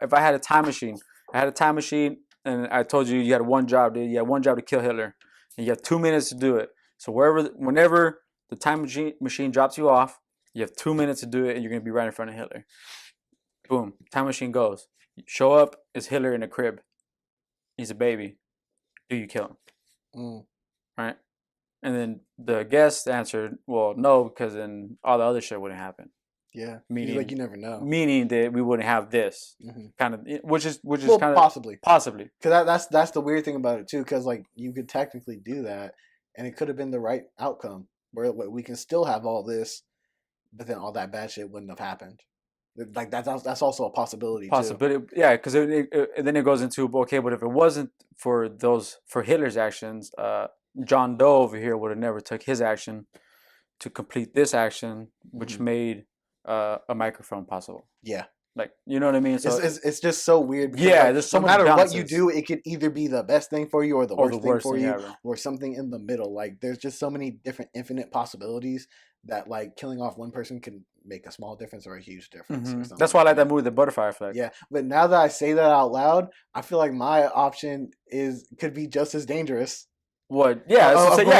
if I had a time machine. I had a time machine, and I told you had one job, dude. You had one job to kill Hitler, and you have 2 minutes to do it. So whenever the time machine drops you off, you have 2 minutes to do it, and you're gonna be right in front of Hitler. Boom, time machine goes. You show up, it's Hitler in a crib. He's a baby. Do you kill him? Right? And then the guest answered, "Well, no, because then all the other shit wouldn't happen." Yeah, meaning like you never know. Meaning that we wouldn't have this kind of, which is kind of possibly because that's the weird thing about it too. Because like you could technically do that, and it could have been the right outcome where we can still have all this, but then all that bad shit wouldn't have happened. Like that's also a possibility. Too. Yeah, because then it goes into okay, but if it wasn't for Hitler's actions, John Doe over here would have never took his action to complete this action, which made a microphone possible. Yeah. Like, you know what I mean? So it's just so weird. Yeah, there's so no matter what you do, it could either be the best thing for you or the worst thing for you, ever. Or something in the middle. Like, there's just so many different infinite possibilities that, like, killing off one person can make a small difference or a huge difference. That's why I like that movie, The Butterfly Effect. Yeah, but now that I say that out loud, I feel like my option could be just as dangerous. What? Yeah,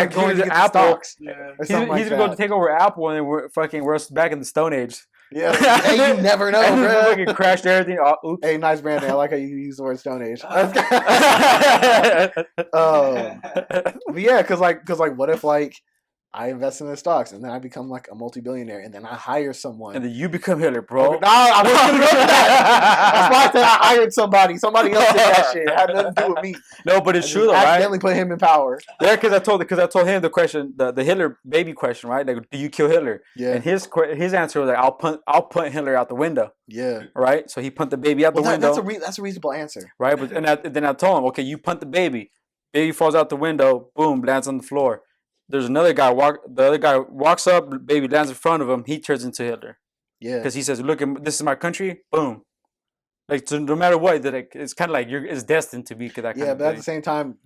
going to Apple. Yeah. He's gonna go to take over Apple, and we're back in the Stone Age. Yeah, hey, you never know, bro. Fucking crashed everything. Oh, oops. Hey, nice branding. I like how you use the word Stone Age. But yeah, because what if like I invest in the stocks and then I become like a multi-billionaire and then I hire someone. And then you become Hitler, bro. No, I wasn't going to go to that. That's why I said I hired somebody. Somebody else did that shit. It had nothing to do with me. No, but it's true though, right? Accidentally put him in power. Yeah, because I told him the question, the Hitler baby question, right? Like, do you kill Hitler? Yeah. And his answer was like, I'll punt Hitler out the window. Yeah. Right. So he punt the baby out the window. That's a reasonable answer. Right. But then I told him, okay, you punt the baby. Baby falls out the window. Boom, lands on the floor. There's another guy. The other guy walks up. Baby lands in front of him. He turns into Hitler. Yeah. Because he says, "Look, this is my country." Boom. Like, so no matter what, it's kind of like it's destined to be that kind of thing. Yeah, but at the same time,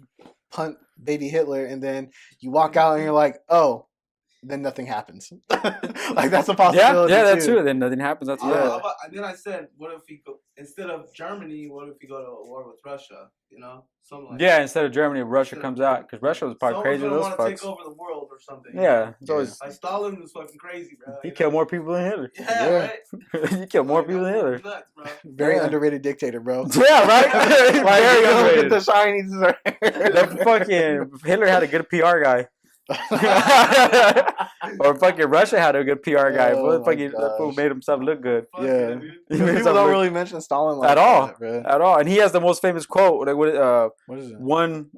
punt baby Hitler, and then you walk out and you're like, oh, then nothing happens. Like that's a possibility. Yeah, that's true. Then nothing happens. That's then I said, what if we go instead of Germany? What if we go to war with Russia? You know, something like that. Instead of Germany, Russia comes out because Russia was probably crazy. Those want fucks. to take over the world or something. Yeah, it's always like Stalin was fucking crazy, bro. He killed more people than Hitler. Yeah. Right. He killed more people than Hitler. Nuts, bro. Very underrated dictator, bro. Yeah, right. Like, very underrated. Look at the shinies. That fucking Hitler had a good PR guy. Or fucking Russia had a good PR guy. Oh, Fucking my that fool gosh. made himself look good. Fuck Yeah. dude. He made People himself don't look- really mention Stalin like at all, that, bro. at all. And he has the most famous quote. Like, What is it? one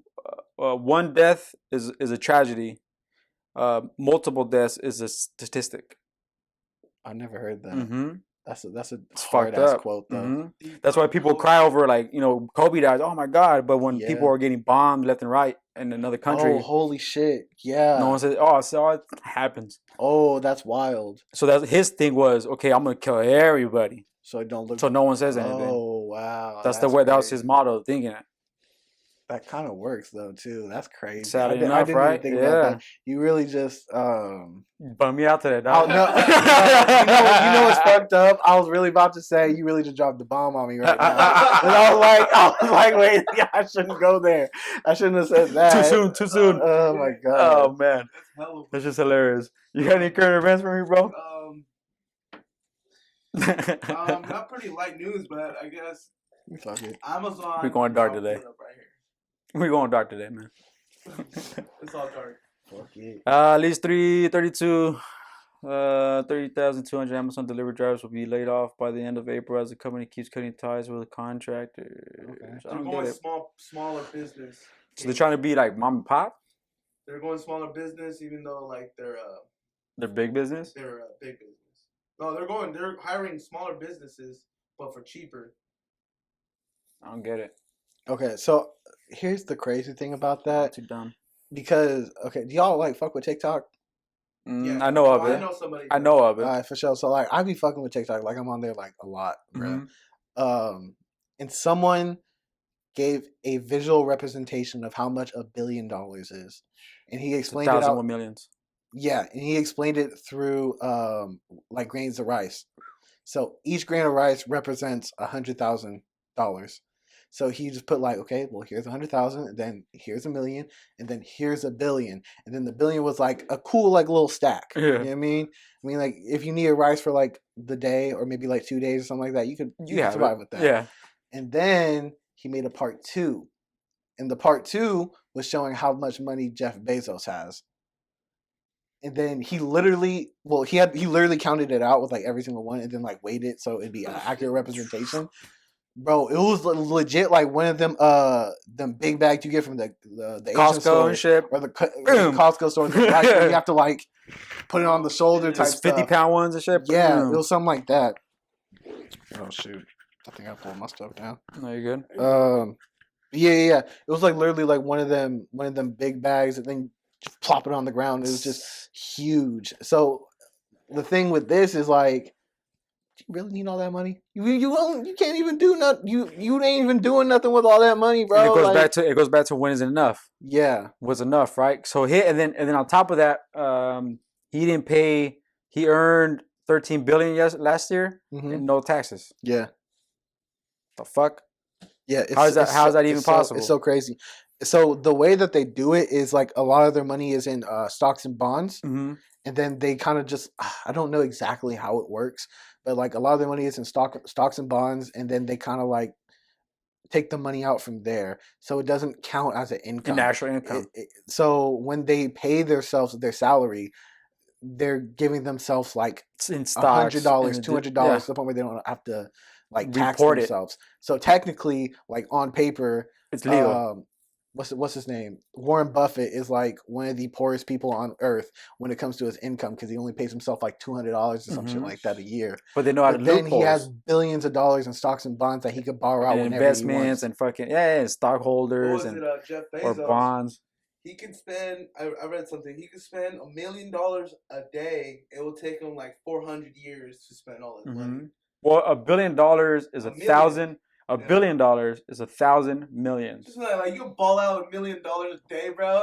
death is a tragedy. Multiple deaths is a statistic. I never heard that. Mm-hmm. That's a It's hard fucked ass up. quote though. Mm-hmm. That's why people cry over, like, Kobe dies. Oh my God! But when Yeah. people are getting bombed left and right in another country, Oh, holy shit! Yeah. no one says, "Oh, so it happens." Oh, that's wild. So that his thing was, okay, I'm gonna kill everybody, So it don't look. so no one says anything. Oh wow. That's the way. That was his crazy. motto, thinking it. That kind of works though too. That's crazy. Sadly I enough, didn't right? even think Yeah. about that. You really just Bum me out today, Oh dog. no! you know what's fucked up? I was really about to say you really just dropped the bomb on me right now, and I was like, wait, I shouldn't go there. I shouldn't have said that. Too soon. Oh my god! Oh man, That's hella. that's just hilarious. You got any current events for me, bro? Not pretty light news, but I guess Fuck it. Amazon. We're going dark I'll today. put it up right here. We're going dark today, man. It's all dark. Fuck it. At least 30,200 Amazon delivery drivers will be laid off by the end of April as the company keeps cutting ties with the contractors. Okay. I They're don't going get it. smaller business. So they're trying to be like mom and pop? They're going smaller business, even though like they're Big business? big business. No, they're hiring smaller businesses, but for cheaper. I don't get it. Okay, so here's the crazy thing about that. Too dumb. Because do y'all like fuck with TikTok? I know of I it. know somebody. I know of it. Alright, for sure. So like I be fucking with TikTok. Like I'm on there like a lot, bro. Mhm. And someone gave a visual representation of how much $1 billion is, and he explained it 1,000 out. more millions. Yeah, and he explained it through like grains of rice. So each grain of rice represents $100,000. So he just put like, okay, well here's 100,000, and then here's 1,000,000, and then here's 1,000,000,000, and then the billion was like a cool like little stack. Yeah. You know what I mean? I mean, like if you needed rice for like the day or maybe like 2 days or something like that, you could have survive it. with that. Yeah. And then he made a part 2, and the part 2 was showing how much money Jeff Bezos has. And then he literally counted it out with like every single one, and then like weighed it so it'd be an accurate representation. Bro, it was legit like one of them big bags you get from the Asian Costco store and shit. or the Costco store. Like, where you have to like put it on the shoulder type It's 50 stuff. pound ones and shit. Yeah, Boom. it was something like that. Oh shoot! I think I pulled my stuff down. No, you good? Yeah. It was like literally like one of them big bags, and then just plop it on the ground. It was just huge. So the thing with this is like, do you really need all that money? You can't even do nothing. You ain't even doing nothing with all that money, bro. And it Like, goes back to when is enough? yeah. Was enough, right? So and then on top of that, he didn't pay. He earned 13 billion last year Mhm. and no taxes. Yeah. The fuck? Yeah. How is that even possible? It's so crazy. So the way that they do it is like a lot of their money is in stocks and bonds. Mm-hmm. And then they kind of just, I don't know exactly how it works, but like a lot of their money is in stocks and bonds, and then they kind of like take the money out from there, so it doesn't count as an income. National income. So when they pay themselves their salary, they're giving themselves like It's in stocks. $100, $200 Yeah. to the point where they don't have to like tax Report it. themselves. So technically, like on paper, It's legal. What's his name? Warren Buffett is like one of the poorest people on earth when it comes to his income, because he only pays himself like $200 or some shit Mhm. like that a year. But they know how to But then loopholes. he has billions of dollars in stocks and bonds that he could borrow out and whenever he investments wants. and fucking and stockholders What was and it? Jeff or Bezos. bonds. He can spend. I read something. He could spend $1 million a day. It will take him like 400 years to spend all his money. Mm-hmm. Well, $1 billion is A a million. thousand. $1 Yeah. billion is 1,000 millions. Just like you can ball out $1 million a day, bro,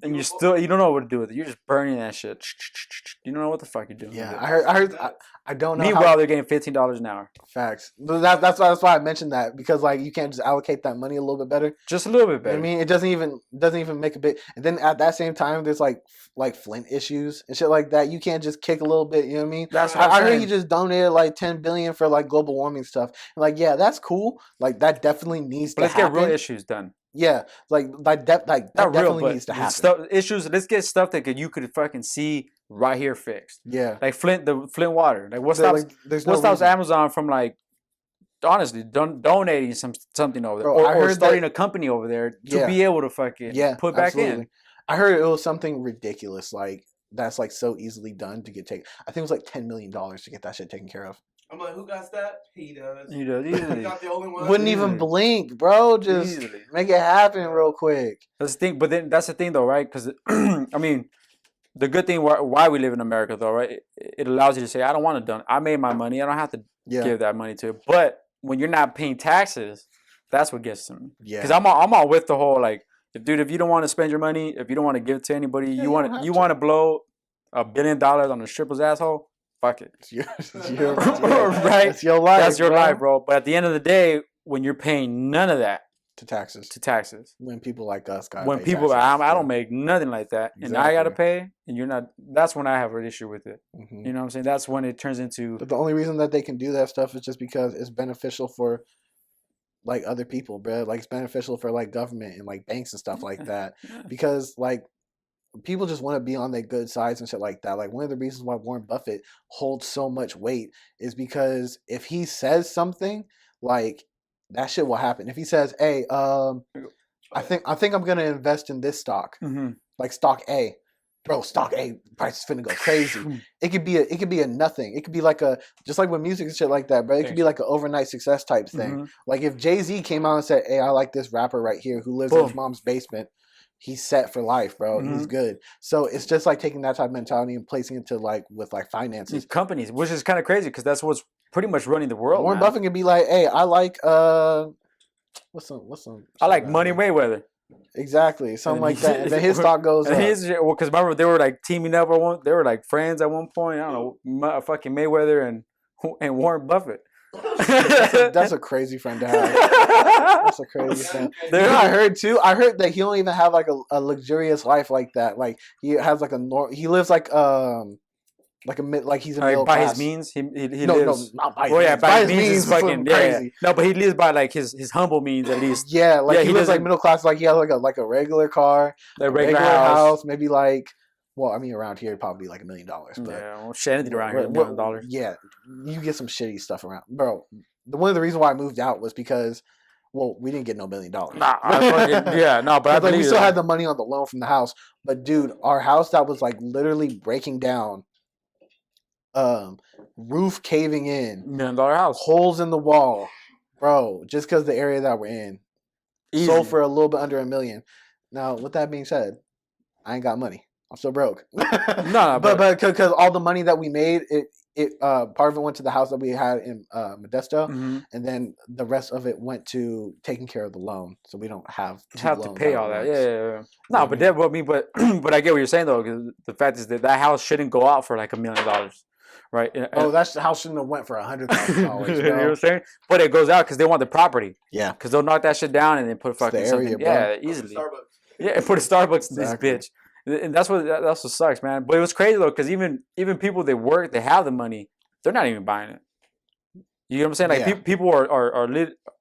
And you don't know what to do with it. You're just burning that shit. You don't know what the fuck you're doing. Yeah, with it. I heard. I don't know. Meanwhile, they're getting $15 an hour. Facts. That's why I mentioned that, because like you can't just allocate that money a little bit better. Just a little bit You know better. what I mean, it doesn't even make a bit. And then at that same time, there's like Flint issues and shit like that. You can't just kick a little bit. You know what I mean? That's what I'm I heard saying. he just donated like $10 billion for like global warming stuff. Like, yeah, that's cool. cool. Like that definitely needs But to let's happen. get real issues done. Yeah, that Not real, definitely but needs to happen. stuff, issues. Let's get stuff that you could fucking see right here fixed. Yeah, like the Flint water. Like what There- stops like, there's what no stops reason. Amazon from like honestly donating something over there, Bro, I or heard starting that- a company over there to Yeah. be able to fucking Yeah, put back absolutely. in. I heard it was something ridiculous, like that's like so easily done to get taken. I think it was like $10 million to get that shit taken care of. I'm like, who got that? He does. You know, He's easily. not the only one. Wouldn't even blink, bro. Just Easily. make it happen real quick. That's the thing, but then that's the thing though, right? Because I mean, the good thing why we live in America though, right? It allows you to say, I don't want to done. I made my money. I don't have to Yeah, give that money to it. But when you're not paying taxes, that's what gets to me. yeah. Because I'm all with the whole like, if you don't want to spend your money, if you don't want to give it to anybody, Yeah, you you want don't have you to. want to blow $1 billion on a stripper's asshole. Fuck it. It's your, Right? That's your life. That's your bro. life, bro. But at the end of the day, when you're paying none of that To taxes. to taxes, When people like us got when people I don't make nothing like that, and I gotta pay, and you're not. That's when I have an issue with it. Mm-hmm. You know what I'm saying? That's when it turns into. But the only reason that they can do that stuff is just because it's beneficial for like other people, bro. Like it's beneficial for like government and like banks and stuff like that. Because like people just want to be on their good sides and shit like that. Like one of the reasons why Warren Buffett holds so much weight is because if he says something, like that shit will happen. If he says, "Hey, I think I'm gonna invest in this stock, like stock A." Bro, stock A price is finna go crazy. It could be a nothing. It could be like just like with music and shit like that, bro. It could be like an overnight success type thing. Like if Jay-Z came out and said, "Hey, I like this rapper right here who lives in his mom's basement," he's set for life, bro. He's good. So it's just like taking that type of mentality and placing it to like with like finances, These companies, which is kind of crazy because that's what's pretty much running the world. Warren man. Buffett can be like, "Hey, I like what's some I like Money Mayweather." Exactly, something like that. And then his stock goes up. Well, because remember they were like teaming up. They were like friends at one point. I don't know, fucking Mayweather and Warren Buffett. That's a crazy friend to have. That's a crazy friend. You know, I heard too. I heard that he don't even have like a luxurious life like that. Like he has like he lives like he's a middle by class. his means. He No, lives. not by his Oh means. yeah, by his means is is fucking crazy. yeah. No, but he lives by like his humble means at least. Yeah, like Yeah, he he lives like doesn't- middle class. Like he has like a regular car, The regular house. maybe like. Well, I mean, around here it'd probably be like $1 million. But Yeah, well, shit, anything around here, $1 million. Yeah, you get some shitty stuff around, bro. One of the reasons why I moved out was because, well, we didn't get no $1 million. Nah, but I like we believe still it. had the money on the loan from the house. But dude, our house that was like literally breaking down, roof caving in, $1 million house. holes in the wall, bro. Just because the area that we're in, Easy. sold for a little bit under $1 million. Now, with that being said, I ain't got money. I'm still broke. No, but because all the money that we made, it part of it went to the house that we had in Modesto, and then the rest of it went to taking care of the loan, so we don't have to pay all that. once. Yeah. No, but that what me, but I get what you're saying though, because the fact is that house shouldn't go out for like $1 million, right? Oh, that house shouldn't have went for $100,000. You know what I'm saying? But it goes out because they want the property. Yeah, because they'll knock that shit down and then put fucking the area, something. bro. Yeah, easily. Starbucks. Yeah, put a Starbucks in Exactly. this bitch. And that's what sucks, man. But it was crazy though, because even people that work, they have the money, they're not even buying it. You know what I'm saying? Like Yeah. people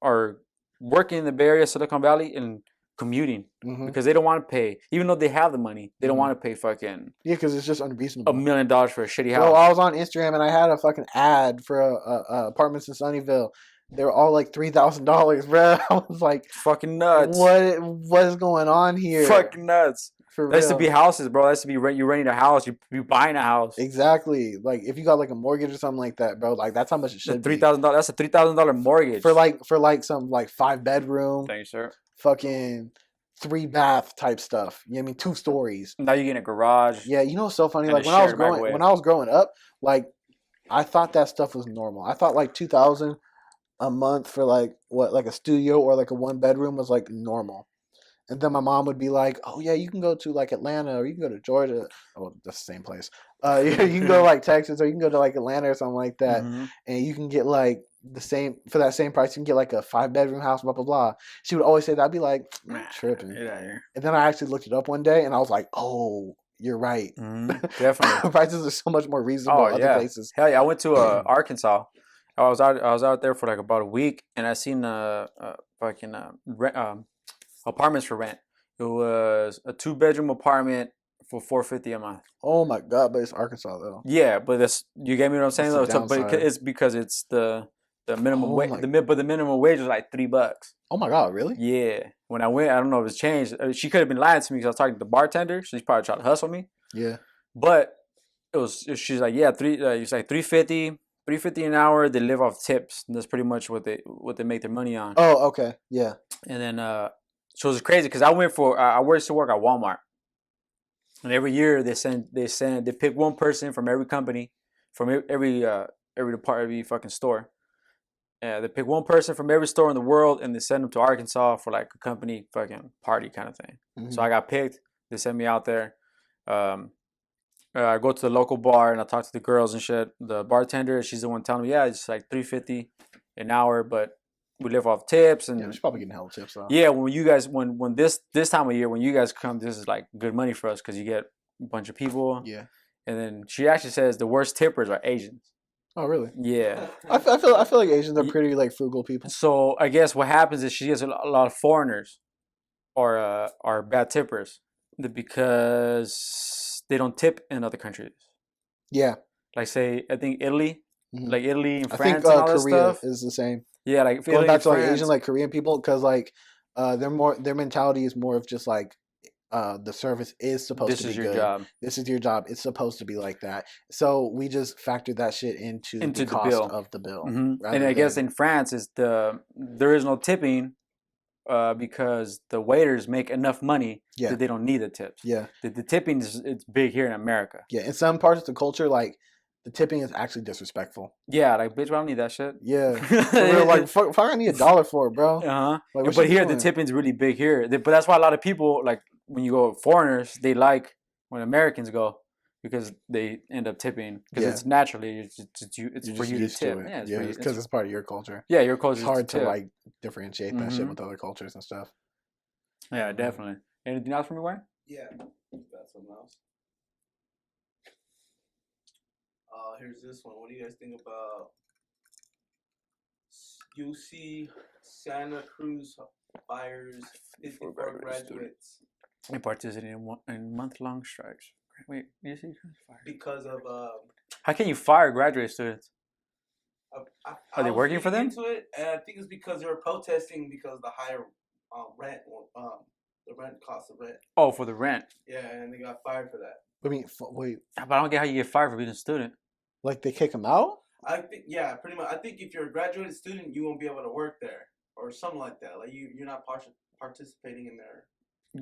are working in the Bay Area, Silicon Valley, and commuting because they don't want to pay, even though they have the money, they don't want to pay fucking Yeah, because it's just unreasonable. $1 million for a shitty house. Bro, I was on Instagram and I had a fucking ad for apartments in Sunnyvale. They were all like $3,000, bro. I was like, fucking nuts. what is going on here? Fucking nuts. For That used to real. be houses, bro. That used to be you renting a house. You buying a house. Exactly. Like if you got like a mortgage or something like that, bro, like that's how much it should be. $3,000. That's a $3,000 mortgage For some like 5-bedroom, Thank you, sir. fucking 3-bath type stuff. You know what I mean? 2 stories. Now you get a garage. Yeah, you know what's so funny? And Like a when I was shared growing microwave. when I was growing up, like I thought that stuff was normal. I thought like 2,000 a month for like a studio or like a 1-bedroom was like normal. And then my mom would be like, "Oh yeah, you can go to like Atlanta or you can go to Georgia. Oh, that's the same place. You can go to like Texas or you can go to like Atlanta or something like that, and you can get like the same for that same price. You can get like a 5-bedroom house, blah blah blah." She would always say that. I'd be like, "Man, tripping." Get out of here. And then I actually looked it up one day, and I was like, "Oh, you're right. Definitely. Prices are so much more reasonable other places." Hell yeah. I went to Arkansas. I was out there for like about a week, and I seen fucking apartments for rent. It was a 2-bedroom apartment for $450 a month. Oh my god! But it's Arkansas though. Yeah, but that's you get me what I'm saying That's though. the But downside. it's because it's the minimum Oh wage. my- But the minimum wage was like $3. Oh my god! Really? Yeah. When I went, I don't know if it's changed. She could have been lying to me because I was talking to the bartender. She's probably trying to hustle me. Yeah. But she's like, yeah, it's like 350 an hour. They live off tips. And that's pretty much what they make their money on. Oh, okay. Yeah. And then so it was crazy because I went for I used to work at Walmart, and every year they pick one person from every company, from every department, every fucking store. They pick one person from every store in the world and they send them to Arkansas for like a company fucking party kind of thing. Mm-hmm. So I got picked. They sent me out there. I go to the local bar and I talk to the girls and shit. The bartender, she's the one telling me, yeah, it's like $350 an hour, but we live off tips. And yeah, she's probably getting hella tips though. Yeah, when you guys when this time of year when you guys come, this is like good money for us because you get a bunch of people. Yeah. And then she actually says the worst tippers are Asians. Oh really? Yeah. I feel like Asians are pretty like frugal people. So I guess what happens is she gets a lot of foreigners are bad tippers because they don't tip in other countries. Yeah. Like say I think Italy, like Italy and I France think and all that Korea stuff. is the same. Yeah, like going Italy back to like France. Asian like Korean people because like their mentality is more of just like the service is supposed to be This is your good. job. This is your job. It's supposed to be like that. So we just factored that shit into the cost bill. of the bill. Mm-hmm. And I guess in France there is no tipping because the waiters make enough money that they don't need the tips. Yeah. The tipping it's big here in America. Yeah. In some parts of the culture, like the tipping is actually disrespectful. Yeah, like bitch, I don't need that shit. Yeah. For real, like fuck, I need $1 for it, bro. Uh-huh. Like, but here the tipping's really big here. But that's why a lot of people like when you go foreigners, they like when Americans go because they end up tipping because it's naturally it's for you to tip. Yeah, because it's part of your culture. Yeah, your culture. It's hard to like differentiate that shit with other cultures and stuff. Yeah, definitely. Anything else from you, Wayne? Yeah, got something else. Here's this one. What do you guys think about UC Santa Cruz fires 54 graduates? They participated in month-long strikes. Wait, UC fired because of how can you fire graduate students? Are they working for them? Into it, and I think it's because they were protesting because of the higher rent, the rent cost of rent. Oh, for the rent. Yeah, and they got fired for that. I mean, wait. But I don't get how you get fired for being a student. Like they kick them out? I think pretty much. I think if you're a graduate student, you won't be able to work there or something like that. Like you're not participating in their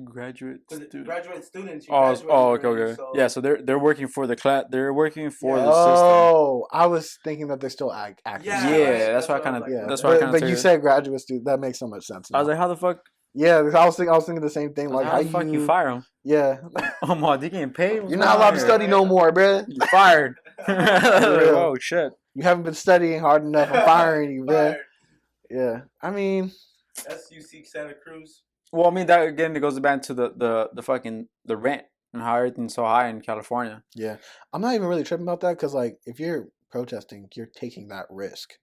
graduate student. Graduate students. Okay. So yeah, so they're working for the class. They're working for the system. Oh, I was thinking that they're still active. Yeah, that's why I kind of. Yeah, that's why I kind of. But you said graduate student. That makes so much sense. I was like, how the fuck? Yeah, I was thinking the same thing. Like, how the fuck you fire them? Yeah. Oh my, they getting paid. You're not allowed to study no more, bruh. You're fired. Oh shit. You haven't been studying hard enough. I'm firing you, bruh. Yeah. I mean, that's UC Santa Cruz. Well, I mean that again. It goes back to the fucking the rent and how everything's so high in California. Yeah, I'm not even really tripping about that because like if you're protesting, you're taking that risk.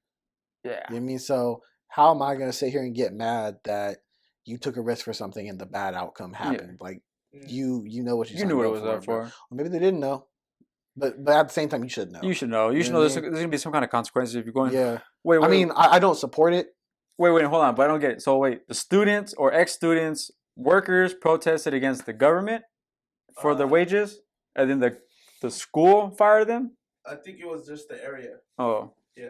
Yeah. You know what I mean? So how am I gonna sit here and get mad that you took a risk for something and the bad outcome happened? Yeah. Like you know what you knew what it was there for. Or maybe they didn't know. But at the same time, you should know. You should know. You should know there's gonna be some kind of consequences if you're going. Yeah. Wait. I mean, I don't support it. Wait, hold on. But I don't get it. So wait, the students or ex-students, workers protested against the government for their wages, and then the school fired them. I think it was just the area. Oh. Yeah.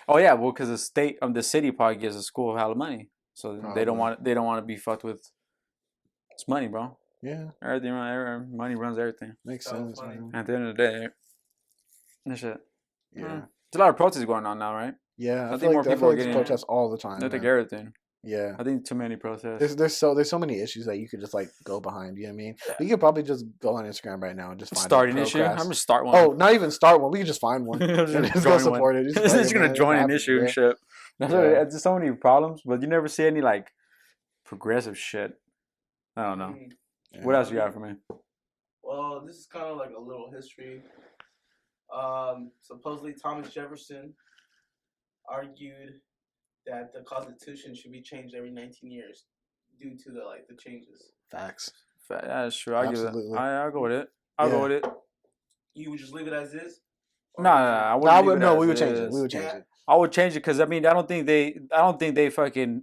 Oh yeah, well, because the city probably gives the school a hell of money, so they don't want to be fucked with. It's money, bro. Yeah. Everything, money runs everything. Makes sense. At the end of the day, that shit. Yeah. There's a lot of protests going on now, right? Yeah, I think more people are getting protests all the time. They take everything. Yeah, I think too many protests. There's so many issues that you could just like go behind. You know what I mean? We could probably just go on Instagram right now and just find start an issue. I'm gonna start one. Oh, not even start one. We could just find one and just go support it. Just it's gonna join an issue and shit. There's just so many problems, but you never see any like progressive shit. I don't know. Yeah. What else you got for me? Well, this is kind of like a little history. Supposedly Thomas Jefferson argued that the Constitution should be changed every 19 years due to the changes. Facts. That's true. I'll give it. Absolutely. I'll go with it. I'll go with it. You would just leave it as is? No, I wouldn't. leave it No, as we would change it. is. We would change it. I would change it because I mean I don't think they fucking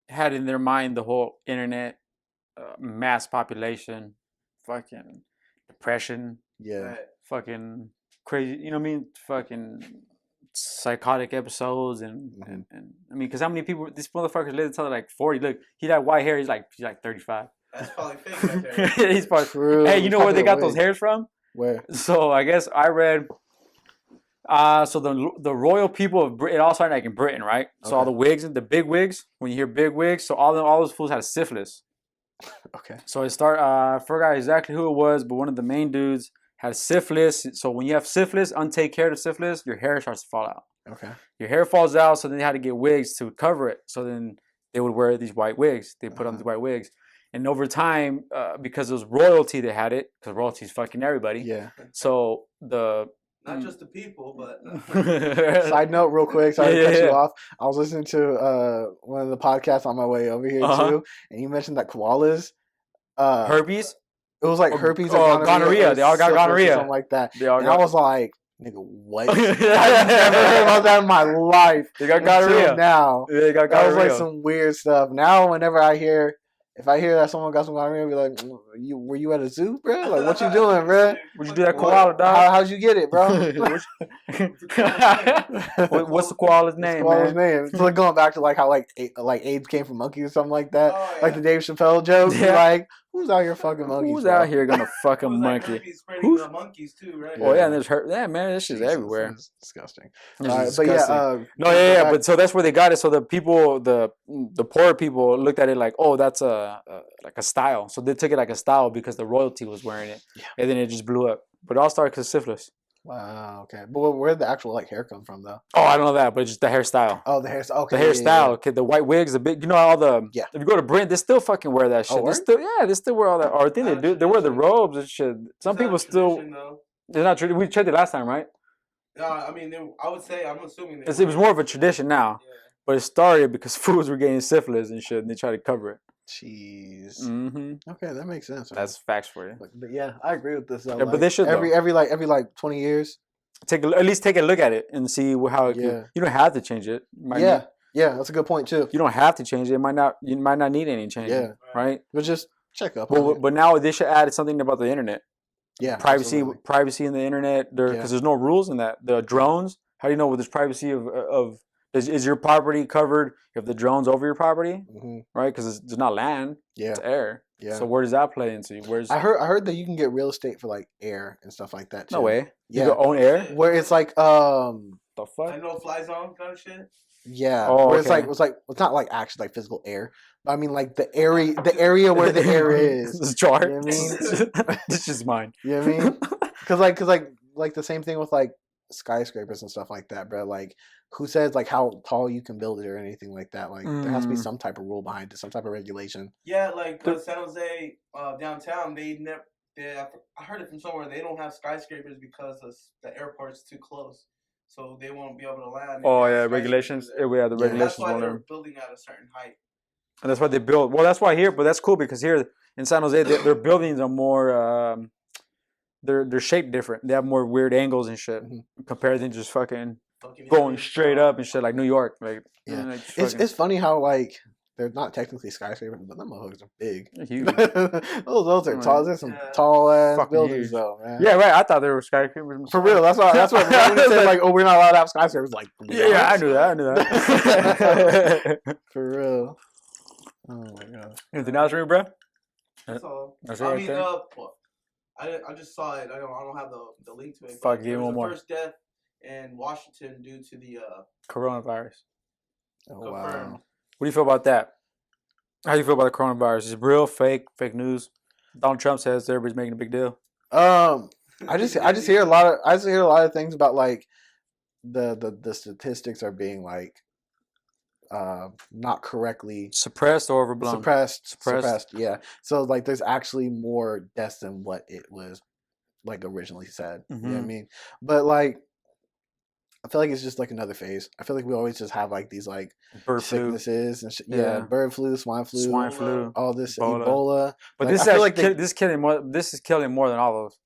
had in their mind the whole internet, mass population, fucking depression, Yeah. fucking crazy. You know what I mean? Fucking psychotic episodes and I mean because how many people these motherfuckers live until they're like 40? Look, he had white hair. He's like 35. That's probably fake right there. He's probably True. Hey, you know where they got those hairs from? Where? So I guess I read. So the royal people of Britain, it all started like in Britain, right? So all the wigs and the big wigs, when you hear big wigs, so all those fools had syphilis. Okay. So I forgot exactly who it was, but one of the main dudes had syphilis. So when you have syphilis, untake care of syphilis, your hair starts to fall out. Okay. Your hair falls out, so then they had to get wigs to cover it. So then they would wear these white wigs. They put on these white wigs. And over time, because it was royalty that had it, because royalty's fucking everybody. Yeah. So not just the people, but Side note, real quick, sorry to cut Yeah. you off. I was listening to one of the podcasts on my way over here too, and you mentioned that koalas, herpes. it was like herpes or or gonorrhea. or They all got syphilis or gonorrhea. something like that. They all And got. I was like, nigga, what? I've never heard about that in my life. They got Until gonorrhea. now. Yeah, they got That was gonorrhea. like some weird stuff. Now, whenever if I hear that someone got some gonorrhea, I'll be like, were you at a zoo, bro? Like, what you doing, bro? Would you do that koala, dog? How'd you get it, bro? What's the koala's name, Koala's man? name. It's like going back to like how like AIDS came from monkeys or something like that. Oh, Like the Dave Chappelle joke. Yeah. Like, who's out here fucking monkeys? Who's bro? out here gonna fuck a It was monkey? Like spreading Who's- the monkeys too, right? Oh yeah, and there's yeah, man, this shit's Jesus, everywhere. that's disgusting. This All right, is but yeah, disgusting. No, yeah, but so that's where they got it. So the people, the poor people looked at it like, oh, that's like a style. So they took it like a style because the royalty was wearing it, and then it just blew up. But it all started because of syphilis. wow, okay. But where did the actual like hair come from though? Oh, I don't know that, but it's just the hairstyle. Oh, the hairstyle. Okay, The hairstyle, okay, the white wigs, the big, you know, all the. Yeah. If you go to Britain, they still fucking wear that shit. Oh, They word? still, yeah, they still wear all that. Or I think they do. They wear the robes and shit. Some people still. They're not true. We checked it last time, right? I mean, I would say I'm assuming It was more of a tradition now, but it started because fools were getting syphilis and shit, and they tried to cover it. Jeez. Mm-hmm. Okay, that makes sense. That's facts for you. But yeah, I agree with this. Though. Yeah, but they should, every like 20 years. At least take a look at it and see how it Yeah. you don't have to change it. Yeah, that's a good point too. You don't have to change it. You might not need any change. Yeah. Right. But just check up. on it. But now they should add something about the internet. Yeah, Privacy absolutely. in the internet. Because Yeah. there's no rules in that. The drones. How do you know what there's privacy of is your property covered if the drone's over your property? Mhm. Right. Because it's not land. Yeah, It's air. yeah. So where does that play into? I heard that you can get real estate for like air and stuff like that too. No way. Yeah. You can own air. Where it's like The fuck? I know fly zone kind of shit. yeah, Oh, where it's okay. it's not like actually like physical air, but I mean like the area where the air is. This chart. You know what I mean? This is mine. You know what I mean? Because like the same thing with like skyscrapers and stuff like that, bro. Like who says like how tall you can build it or anything like that? Like there has to be some type of rule behind it, some type of regulation. Yeah, like San Jose downtown, I heard it from somewhere. They don't have skyscrapers because the airport's too close, so they won't be able to land. Oh yeah, regulations. Yeah, the That's regulations why won't. they're building at a certain height. And that's why they build. Well, that's why here, but that's cool because here in San Jose, their buildings are more. They're shaped different. They have more weird angles and shit compared to just fucking going straight up and shit like New York. Like Yeah, like it's funny how like they're not technically skyscrapers, but them motherfuckers are big. huge. those are tall. There's some Yeah. tall ass Fucking buildings huge. though, man. Yeah, right. I thought they were skyscrapers. For real, that's what when you say like, oh, we're not allowed to have skyscrapers. Like, Yeah, I knew that. For real. Oh my god. Anything else, for you, bro? That's all. That's it I right mean, there? I just saw it. I don't have the link to it. Fuck, but give there me was one the more. first death in Washington due to the Coronavirus. Oh confirmed. wow. What do you feel about that? How do you feel about the coronavirus? Is it real, fake news? Donald Trump says everybody's making a big deal. I just hear a lot of things about like the statistics are being like not correctly Suppressed or overblown? suppressed. Yeah. So like there's actually more deaths than what it was like originally said. You know what I mean? But like I feel like it's just like another phase. I feel like we always just have like these like Bird flu, sicknesses and yeah, bird flu, swine flu, all this Ebola. But like, this I is feel actually like this is killing more. This is killing more than all those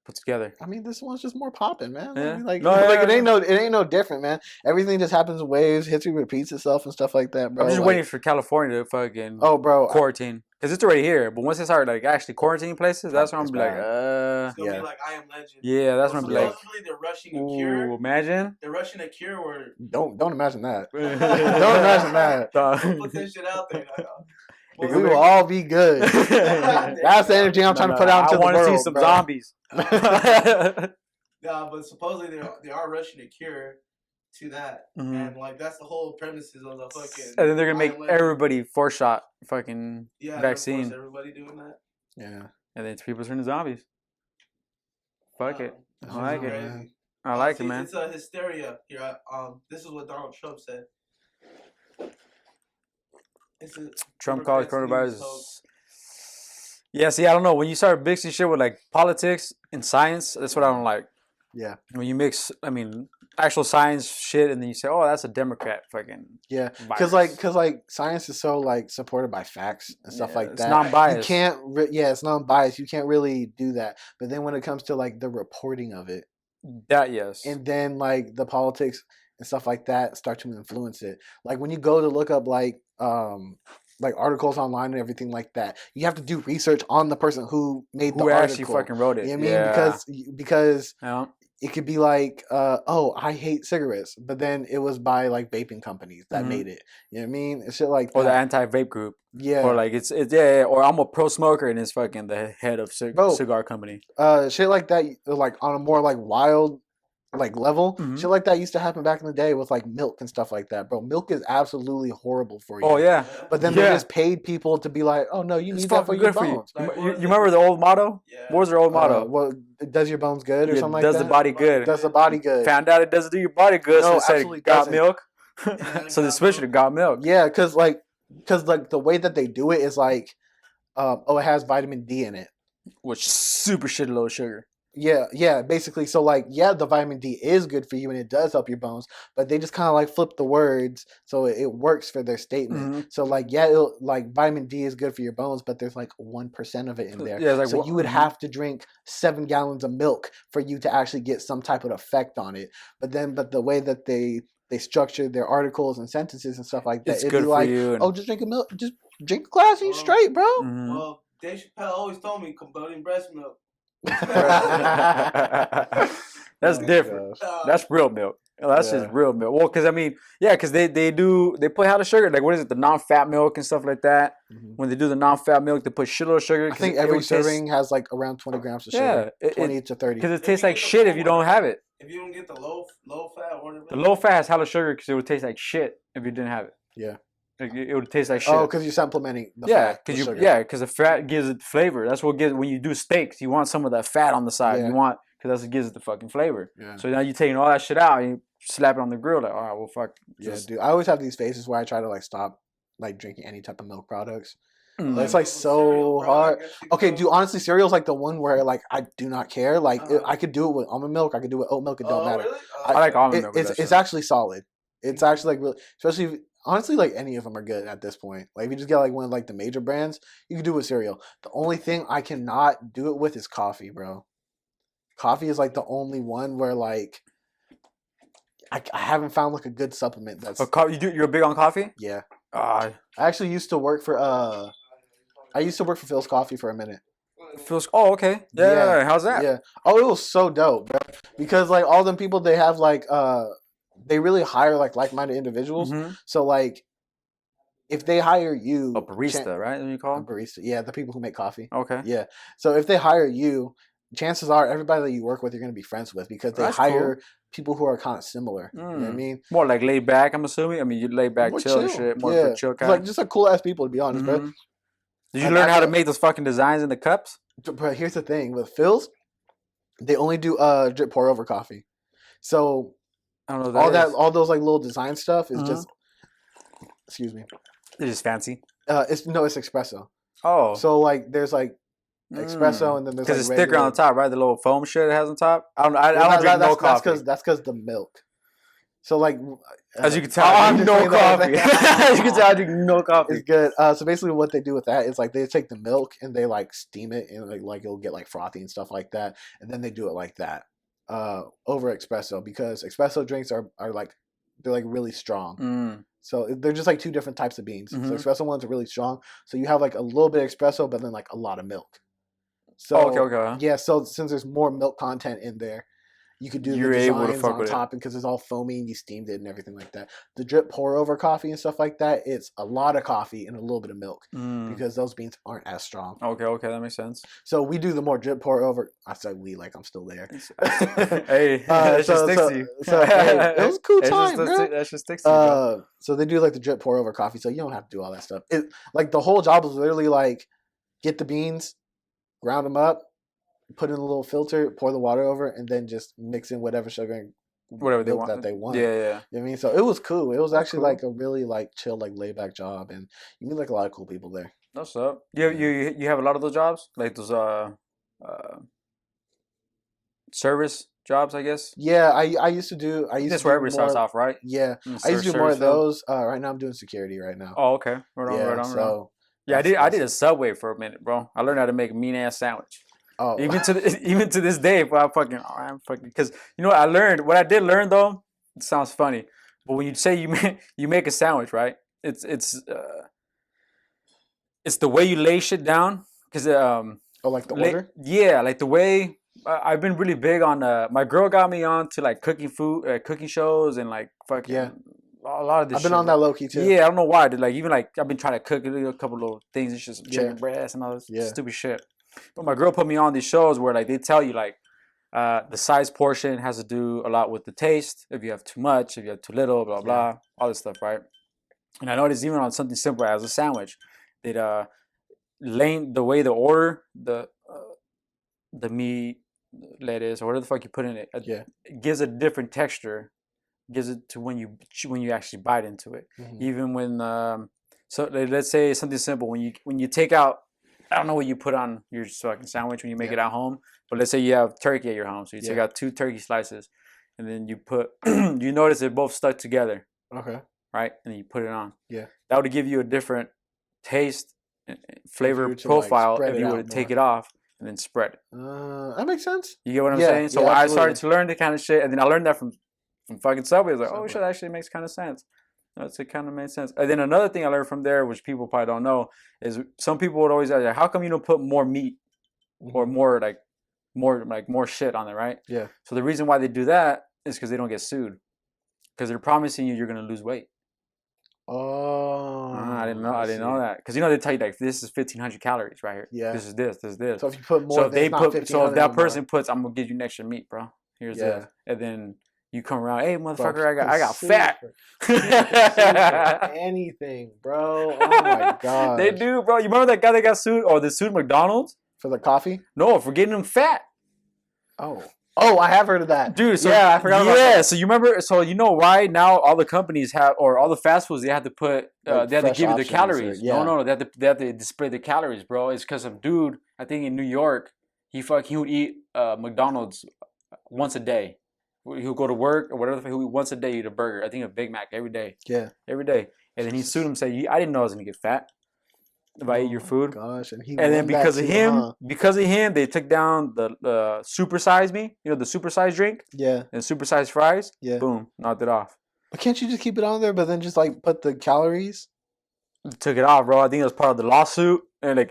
put together. I mean, this one's just more popping, man. Yeah. I mean, like, No, like yeah, it ain't no different, man. Everything just happens in waves. History repeats itself and stuff like that, bro. I'm just like, waiting for California to fucking bro, quarantine because it's already here. But once they start like actually quarantining places, that's when I'm it's be like, It's gonna be like I Am Legend. yeah, that's when I'm be like, supposedly they're rushing a cure. ooh, imagine. They're rushing a cure where don't imagine that. Don't imagine that. Don't put this shit out there. We will all be good. That's the energy I'm trying to put out into the world. I want to see some zombies. Yeah, but supposedly they are rushing a cure to that, and like that's the whole premises of the fucking. And then they're gonna make everybody 4-shot fucking vaccine. Force everybody doing that. Yeah, and then people turn to zombies. Fuck it, I like it. Crazy. I like it, man. It's a hysteria here. This is what Donald Trump said. Trump calls coronavirus. Yeah, see, I don't know. When you start mixing shit with like politics and science, that's what I don't like. Yeah. When you mix, I mean, actual science shit, and then you say, "Oh, that's a Democrat fucking." Yeah, because like science is so like supported by facts and stuff like that. It's non-biased. You can't. It's non-biased. You can't really do that. But then when it comes to like the reporting of it, yes, and then like the politics and stuff like that start to influence it. Like when you go to look up like articles online and everything like that, you have to do research on the person who made the article. Who actually fucking wrote it. You know what I mean? Because yeah. It could be like, I hate cigarettes, but then it was by like vaping companies that made it. You know what I mean? It's shit like that. Or the anti-vape group. Yeah. Or like it's or I'm a pro smoker and it's fucking the head of cigar company. Shit like that, like on a more like wild like level, shit like that used to happen back in the day with like milk and stuff like that, bro. Milk is absolutely horrible for you. Oh yeah, but then they just paid people to be like, oh no, you need that for your bones. You remember the old motto? Yeah. What was their old motto? Well, it does your bones good or something like that. Does the body good? Does the body good? Found out it doesn't do your body good. No, so absolutely got milk. So they switched it to got milk. Yeah, because the way that they do it is like, it has vitamin D in it, which super shit low sugar. Yeah, basically. So like, the vitamin D is good for you and it does help your bones, but they just kind of like flip the words so it works for their statement. So like, vitamin D is good for your bones, but there's like 1% of it in there. Yeah, like, so you would have to drink 7 gallons of milk for you to actually get some type of effect on it. But the way that they structure their articles and sentences and stuff like that, it's good for you. Just drink a milk, just drink a glass and you're straight, bro. Well, Dave Chappelle always told me promoting breast milk. That's different. That's real milk. That's just real milk. Well, because I mean, because they put how the sugar, like what is it, the non-fat milk and stuff like that. When they do the non-fat milk, they put shitload of sugar. I think every serving has like around 20 grams of sugar. 20 to 30. Because it tastes like shit if you don't have it. If you don't get the low fat or the low fat has hella sugar because it would taste like shit if you didn't have it. Yeah. Like it would taste like shit. Oh, because you're supplementing the fat. Because the fat gives it flavor. That's what gives when you do steaks. You want some of that fat on the side. You want because that's what gives it the fucking flavor. Yeah. So now you're taking all that shit out and you slap it on the grill. Like, all right, well, fuck. Dude. I always have these phases where I try to like stop like drinking any type of milk products. It's like so hard. Okay, dude. Honestly, cereal's like the one where like I do not care. Like I could do it with almond milk. I could do it with oat milk. It don't matter. Really? I like almond milk. It's actually solid. It's actually like really, especially. Honestly, like any of them are good at this point. Like if you just get like one of like the major brands, you can do it with cereal. The only thing I cannot do it with is coffee, bro. Coffee is like the only one where like I haven't found like a good supplement that's. You're big on coffee? Yeah. I actually used to work for Phil's Coffee for a minute. Phil's. Oh, okay. Yeah. How's that? Yeah. Oh, it was so dope, bro. Because like all them people they have like they really hire like-minded individuals. So like, if they hire you, a barista, right? What do you call them? A barista. Yeah, the people who make coffee. Okay. Yeah. So if they hire you, chances are everybody that you work with, you're going to be friends with because they hire people who are kind of similar. You know what I mean? More like laid back. I'm assuming. I mean, you laid back, chill shit. More for chill kind. Like just like cool ass people, to be honest, bro. Did you learn how to make those fucking designs in the cups? But here's the thing with Phil's, they only do drip pour over coffee. So. I don't know all those like little design stuff is just. Excuse me. It's just fancy. It's espresso. Oh. So like, there's like espresso, and then there's because it's thicker on the top, right? The little foam shit it has on top. I don't drink no coffee. That's because the milk. So like, as you can tell, I drink no coffee. As you can tell, I drink no coffee. It's good. So basically, what they do with that is like they take the milk and they like steam it, and like it'll get like frothy and stuff like that, and then they do it like that over espresso, because espresso drinks are like they're like really strong. So they're just like two different types of beans. So espresso ones are really strong. So you have like a little bit of espresso, but then like a lot of milk. So okay. Yeah. So since there's more milk content in there, you could do You're the able to designs fuck on with top because it's all foamy and you steamed it and everything like that. The drip pour over coffee and stuff like that, it's a lot of coffee and a little bit of milk because those beans aren't as strong. Okay, that makes sense. So we do the more drip pour over. I said we like I'm still there. Hey, that just sticks to you. So hey, it was a cool time, bro. That just sticks to you. Bro. So they do like the drip pour over coffee, so you don't have to do all that stuff. It like the whole job is literally like get the beans, ground them up, put in a little filter, pour the water over, and then just mix in whatever sugar and whatever they want. that they want. Yeah. You know what I mean? So it was cool. It was actually like a really like chill, like laid back job, and you meet like a lot of cool people there. What's up? You have a lot of those jobs, like those service jobs, I guess. Yeah, I used to do. That's where everybody starts off, right? Yeah, I used to do more of those. Right now, I'm doing security right now. Oh, okay. Right on. So yeah, I did a Subway for a minute, bro. I learned how to make a mean ass sandwich. Oh, even to this day, bro, I'm fucking because you know what I did learn though. It sounds funny, but when you say you make a sandwich, right? It's the way you lay shit down because like the order. Yeah, like the way. I've been really big on. My girl got me on to like cooking shows and like fucking a lot of this. I've been on that low key too. Yeah, I don't know why. Like even like I've been trying to cook a couple little things. It's just chicken breast and all this stupid shit. But my girl put me on these shows where like they tell you like the size portion has to do a lot with the taste. If you have too much, if you have too little, blah blah, all this stuff, right? And I noticed even on something simple as a sandwich, that the way the order the meat, lettuce, or whatever the fuck you put in it, it gives a different texture. Gives it to when you actually bite into it. Even when so let's say something simple when you take out. I don't know what you put on your fucking sandwich when you make it at home, but let's say you have turkey at your home, so you take out 2 turkey slices, and then you put you notice they're both stuck together. Okay. Right, and then you put it on. Yeah. That would give you a different taste, flavor profile if you were to take it off and then spread it. That makes sense. You get what I'm saying? So I started to learn the kind of shit, and then I learned that from fucking Subway. I was like, oh shit, that actually makes kind of sense. It kind of made sense. And then another thing I learned from there, which people probably don't know, is some people would always ask, how come you don't put more meat or more shit on there, right? Yeah. So the reason why they do that is because they don't get sued, because they're promising you're gonna lose weight. Oh, I didn't know that, because they tell you like this is 1,500 calories right here. Yeah. This is this. So if you put more, so if that person puts, I'm gonna give you an extra meat, bro. Here's this, and then. You come around, hey motherfucker, I got fat. Anything, bro. Oh my god. They do, bro. You remember that guy that got sued, or they sued McDonald's for the coffee? No, for getting him fat. Oh, I have heard of that, dude. So, I forgot about that. So you remember? So you know why now all the companies have, or all the fast foods, they have to put, they have to give you the calories. No, they have to display the calories, bro. It's because of dude. I think in New York, he would eat McDonald's once a day. He'll go to work or whatever. Once a day eat a burger. I think a Big Mac every day. Yeah, every day. And then he sued him, saying, "I didn't know I was gonna get fat if I ate your food." Gosh, and then because of him, they took down the Super Size Me. You know, the Super Size drink. Yeah. And Super Size fries. Yeah. Boom, knocked it off. But can't you just keep it on there, but then just like put the calories? Took it off, bro. I think it was part of the lawsuit, and they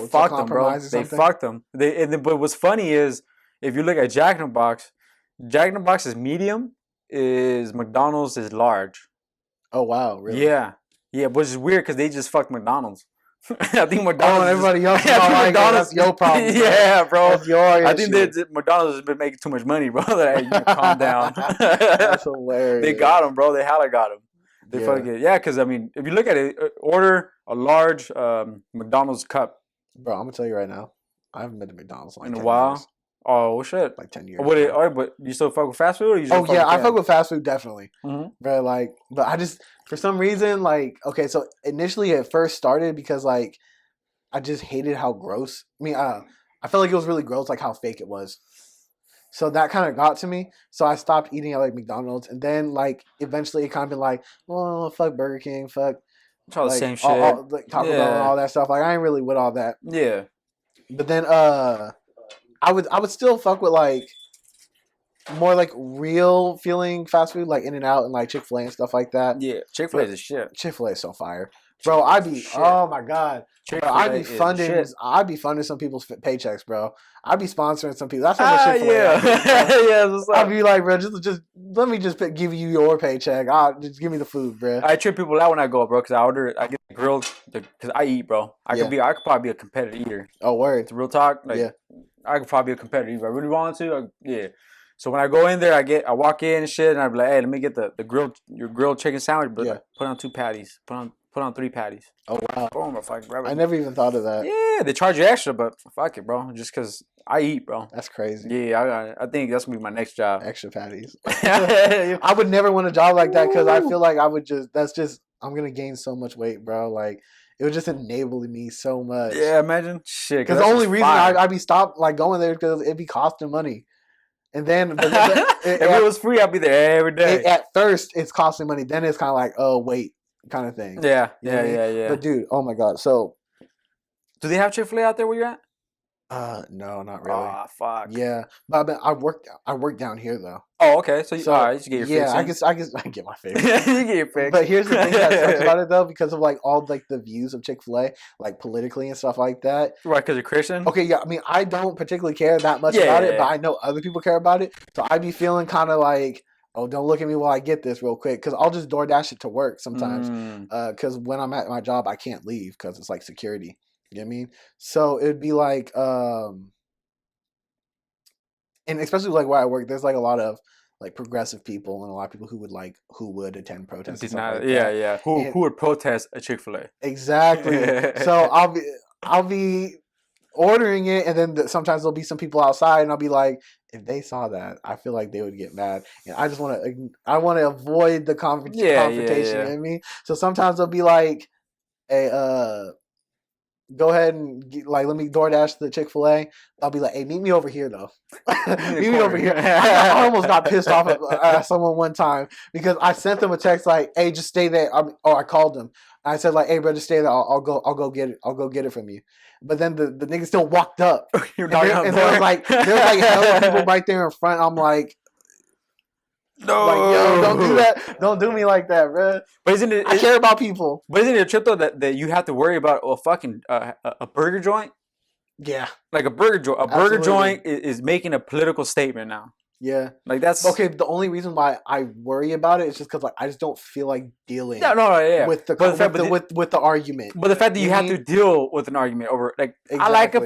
fucked them, bro. They fucked them. But what's funny is if you look at Jack in the Box. Jack in the Box is medium, is McDonald's is large. Oh wow, really? Yeah, which is weird because they just fucked McDonald's. I think McDonald's. Everybody else. That's your problem. Yeah, bro. That's your I think that McDonald's has been making too much money, bro. Hey, you calm down. That's hilarious. They got him, bro. They hella got him. They fucking because I mean, if you look at it, order a large McDonald's cup. Bro, I'm gonna tell you right now, I haven't been to McDonald's in a while. Years. Oh shit! Like 10 years. But you still fuck with fast food? Or you just I fuck with fast food definitely. Mm-hmm. But I just for some reason so initially it first started because like I just hated how gross. I mean, I felt like it was really gross, like how fake it was. So that kind of got to me. So I stopped eating at like McDonald's, and then like eventually it kind of been like, well, fuck Burger King, fuck It's all the like same shit. like Taco Bell and all that stuff. Like I ain't really with all that. Yeah. But then I would still fuck with like more like real feeling fast food, like In-N-Out and like Chick-fil-A and stuff like that. Yeah. Chick-fil-A is a shit. Chick-fil-A is so fire. Bro, oh my god. Bro, I'd be funding some people's paychecks, bro. I'd be sponsoring some people. That's how much Chick-fil-A yeah. I'd be like, bro, just let me just give you your paycheck. Just give me the food, bro. I trip people out when I go, bro, because I get grilled because I eat, bro. I could probably be a competitive eater. Oh, word. It's real talk. Like, I could probably be a competitive if I really wanted to. Yeah. So when I go in there, I walk in and shit, and I be like, hey, let me get your grilled chicken sandwich, but like, put on 2 patties. Put on 3 patties. Oh wow! Boom! If I grab it. I never even thought of that. Yeah, they charge you extra, but fuck it, bro. Just because I eat, bro. That's crazy. Yeah, I think that's gonna be my next job. Extra patties. I would never want a job like that because I feel like I'm gonna gain so much weight, bro. Like it would just enable me so much. Yeah, imagine shit. Because the only reason I'd be stopped like going there because it'd be costing money. And then, if it was free, I'd be there every day. At first, it's costing money. Then it's kind of like, oh wait, kind of thing. Yeah. But dude, oh my god. So, do they have Chick-fil-A out there where you're at? No, not really. Oh fuck. Yeah, but I work down here though. Oh, okay. So all right, you get your fix. I get my favorite. You get your fix. But here's the thing that sucks about it though, because of like all like the views of Chick-fil-A, like politically and stuff like that. Right, because you're Christian. Okay, yeah. I mean, I don't particularly care that much about it, but I know other people care about it. So I'd be feeling kind of like, oh, don't look at me while I get this real quick, because I'll just DoorDash it to work sometimes. Because when I'm at my job, I can't leave because it's like security. You know what I mean? So it'd be like, and especially like where I work, there's like a lot of like progressive people and a lot of people who would attend protests. And stuff like that. Who would protest a Chick-fil-A? Exactly. So I'll be ordering it, and then sometimes there'll be some people outside, and I'll be like, if they saw that, I feel like they would get mad, and I want to avoid the confrontation. You know what I mean? So sometimes I'll be like, hey, go ahead and like let me DoorDash the Chick-fil-A. I'll be like, hey, meet me over here though. Meet me over here. I almost got pissed off at someone one time because I sent them a text like, hey, just stay there. I called them. I said like, hey, bro, just stay there. I'll go get it. I'll go get it from you. But then the nigga still walked up. And there was like hella people right there in front. I'm like, no, like, yo, don't do that. Don't do me like that, bro. But isn't it? I care about people. But isn't it a trip though that you have to worry about a burger joint? Yeah, like a burger joint. A burger joint is making a political statement now. Yeah, like that's okay. The only reason why I worry about it is just because like I just don't feel like dealing. With the argument. But the fact that you have to deal with an argument over like I like a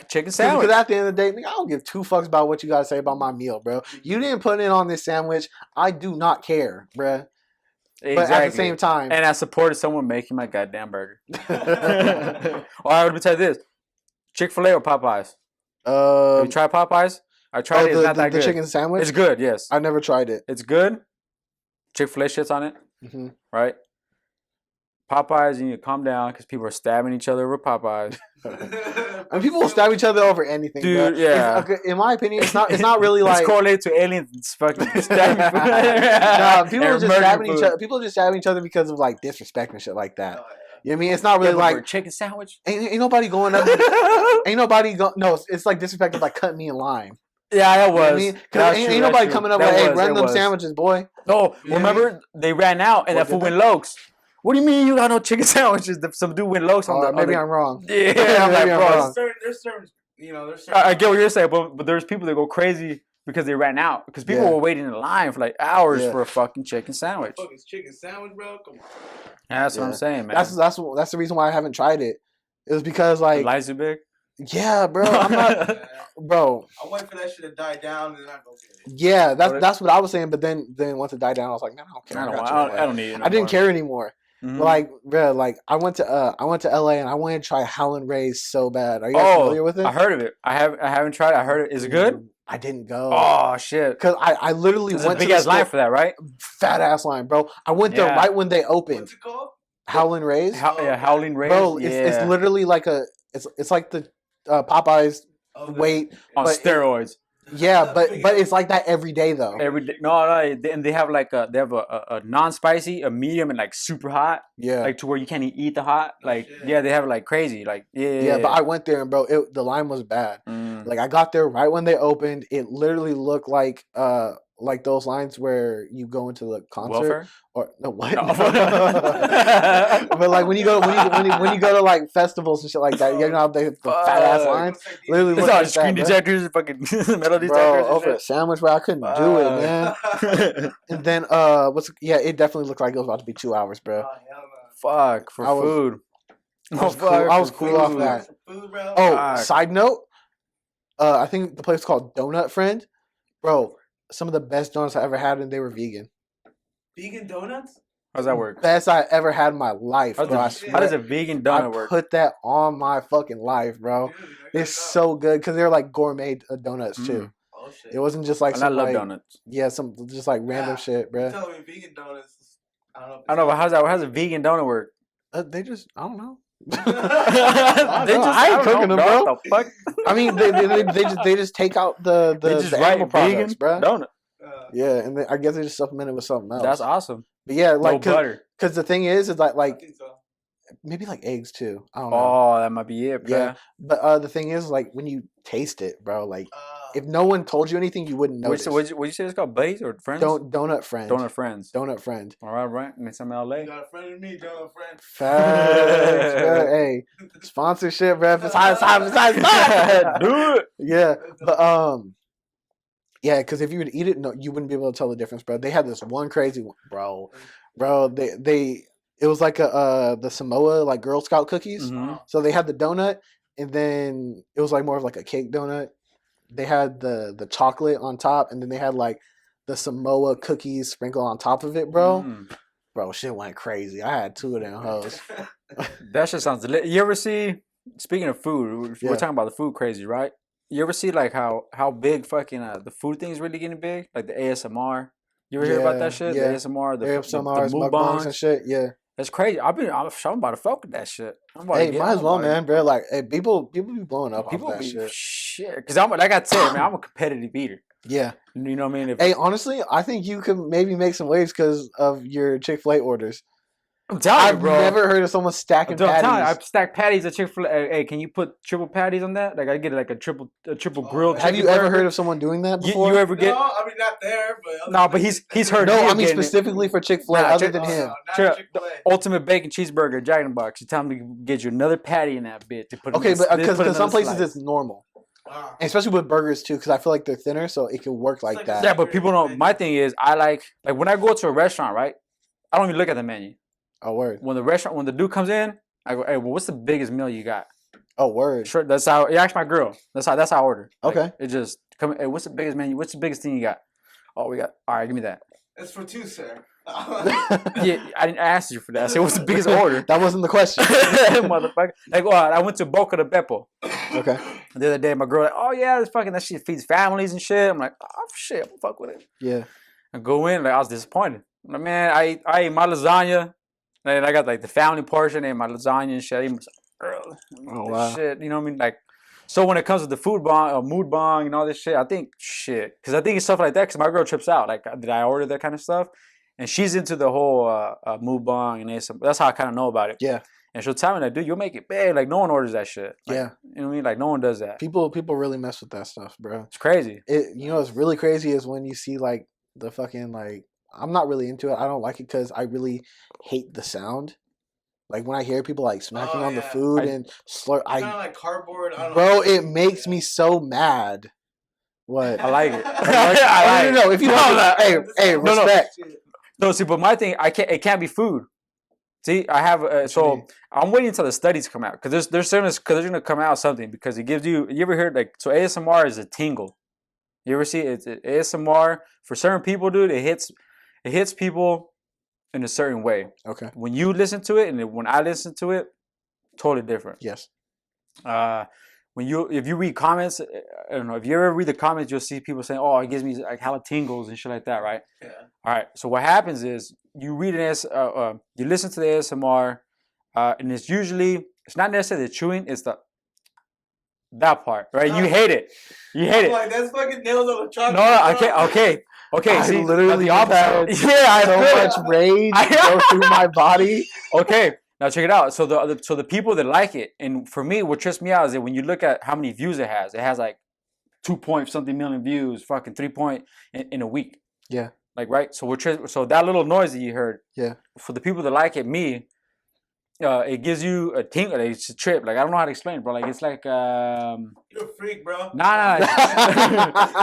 chicken sandwich. Because at the end of the day, I don't give 2 fucks about what you gotta say about my meal, bro. You didn't put it on this sandwich. I do not care, bro. Exactly. But at the same time, and I supported someone making my goddamn burger. Or I would tell you this: Chick-fil-A or Popeyes? Have you tried Popeyes? I tried it. It's not that good. The chicken sandwich? It's good, yes. I never tried it. It's good. Chick-fil-A shits on it, right? Popeyes, you need to calm down because people are stabbing each other over Popeyes. And people will stab each other over anything, dude. Bro. Yeah. In my opinion, it's not really like it's correlated to aliens fucking stabbing. People are just stabbing each other. People are just stabbing each other because of like disrespect and shit like that. You know what I mean? It's not really like chicken sandwich. Ain't nobody going up. Ain't nobody go. No, it's like disrespect of like cutting me in line. Yeah, that was. You know I mean? Because ain't nobody coming up like, hey, run them sandwiches, boy. No, remember they ran out and that fool went Lokes. What do you mean you got no chicken sandwiches? Some dude went Lokes on the. Maybe I'm wrong. Yeah, I'm like, bro. There's certain, I get what you're saying, but there's people that go crazy because they ran out. Because people were waiting in line for like hours for a fucking chicken sandwich. Fucking chicken sandwich, bro. Come on. Yeah, that's what I'm saying, man. That's the reason why I haven't tried it. It was because like. Lights are big. Yeah, bro. I'm not, bro. I wait for that shit to die down and then I go get it. Yeah, that's what I was saying. But then once it died down, I was like, man, I don't care. I don't need it. I didn't care anymore. Mm-hmm. But like, bro, like I went to LA and I wanted to try Howlin' Ray's so bad. Are you guys familiar with it? I heard of it. I haven't tried it. I heard it. Is it good? I didn't go. Oh shit! Because I literally went to a big ass line for that, right? Fat ass line, bro. I went there right when they opened. What's it called? Howlin' Ray's. Howlin' Ray's. Bro, it's literally like it's like the Popeyes weight on steroids. Yeah, but it's like that every day though. Every day. No, and they have like a non-spicy, a medium, and like super hot. Yeah. Like to where you can't eat the hot. Like yeah, they have it like crazy. Like Yeah, but I went there and bro, the line was bad. Like I got there right when they opened. It literally looked like those lines where you go into the concert welfare? or no what? No. But like when you go to like festivals and shit like that, you know how they have the fat ass lines. Literally, it's look all like screen that, detectors, and fucking metal detectors. bro. And Over shit. a sandwich, bro. I couldn't do it, man. And then it definitely looked like it was about to be 2 hours, bro. Fuck for food. I was cool off that. Food, bro. Oh, side note. I think the place is called Donut Friend. Bro, some of the best donuts I ever had, and they were vegan. Vegan donuts? How's that work? Best I ever had in my life, bro. How does a vegan donut work? I put that on my fucking life, bro. Dude, it's so good because they're like gourmet donuts too. Oh shit! It wasn't just like I love donuts. Yeah, some just like random shit, bro. Tell me vegan donuts. I don't know, but how's a vegan donut work? They just I don't know. I ain't cooking them, bro. What the fuck? I mean, they just take out the animal products, bro. Donut. Yeah, and I guess they just supplement it with something else. That's awesome. But yeah, like no butter. Because the thing is like maybe like eggs too. I don't know. Oh, that might be it, bro. Yeah, but the thing is, like when you taste it, bro, like if no one told you anything, you wouldn't know. What you say it's called? Buddies or friends? Donut Friend. Donut Friends. Donut Friend. All right. Next time in LA. You got a friend in me, Donut Friend. Facts, bro. Hey, sponsorship, bro. Besides, do it. Yeah, but yeah, because if you would eat it, no, you wouldn't be able to tell the difference, bro. They had this one crazy one, bro. It was like the Samoa like Girl Scout cookies. Mm-hmm. So they had the donut, and then it was like more of like a cake donut. They had the chocolate on top, and then they had like the Samoa cookies sprinkled on top of it, bro. Bro, shit went crazy. I had 2 of them hoes. That shit sounds delicious. You ever see? Speaking of food, we're talking about the food crazy, right? You ever see like how big fucking the food thing is really getting big, like the ASMR. You ever hear about that shit? Yeah. The ASMR, the mukbangs and shit. Yeah, that's crazy. I'm about to fuck with that shit. Hey, might as well, man, bro. Like, hey, people be blowing up off that shit. Because I'm like I said, man, I'm a competitive eater. Yeah, you know what I mean. Hey, honestly, I think you could maybe make some waves because of your Chick-fil-A orders. I'm telling you, bro. I've never heard of someone stacking patties. I stack patties at Chick-fil-A. Hey, can you put triple patties on that? Like I get like a triple grilled. Have you ever heard of someone doing that before? You ever get? No, I mean not there, but no, but he's heard. No, I mean specifically for Chick-fil-A, other than him. The ultimate bacon cheeseburger, Jack in the Box. You tell him to get you another patty in that bit to put. Okay, but because some places it's normal. And especially with burgers too, because I feel like they're thinner, so it can work like that. Yeah, but people don't. My thing is, I like when I go to a restaurant, right? I don't even look at the menu. Oh, word. When the dude comes in, I go, hey, well, what's the biggest meal you got? Oh, word. Sure, that's how. You ask my girl. That's how I order. Okay. Like, it just come. Hey, what's the biggest menu? What's the biggest thing you got? Oh, we got. All right, give me that. It's for 2, sir. Yeah, I didn't ask you for that. I said, what's the biggest order? That wasn't the question, motherfucker. Like, I went to Boca de Beppo. Okay. The other day, my girl like, oh yeah, that shit feeds families and shit. I'm like, oh shit, I'm fuck with it. Yeah. I go in, like I was disappointed. I'm like, man, I ate my lasagna. And I got like the family portion and my lasagna and shit. Oh wow. Shit, you know what I mean? Like, so when it comes to the food bong, mood bong and all this shit, I think because it's stuff like that. Because my girl trips out. Like, did I order that kind of stuff? And she's into the whole mood bong and that's how I kind of know about it. Yeah. And she'll tell me like, dude, you'll make it big. Like, no one orders that shit. Like, yeah. You know what I mean? Like, no one does that. People really mess with that stuff, bro. It's crazy. What's really crazy is when you see like the fucking like. I'm not really into it. I don't like it because I really hate the sound. Like when I hear people like smacking on the food and slur, kind of like cardboard. Bro, it makes me so mad. What? I like it. No. If you want that, hey, respect. No, see, but my thing, it can't be food. See, I have so I'm waiting until the studies come out because there's gonna come out something because it gives you. You ever heard like so ASMR is a tingle. You ever see it? ASMR for certain people, dude. It hits people in a certain way. Okay. When you listen to it and when I listen to it, totally different. Yes. If you read comments, I don't know, if you ever read the comments, you'll see people saying, "Oh, it gives me like hella tingles and shit like that," right? Yeah. All right. So what happens is you read you listen to the ASMR, and it's not necessarily the chewing, it's the That part, right? You hate it. You hate it. Like that's fucking nails on a chalkboard. No, I can't. Okay. I See, literally the opposite. Yeah, I so feel much rage go through my body. Okay, now check it out. So the people that like it, and for me, what trips me out is that when you look at how many views it has like 2-point-something million views, fucking 3 point in a week. Yeah. Like right. So so that little noise that you heard. Yeah. For the people that like it, it gives you a tingle. It's a trip. Like I don't know how to explain it, bro. Like it's like You're a freak, bro. Nah.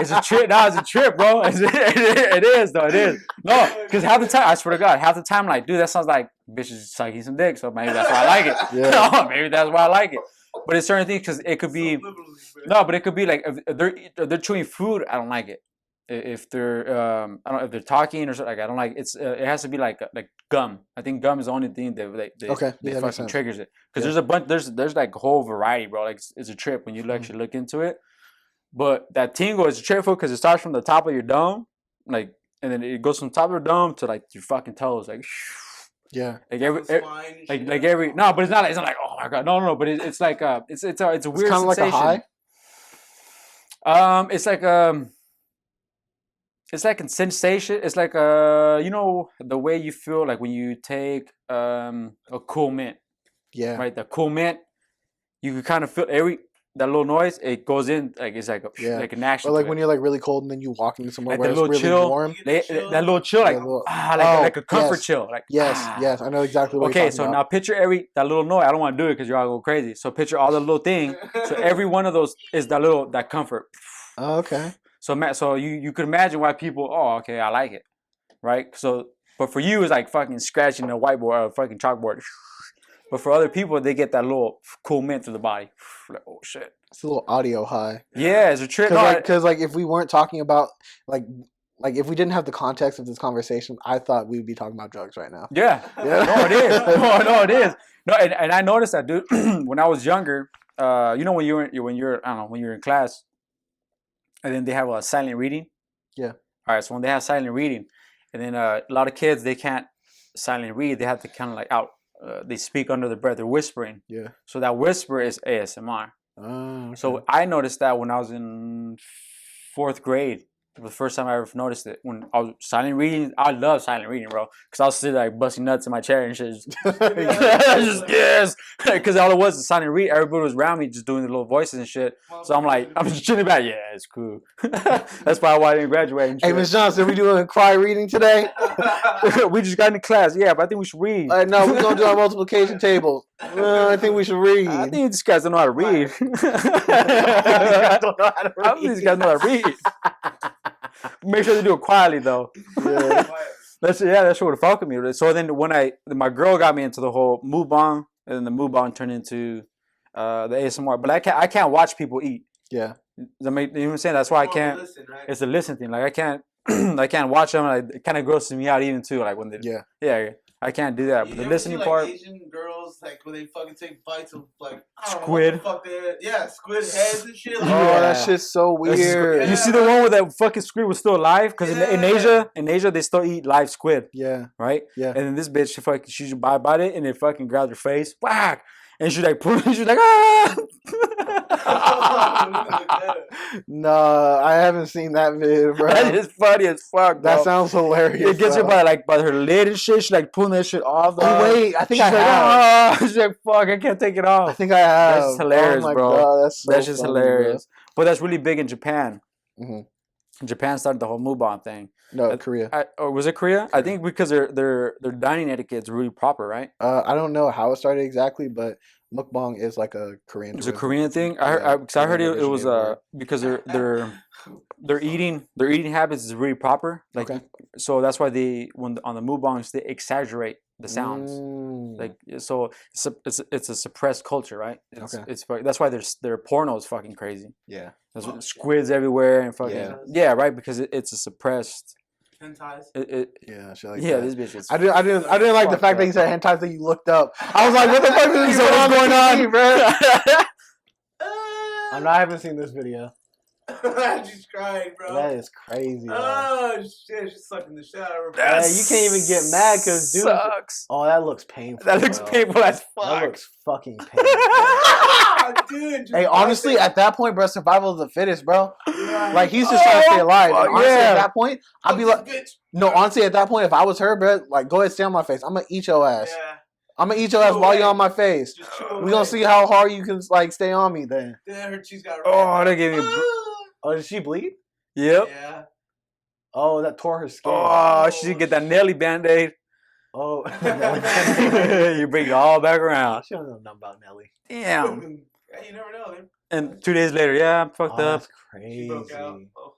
It's a trip. Nah, it's a trip, bro. It is though. It is. No, because half the time, I swear to God, half the time, like, dude, that sounds like bitches sucking some dick. So maybe that's why I like it. Yeah. No, maybe that's why I like it. But it's certain things because it could be. No, but it could be like if they're chewing food, I don't like it. If they're I don't know if they're talking or something, like I don't like it. It has to be like gum. I think gum is the only thing that fucking triggers it because there's a bunch there's like a whole variety, bro. Like it's a trip when you actually look into it. But that tingle is a trip because it starts from the top of your dome, like, and then it goes from the top of your dome to like your fucking toes, like. Yeah. Like every no, but it's not like oh my God, no, but it's like it's a weird sensation. It's kind of like a high. It's like a sensation. It's like you know the way you feel like when you take a cool mint. Yeah. Right, the cool mint. You can kind of feel that little noise. It goes in like it's like like an action. Or like when you're like really cold and then you walk into somewhere like where it's really chill, warm. That little chill, like like a comfort chill. Like yes, I know exactly what. Okay, so now picture that little noise. I don't want to do it because you're all go crazy. So picture all the little thing. So every one of those is that comfort. Oh, okay. So you could imagine why people. Oh, okay, I like it, right? So, but for you, it's like fucking scratching a whiteboard or a fucking chalkboard. But for other people, they get that little cool mint through the body. Like, oh shit. It's a little audio high. Yeah, it's a trick. Because like if we weren't talking about like if we didn't have the context of this conversation, I thought we'd be talking about drugs right now. Yeah. No, it is. No, it is. No, and I noticed that, dude. When I was younger, you know, when you're in class, and then they have a silent reading. Yeah. All right. So when they have silent reading, and then a lot of kids they can't silent read. They have to kind of like they speak under their breath. They're whispering. Yeah. So that whisper is ASMR. Oh, okay. So I noticed that when I was in 4th grade. It was the first time I ever noticed it. When I was silent reading, I love silent reading, bro. Because I was sitting like busting nuts in my chair and shit. Just yes. Because all it was is silent reading. Everybody was around me just doing the little voices and shit. So I'm just chilling back. Yeah, it's cool. That's probably why I didn't graduate. And shit. Hey, Ms. Johnson, we doing quiet reading today? We just got into class. Yeah, but I think we should read. No, we're going to do our multiplication tables. I think we should read. I think these guys don't know how to read. I think these guys know how to read. Make sure they do it quietly though. Yeah. That's what would fuck with me. So then when my girl got me into the whole mukbang, and then the mukbang turned into the ASMR. But I can't watch people eat. Yeah. You know what I'm saying? That's why I can't. Listen, right? It's a listen thing. Like I can't I can't watch them. Like, it kind of grosses me out even too. Like when they yeah. I can't do that. But the listening part. Asian girls like when they fucking take bites of like squid. Squid heads and shit. Like, that shit's so weird. You see the one where that fucking squid was still alive? Because in Asia they still eat live squid. Yeah. Right. Yeah. And then this bitch she just bite it and it fucking grabbed her face, whack, and she's like ah. No, I haven't seen that video, bro. That is funny as fuck, bro. That sounds hilarious. It gets her by her lid and shit. She's like pulling that shit off. Wait, I think I have. She's like, fuck, I can't take it off. I think I have. That's just hilarious, bro. God, that's just funny, hilarious. Bro. But that's really big in Japan. Mm-hmm. Japan started the whole mukbang thing. No, Korea. Or was it Korea? I think because their dining etiquette is really proper, right? I don't know how it started exactly, but mukbang is like a Korean. It's a Korean thing. I heard it was because their eating habits is really proper. Like so that's why on the mukbangs they exaggerate the sounds. Like so it's a suppressed culture, right? It's that's why their porno is fucking crazy. Yeah. There's squids everywhere and fucking right, because it's a suppressed hentais. This bitch is. I didn't like the fact that he said hentais that you looked up. I was like, what the fuck is going on, bro? I haven't seen this video. She's crying, bro. That is crazy. Bro. Oh shit, she's sucking the shit out of her. Yeah, you can't even get mad because dude sucks. Oh, that looks painful. That looks painful as fuck. That looks fucking painful. Dude, and just Hey, honestly, at that point, bro, survival of the fittest, bro. Like he's just trying to stay alive. And honestly, at that point, I'd be like, no, honestly, at that point, if I was her, bro, like go ahead, stay on my face. I'm gonna eat your ass. Yeah. I'm gonna eat your ass while you're on my face. We gonna see how hard you can like stay on me then. Then her cheeks got. Oh, they gave me. Oh, did she bleed? Yep. Yeah. Oh, that tore her skin. Oh, she should get that Nelly Band-Aid. Oh, You bring it all back around. She don't know nothing about Nelly. Damn. Yeah, you never know. Then. And 2 days later, yeah, I'm fucked up. That's crazy. She broke out. Oh.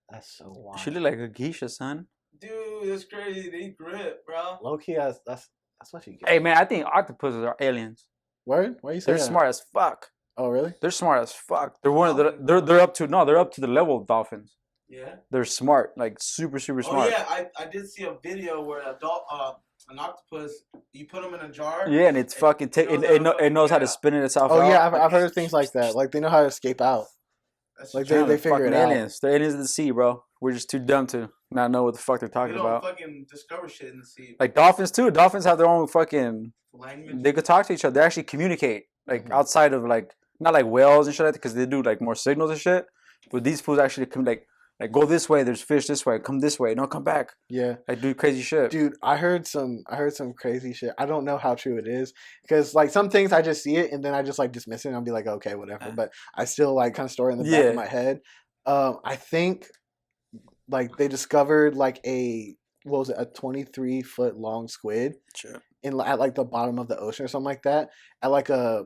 That's so wild. She look like a geisha, son. Dude, that's crazy. They grip, bro. Low key, that's what you get. Hey, man, I think octopuses are aliens. Word? Why you say They're that? smart as fuck. Oh, really? They're smart as fuck. They're one of the. They're up to they're up to the level of dolphins. Yeah. They're smart, like super smart. Oh yeah, I did see a video where an octopus, you put them in a jar. Yeah, and it's fucking it knows how to spin it itself. Oh out. yeah, I've heard of things like that. Like they know how to escape out. That's Like true. they figure it out. aliens. They're aliens in the sea, bro. We're just too dumb to not know what the fuck they're We talking don't about. fucking discover shit in the sea. Like dolphins too. Dolphins have their own fucking. Language. They could talk to each other. They actually communicate, like Mhm. outside of like not like whales and shit like that, because they do like more signals and shit. But these fools actually come like go this way. There's fish this way. Come this way. No, come back. Yeah. Like do crazy shit. Dude, I heard some crazy shit. I don't know how true it is because like some things I just see it and then I just like dismiss it and I'll be like, okay, whatever. But I still like kind of store it in the back Yeah. of my head. I think like they discovered like a 23-foot long squid Sure. at like the bottom of the ocean or something like that. At like a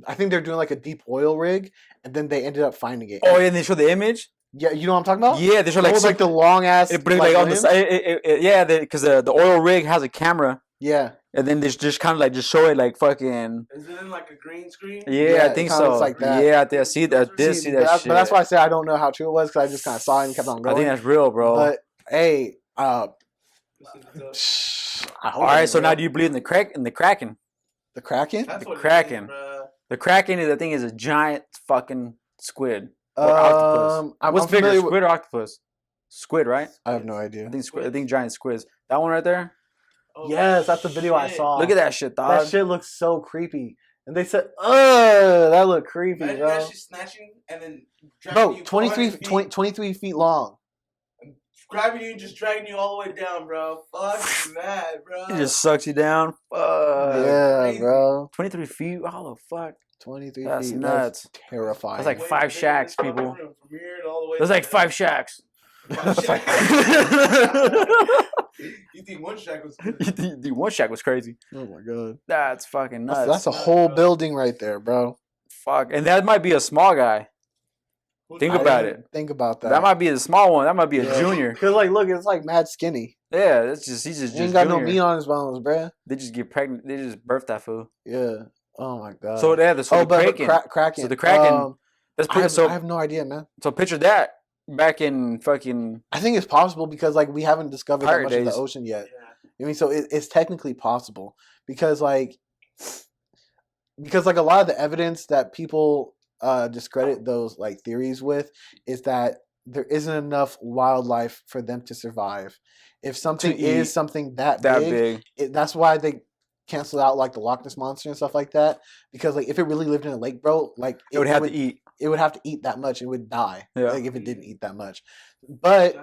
I think they're doing like a deep oil rig and then they ended up finding it. Oh, yeah, and they show the image. Yeah, you know what I'm talking about? Yeah, they show It like was like the long ass. it brings like on the limbs? side. Yeah, because the oil rig has a camera, Yeah, and then they just kind of like just show it like fucking. Is it in like a green screen? Yeah, Yeah, I it think kinda so. looks like that. Yeah, I see that. I did see that shit. but that's why I say I don't know how true it was because I just kind of saw it and kept on going. I think that's real, bro. But hey, I hope All right, it's so now real. do you believe in the Kraken? The Kraken? That's The what it Kraken. is, bruh. The Kraken is, I think, is a giant fucking squid or octopus. I'm What's bigger, familiar with- squid or octopus? Squid, right? I have no idea. I think giant squids. That one right there. Oh, Yes, that's the video I shit. saw. Look at that shit, dog. That shit looks so creepy. And they said, "Ugh, that look creepy, Imagine bro." that shit snatching and then dragging Bro, you 23, 400 feet, 23 feet long. grabbing you and just dragging you all the way down, bro. Fuck that, bro. It just sucks you down. Fuck. Yeah, crazy. bro. 23 feet. How the fuck? 23 That's feet. nuts. That's terrifying. That's like Way 5 bigger shacks, than this people. fucking room, from here to all the way There's like to 5 shacks. 5 shacks. You think one shack was good? The one shack was crazy. oh my god. That's fucking nuts. That's a whole building right there, bro. Fuck. And that might be a small guy. Think I about didn't it. Think about that. That might be a small one. That might be a Yeah. junior. Cause like, look, it's like mad skinny. Yeah, that's just he's just He ain't got junior. no meat on his bones, bruh. They just get pregnant. They just birth that fool. Yeah. Oh my god. So yeah, the but Kraken. Kraken. So the Kraken. That's I pretty. have no idea, man. So picture that back in fucking. I think it's possible because like we haven't discovered that Pirate much of the days. ocean yet. Yeah. I mean, so it's technically possible because like a lot of the evidence that people discredit those like theories with is that there isn't enough wildlife for them to survive. If something eat is something that That big, big. that's why they canceled out like the Loch Ness monster and stuff like that. Because like if it really lived in a lake, bro, like It would have to eat. It would have to eat that much. It would die. Yeah. Like if it didn't eat that much. But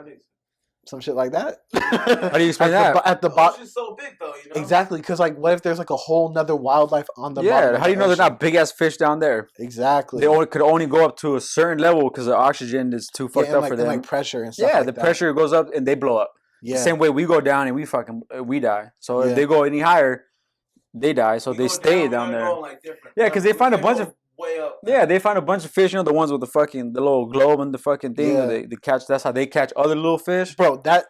some shit like that. How do you explain that? At the The bottom. ocean's so big though, you know. Exactly, because like, what if there's like a whole nother wildlife on the bottom? Yeah. of How do you the know they're ocean? not big ass fish down there? Exactly. They could only go up to a certain level because the oxygen is too fucked and up like, for and, them. like pressure and stuff. Yeah, like the that. pressure goes up and they blow up. Yeah. The same way we go down and we die. So Yeah. if they go any higher, they die. So We they go stay we down gotta there. go, like, different. Yeah, 'cause they We find a can't bunch go of- way up. Yeah, they find a bunch of fish. You know, the ones with the little globe and the fucking thing. Yeah. They catch. That's how they catch other little fish. Bro, that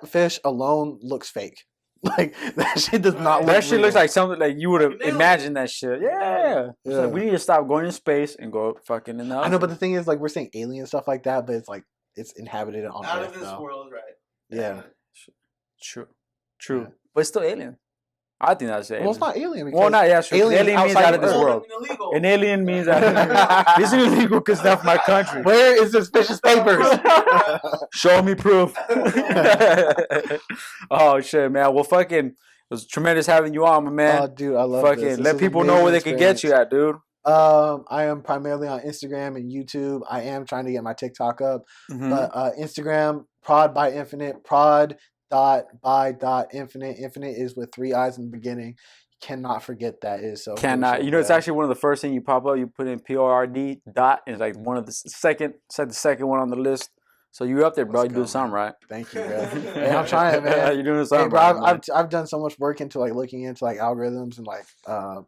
fish alone looks fake. Like that shit does not look. That shit looks real. like something like you would have Nailed it. imagined that shit. Yeah. It's Yeah. like, we need to stop going in space and go fucking in the I know, but the thing is, like, we're saying alien stuff like that, but it's like it's inhabited on Out Earth. of this though. world, right? Yeah. True. True. Yeah. But it's still alien. I think that's alien. Well, it's not alien. Because Well, not yeah, true. 'Cause aliens Alien means outside out of of this Earth. world. Illegal. An alien means out. This is illegal because that's my country. Where is suspicious papers? Show me proof. Oh shit, man. Well, fucking, it was tremendous having you on, my man. Oh, dude, I love fucking, this. This let was people an know where they amazing can get you experience. at, dude. I am primarily on Instagram and YouTube. I am trying to get my TikTok up, but Instagram, Prod by Infinite, prod.by.infinite. Infinite is with 3 I's in the beginning. Cannot forget that. It is so Cannot. crucial. You know, it's actually one of the first things you pop up. You put in PORD dot, and it's like one of the second one on the list. So you up there, bro. You're doing something right. Thank you, bro. Hey, I'm trying, man. You're doing something bro, right. I've done so much work into like looking into like algorithms and like how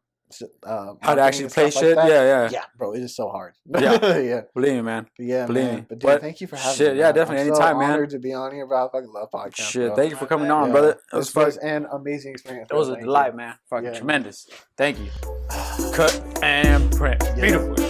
to actually play shit. Like yeah, bro. It is so hard. Yeah, yeah. Believe me, man. Yeah, believe man. me. But dude, thank you for having me. Shit, yeah, definitely. I'm Anytime, so man. Honored to be on here, bro. I fucking love podcasts. Shit, bro. thank you for coming on, brother. This was an amazing experience. It was a delight, man. Fucking tremendous. Thank you. Cut and print. Beautiful.